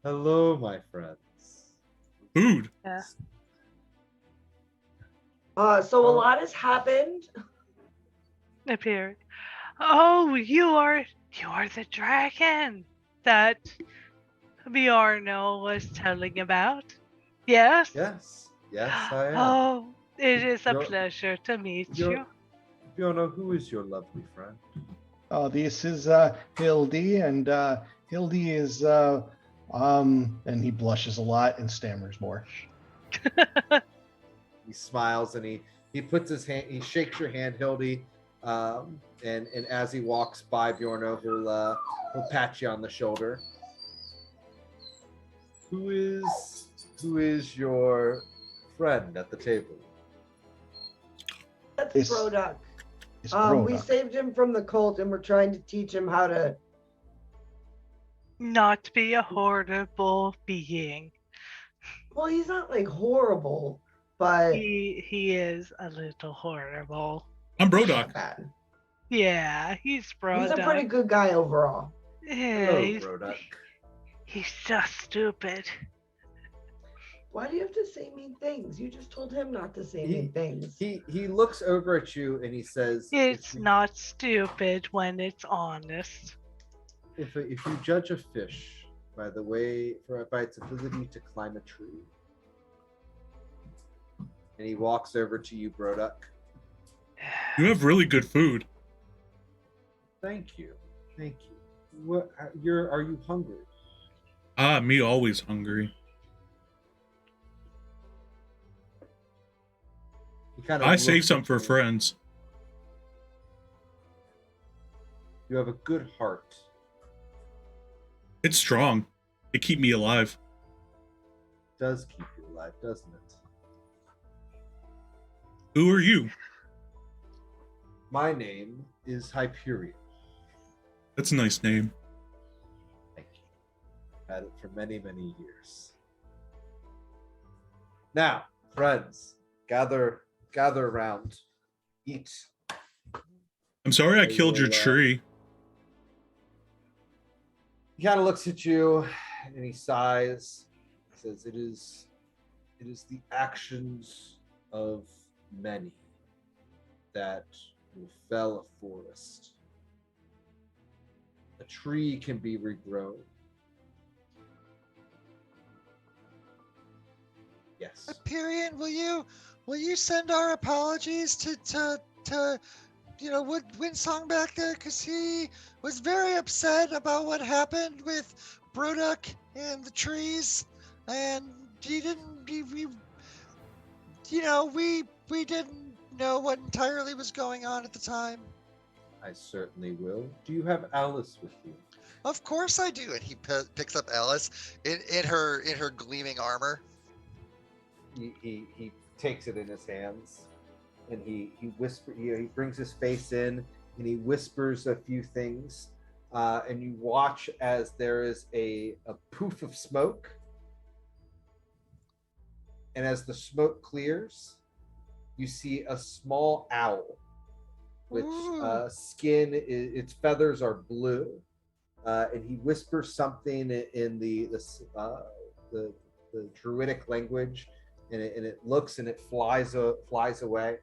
Hello, my friends. Food. Yeah. So a lot has happened. Appeared. Oh, you are the dragon that Bjorno was telling about. Yes? Yes, I am. Oh, it is a You're- pleasure to meet you're- you. Bjorno, who is your lovely friend? Oh, this is Hildy, and Hildy is and he blushes a lot and stammers more. He smiles and he puts his hand, he shakes your hand, Hildy, and as he walks by Bjorno, he'll pat you on the shoulder. Who is your friend at the table? That's It's- Broduk. It's We Broduk. saved him from the cult and we're trying to teach him how to. Not be a horrible being. Well, he's not like horrible, but He is a little horrible. I'm not Brodok. bad. Yeah, he's brought He's a up. pretty good guy overall. Yeah, Hello, he's, Broduk. he's just stupid. Why do you have to say mean things? You just told him not to say He- mean things. He looks over at you and he says, It's not stupid when it's honest. If you judge a fish by its ability to climb a tree," and he walks over to you, Broduk. You have really good food. Thank you. What are you hungry? Ah, me always hungry. He kind I save looks some at for you. friends. You have a good heart. It's strong. It keep me alive. It does keep you alive, doesn't it? Who are you? My name is Hyperion. That's a nice name. Thank you. Had it for many, many years. Now, friends, gather around. Eat. I'm sorry I I killed your will, tree. He kind of looks at you and he sighs. He says, it is the actions of many that will fell a forest. a tree can be regrown. Yes. Hyperion, will you send our apologies to Windsong back there, because he was very upset about what happened with Broduk and the trees, and we didn't know what entirely was going on at the time. I certainly will. Do you have Alice with you? Of course I do. And he picks up Alice in her gleaming armor. He takes it in his hands, and he whispers. He brings his face in, and he whispers a few things, and you watch as there is a poof of smoke, and as the smoke clears, you see a small owl, which its feathers are blue, and he whispers something in the druidic language. And it looks and it flies away.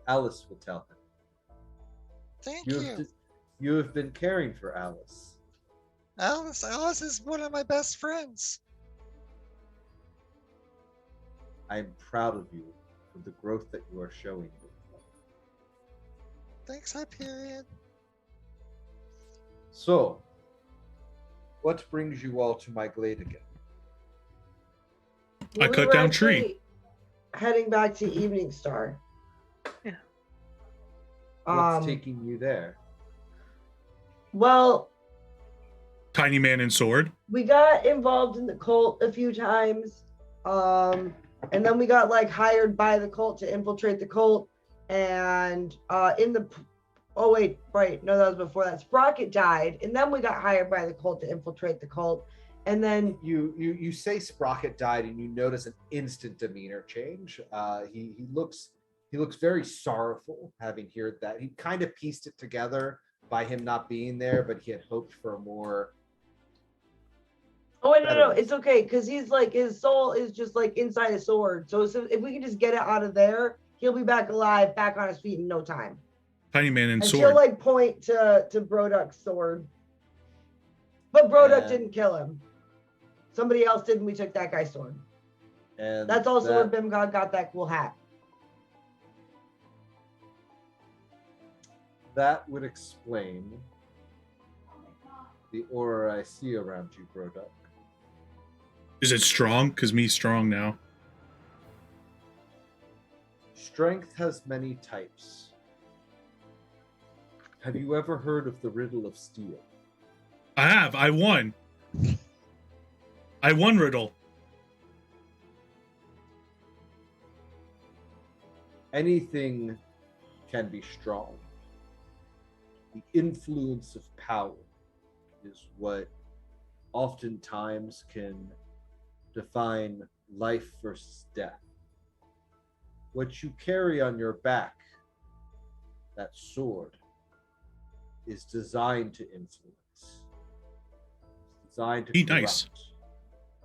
Alice will tell him. Thank you. You have been caring for Alice. Alice is one of my best friends. I am proud of you for the growth that you are showing me. Thanks, Hyperion. So, what brings you all to my glade again? I cut down tree. actually Heading back to Evening Star. Yeah. What's taking you there? Well, Tiny man and sword. we got involved in the cult a few times. And then we got like hired by the cult to infiltrate the cult. And oh wait, right. No, that was before that. Sprocket died. And then we got hired by the cult to infiltrate the cult. And then you say Sprocket died, and you notice an instant demeanor change. He looks very sorrowful, having heard that. He kind of pieced it together by him not being there, but he had hoped for a more. oh wait, no, it's okay, because he's like his soul is just like inside a sword. So if we can just get it out of there, he'll be back alive, back on his feet in no time. Tiny man and And sword. she'll like point to Broduk's sword. But Broduk didn't kill him. Somebody else did, and we took that guy's sword. And that's also where Bimgod got that cool hat. That would explain the aura I see around you, Broduk. Is it strong? Because me strong now. Strength has many types. Have you ever heard of the riddle of steel? I have. I won. I won riddle. Anything can be strong. The influence of power is what oftentimes can define life versus death. What you carry on your back, that sword, is designed to influence. It's designed to corrupt. Nice.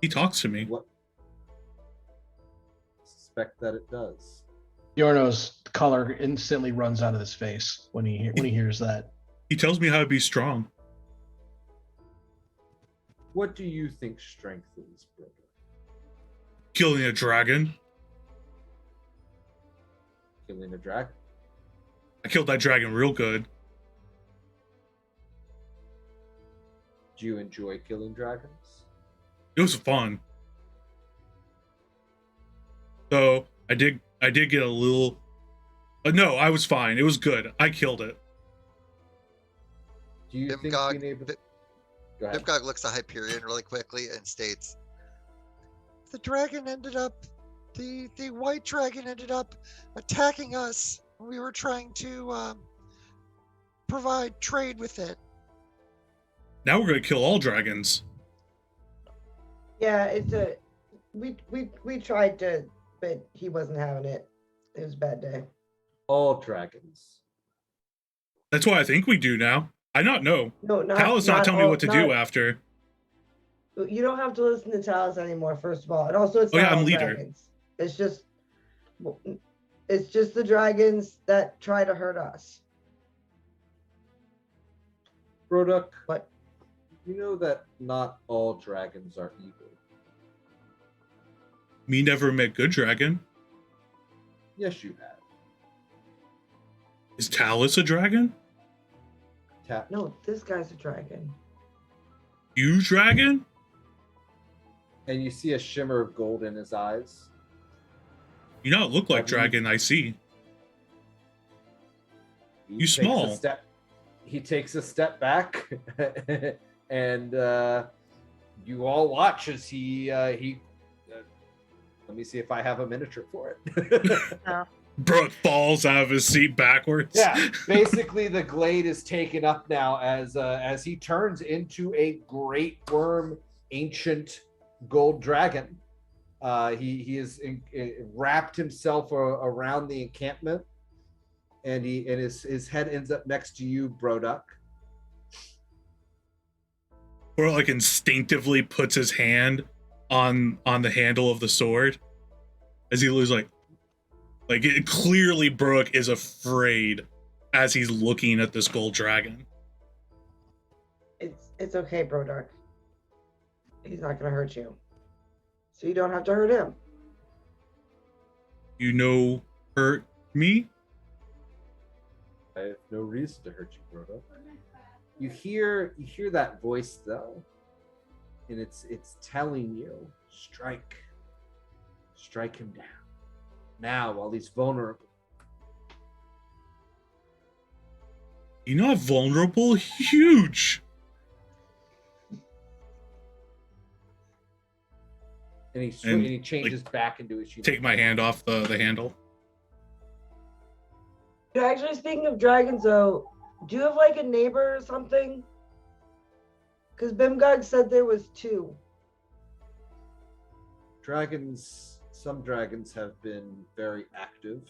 He talks to me. What? I suspect that it does. Yorno's color instantly runs out of his face when he hears that. He tells me how to be strong. What do you think strength is, brother? Killing a dragon. Killing a dragon? I killed that dragon real good. Do you enjoy killing dragons? It was fun. So I did get a little. No, I was fine. It was good. I killed it. Do you think being able to... Go ahead. Bimgog looks at Hyperion really quickly and states, the white dragon ended up attacking us. We were trying to provide trade with it. Now we're gonna kill all dragons. Yeah, we tried to, but he wasn't having it. It was a bad day. All dragons. That's what I think we do now. I not know. No, Talus not telling me what to do after. You don't have to listen to Talus anymore, first of all. And also, it's Oh, not yeah, I'm all leader. dragons. It's just the dragons that try to hurt us. Broduk, What? you know that not all dragons are evil. Me never met good dragon. Yes, you have. Is Talus a dragon? Tap. No, this guy's a dragon. You dragon? And you see a shimmer of gold in his eyes. You not look like Have you- dragon, I see. He You takes small. He takes a step back, and you all watch as he. Let me see if I have a miniature for it. Brooke falls out of his seat backwards. Yeah, basically the glade is taken up now as he turns into a great worm, ancient gold dragon. He is wrapped himself around the encampment, and his head ends up next to you, Broduk. Or like instinctively puts his hand on the handle of the sword as he loses it clearly Brooke is afraid as he's looking at this gold dragon. It's okay, Broduk. He's not gonna hurt you. So you don't have to hurt him. You know, hurt me? I have no reason to hurt you, Broduk. You hear that voice though, and it's telling you, strike him down now while he's vulnerable. You're not vulnerable? Huge! And he changes back into his human. Take my hand off the handle. Actually, speaking of dragons, though, do you have like a neighbor or something? Because Bimgog said there was 2. Some dragons have been very active.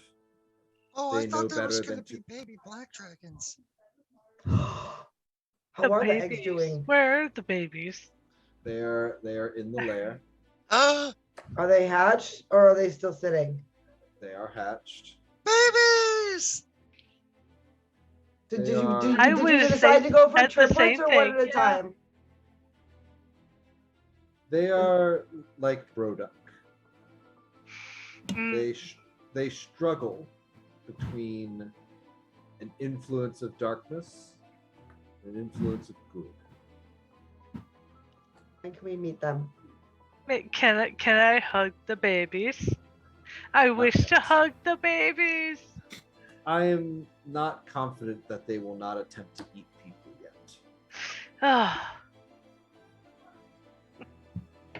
Oh, They I thought know there was better going than to be baby black dragons. How The are the eggs babies. doing? Where are the babies? They are in the lair. Ah, Are they hatched or are they still sitting? They are hatched. babies! Did They you are- did, I did you would decide to go for said the triplets same or one thing, at a yeah. time? They are like Broduk. Mm, They struggle between an influence of darkness and an influence of good. When can we meet them? wait, can I hug the babies? I wish to yet. hug the babies. I am not confident that they will not attempt to eat people yet. Ah,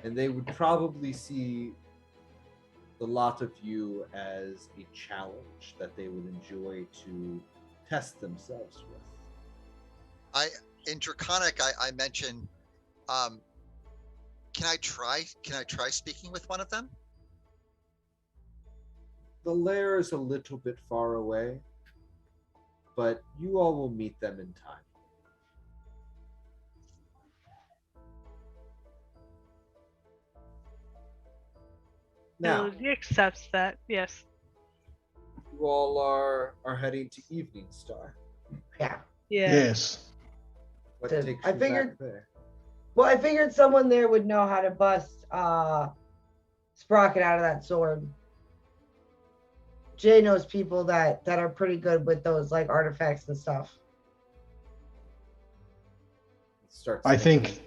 And they would probably see the lot of you as a challenge that they would enjoy to test themselves with. In Draconic, I mentioned, can I try speaking with one of them? The lair is a little bit far away, but you all will meet them in time. Now, he accepts that. Yes. you all are heading to Evening Star. Yeah. Yeah. Yes. What So, takes I you figured- back there? Well, I figured someone there would know how to bust Sprocket out of that sword. Jay knows people that are pretty good with those like artifacts and stuff. Starts I thinking.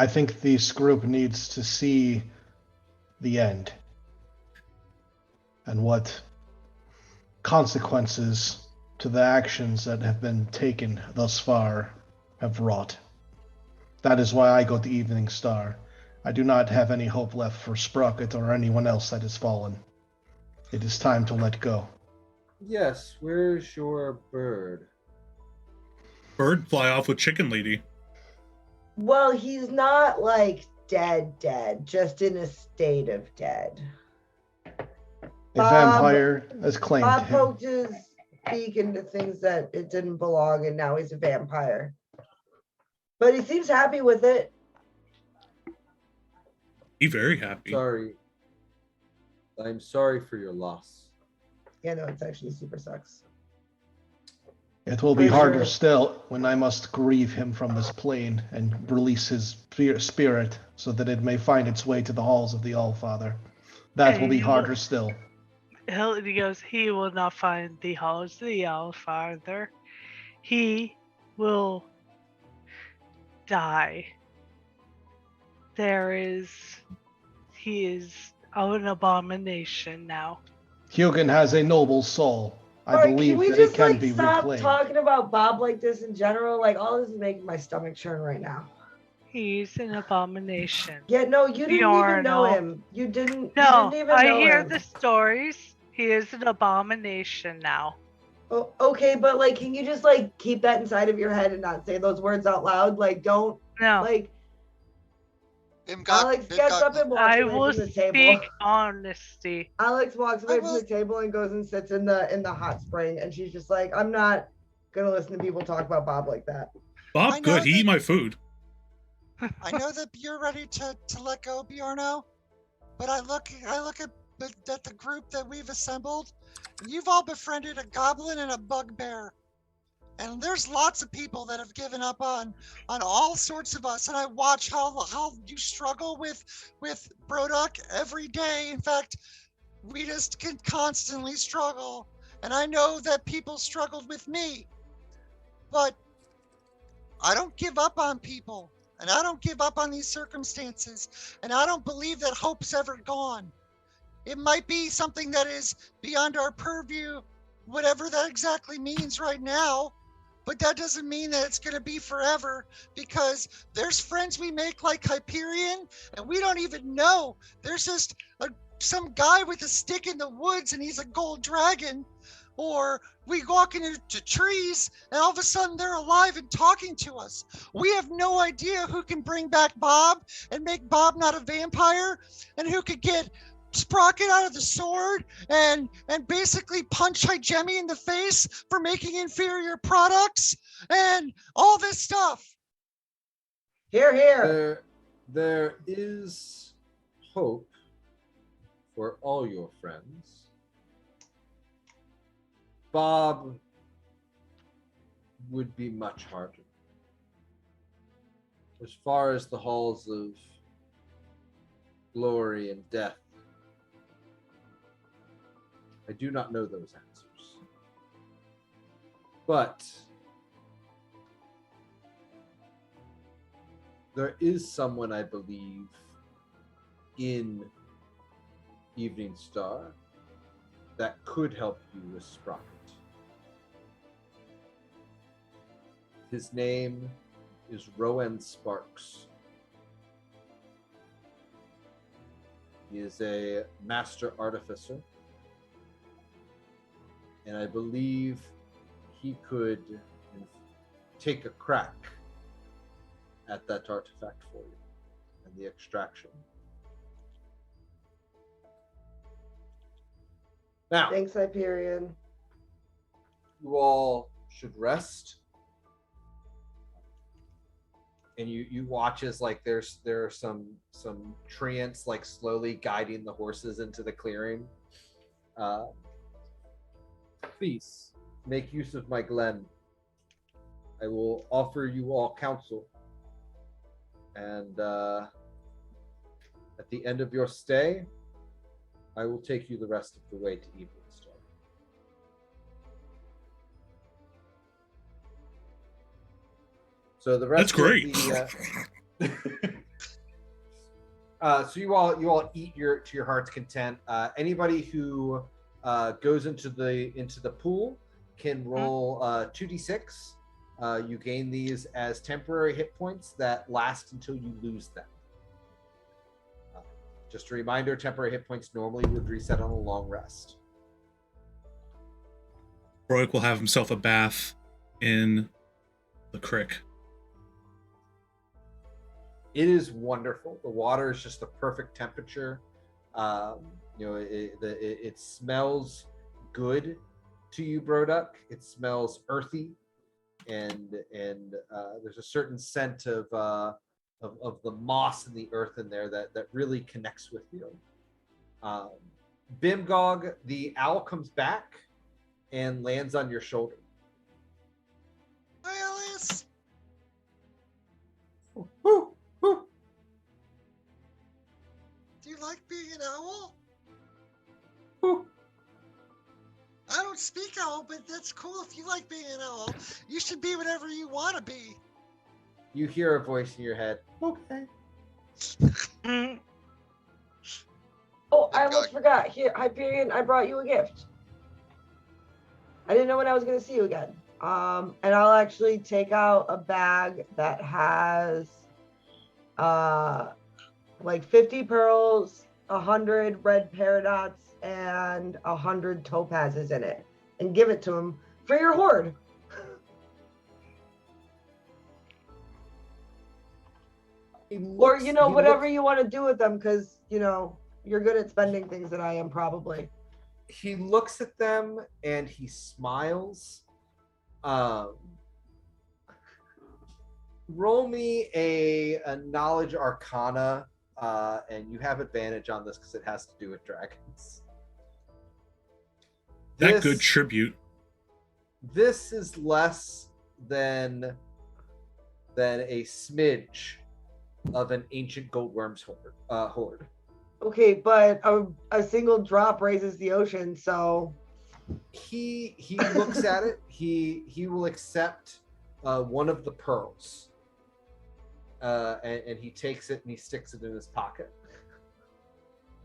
think this group needs to see the end and what consequences to the actions that have been taken thus far have wrought. That is why I go to Evening Star. I do not have any hope left for Sprocket or anyone else that has fallen. It is time to let go. Yes, where's your bird? Bird fly off with chicken lady. Well, he's not like dead, just in a state of dead. A Bob- vampire has claimed Bob him. poked his beak into things that it didn't belong, and now he's a vampire. But he seems happy with it. Be very happy. Sorry. I'm sorry for your loss. Yeah, no, it's actually super sucks. It will be For harder sure. still when I must grieve him from this plane and release his spirit so that it may find its way to the halls of the Allfather. That will be harder still. He goes, he will not find the halls of the Allfather. He will die. He is an abomination now. Hugin has a noble soul. I All right, believe can we that just it can like be stop reclaimed. talking about Bob like this in general? Like all this is making my stomach churn right now. He's an abomination. Yeah, no, you didn't even know Bjorno. him. You didn't No, even I know hear him. the stories. He is an abomination now. Oh, okay, but like, can you just like keep that inside of your head and not say those words out loud? Like, don't No, like. Bimgok, Alex gets up and walks I away will from the table. speak honesty. Alex walks away from will- the table and goes and sits in the hot spring, and she's just like, I'm not gonna listen to people talk about Bob like that. Bob, I know good. He that- eat my food. I know that you're ready to let go, Bjorno, but I look at the group that we've assembled. You've all befriended a goblin and a bugbear, and there's lots of people that have given up on all sorts of us. And I watch how you struggle with Broduk every day. In fact, we just can constantly struggle, and I know that people struggled with me, but I don't give up on people. And I don't give up on these circumstances. And I don't believe that hope's ever gone. It might be something that is beyond our purview, whatever that exactly means right now. But that doesn't mean that it's going to be forever, because there's friends we make like Hyperion, and we don't even know. There's just some guy with a stick in the woods, and he's a gold dragon. Or we walk into trees and all of a sudden they're alive and talking to us. We have no idea who can bring back Bob and make Bob not a vampire, and who could get Sprocket out of the sword and basically punch Hygemi in the face for making inferior products and all this stuff. Here, here. There is hope for all your friends. Bob would be much harder. As far as the halls of glory and death, I do not know those answers. But there is someone, I believe, in Evening Star that could help you with Sprocket. His name is Rowan Sparks. He is a master artificer, and I believe he could take a crack at that artifact for you and the extraction. Now, Thanks, Hyperion. you all should rest. And you watch as like there are some treants like slowly guiding the horses into the clearing. Please make use of my glen. I will offer you all counsel, and at the end of your stay, I will take you the rest of the way to Evening Star. So the rest That's great. of the so you all eat to your heart's content. Anybody who goes into the pool can roll 2d6. You gain these as temporary hit points that last until you lose them. Just a reminder, temporary hit points normally would reset on a long rest. Broik will have himself a bath in the creek. It is wonderful. The water is just the perfect temperature. It smells good to you, Broduk. It smells earthy, and there's a certain scent of the moss and the earth in there that really connects with you. Bimgog, the owl comes back and lands on your shoulder. don't speak owl, but that's cool if you like being an owl. You should be whatever you want to be. You hear a voice in your head. Okay. Mm, Oh, I almost forgot. Here, Hyperion, I brought you a gift. I didn't know when I was going to see you again. And I'll actually take out a bag that has like 50 pearls, 100 red paradots, and 100 topazes in it, and give it to him for your hoard. Or, you know, whatever you want to do with them, because, you know, you're good at spending things that I am probably. He looks at them and he smiles. Roll me a knowledge arcana, and you have advantage on this because it has to do with dragons. That good tribute. This is less than a smidge of an ancient goldworm's hoard. Okay, but a single drop raises the ocean, so he looks at it. He will accept one of the pearls, and he takes it and he sticks it in his pocket.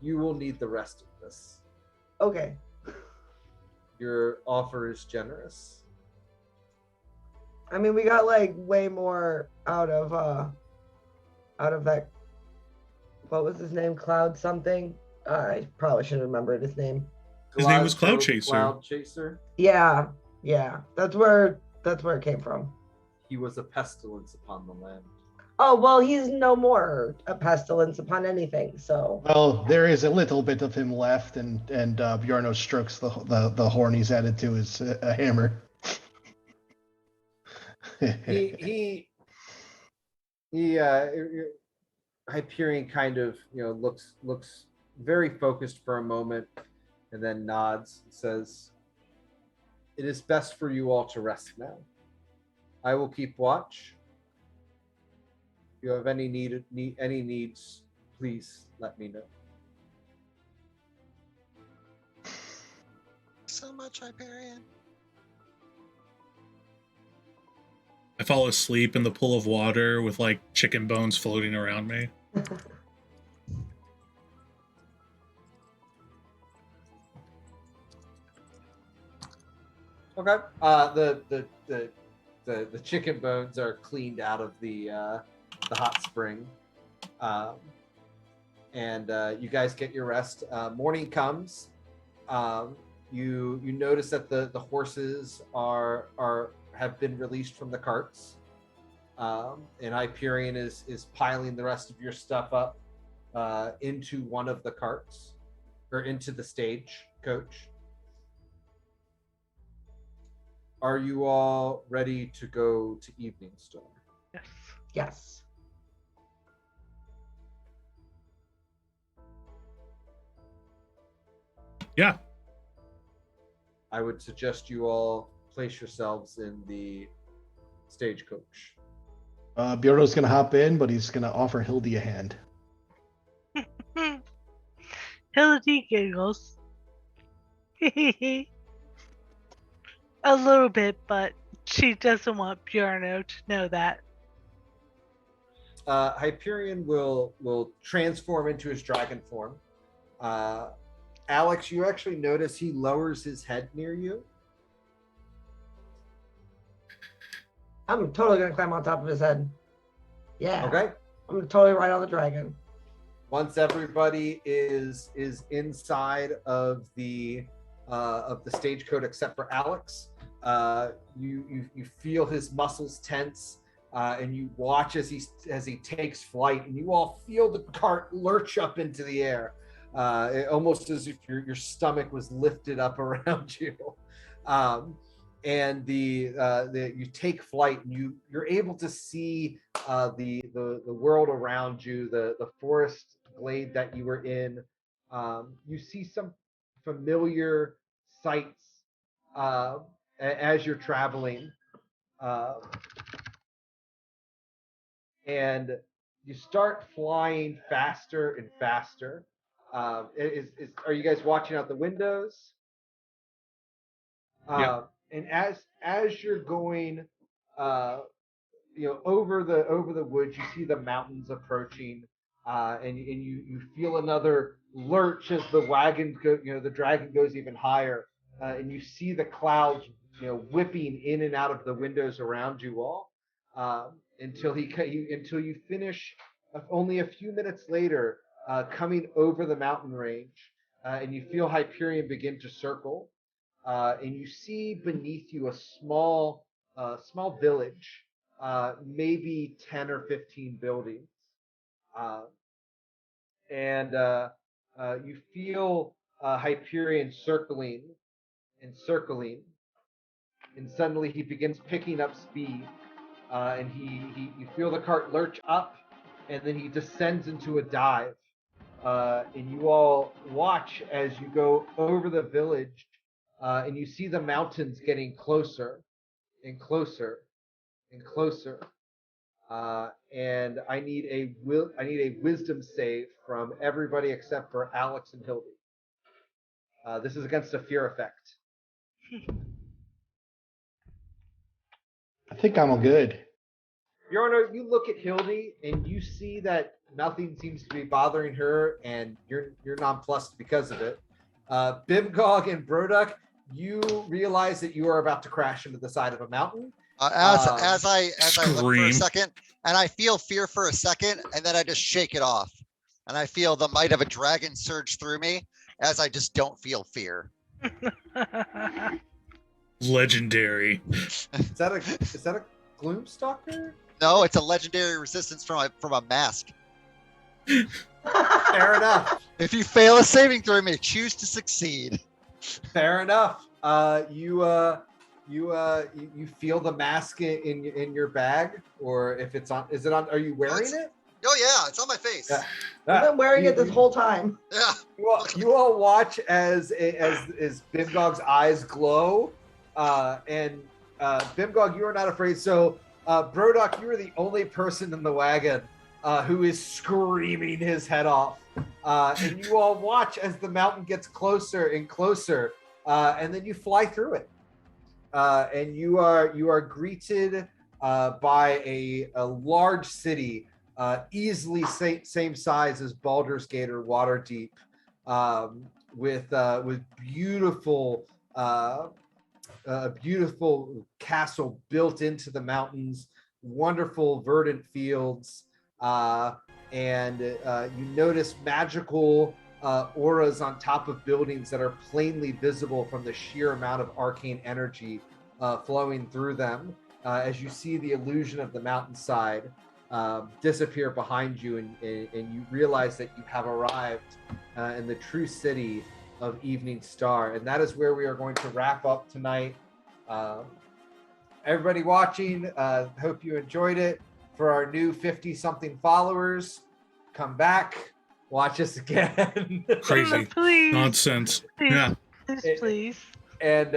You will need the rest of this. Okay. Your offer is generous. I mean, we got like way more out of that. What was his name? Cloud something. I probably should have remembered his name. His name was Cloud Chaser. Cloud Chaser. Yeah. That's where it came from. He was a pestilence upon the land. Oh well, he's no more a pestilence upon anything. So. Well, there is a little bit of him left, and Bjarno strokes the horn he's added to his hammer. he Hyperion kind of, you know, looks very focused for a moment and then nods and says, "It is best for you all to rest now. I will keep watch. If you have any needs, please let me know." So much, Hyperion. I fall asleep in the pool of water with like chicken bones floating around me. Okay. The chicken bones are cleaned out of the hot spring, and you guys get your rest. Morning comes. You notice that the horses have been released from the carts, and Hyperion is piling the rest of your stuff up into one of the carts, or into the stage coach. Are you all ready to go to Evening Storm? yes. Yes. Yeah. I would suggest you all place yourselves in the stagecoach. Bjarno's gonna hop in, but he's gonna offer Hildy a hand. Hildy giggles. A little bit, but she doesn't want Bjarno to know that. Hyperion will transform into his dragon form. Alex, you actually notice he lowers his head near you. I'm totally gonna climb on top of his head. Yeah. Okay. I'm gonna totally ride on the dragon. Once everybody is inside of the stagecoach except for Alex, you feel his muscles tense, and you watch as he takes flight, and you all feel the cart lurch up into the air, almost as if your stomach was lifted up around you. And you take flight, and you're able to see the world around you, the forest glade that you were in. You see some familiar sights as you're traveling, and you start flying faster and faster. Are you guys watching out the windows? And as you're going, over the woods, you see the mountains approaching, and you feel another lurch as the wagon the dragon goes even higher, and you see the clouds whipping in and out of the windows around you all, until you finish only a few minutes later, coming over the mountain range, and you feel Hyperion begin to circle, and you see beneath you a small village, maybe 10 or 15 buildings. And you feel Hyperion circling and circling, and suddenly he begins picking up speed, and you feel the cart lurch up, and then he descends into a dive. And you all watch as you go over the village, and you see the mountains getting closer and closer and closer. And I need a wisdom save from everybody except for Alex and Hildy. This is against a fear effect. I think I'm all good. Your Honor, you look at Hildy and you see that nothing seems to be bothering her, and you're nonplussed because of it. Bimgog and Broduk, you realize that you are about to crash into the side of a mountain. As I look for a Scream. second, and I feel fear for a second, and then I just shake it off, and I feel the might of a dragon surge through me as I just don't feel fear. Legendary. Is that a Gloomstalker? No, it's a legendary resistance from a mask. Fair enough. If you fail a saving throw, you may choose to succeed. Fair enough. You feel the mask in your bag, or if it's on, is it on? Are you wearing it? Oh yeah, it's on my face. Yeah. I've been wearing it this whole time. Yeah. You all watch as Bimgog's eyes glow, and Bimgog, you are not afraid. So, Broduk, you are the only person in the wagon who is screaming his head off, and you all watch as the mountain gets closer and closer, and then you fly through it, and you are greeted by a large city, easily same size as Baldur's Gate or Waterdeep, with beautiful castle built into the mountains, wonderful verdant fields, and you notice magical auras on top of buildings that are plainly visible from the sheer amount of arcane energy flowing through them, as you see the illusion of the mountainside disappear behind you, and you realize that you have arrived in the true city of Evening Star. And that is where we are going to wrap up tonight. Everybody watching, hope you enjoyed it. For our new 50-something followers, come back, watch us again. Crazy. Please. Nonsense. Please. Yeah. Please. And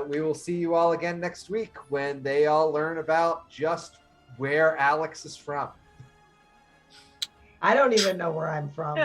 we will see you all again next week when they all learn about just where Alex is from. I don't even know where I'm from.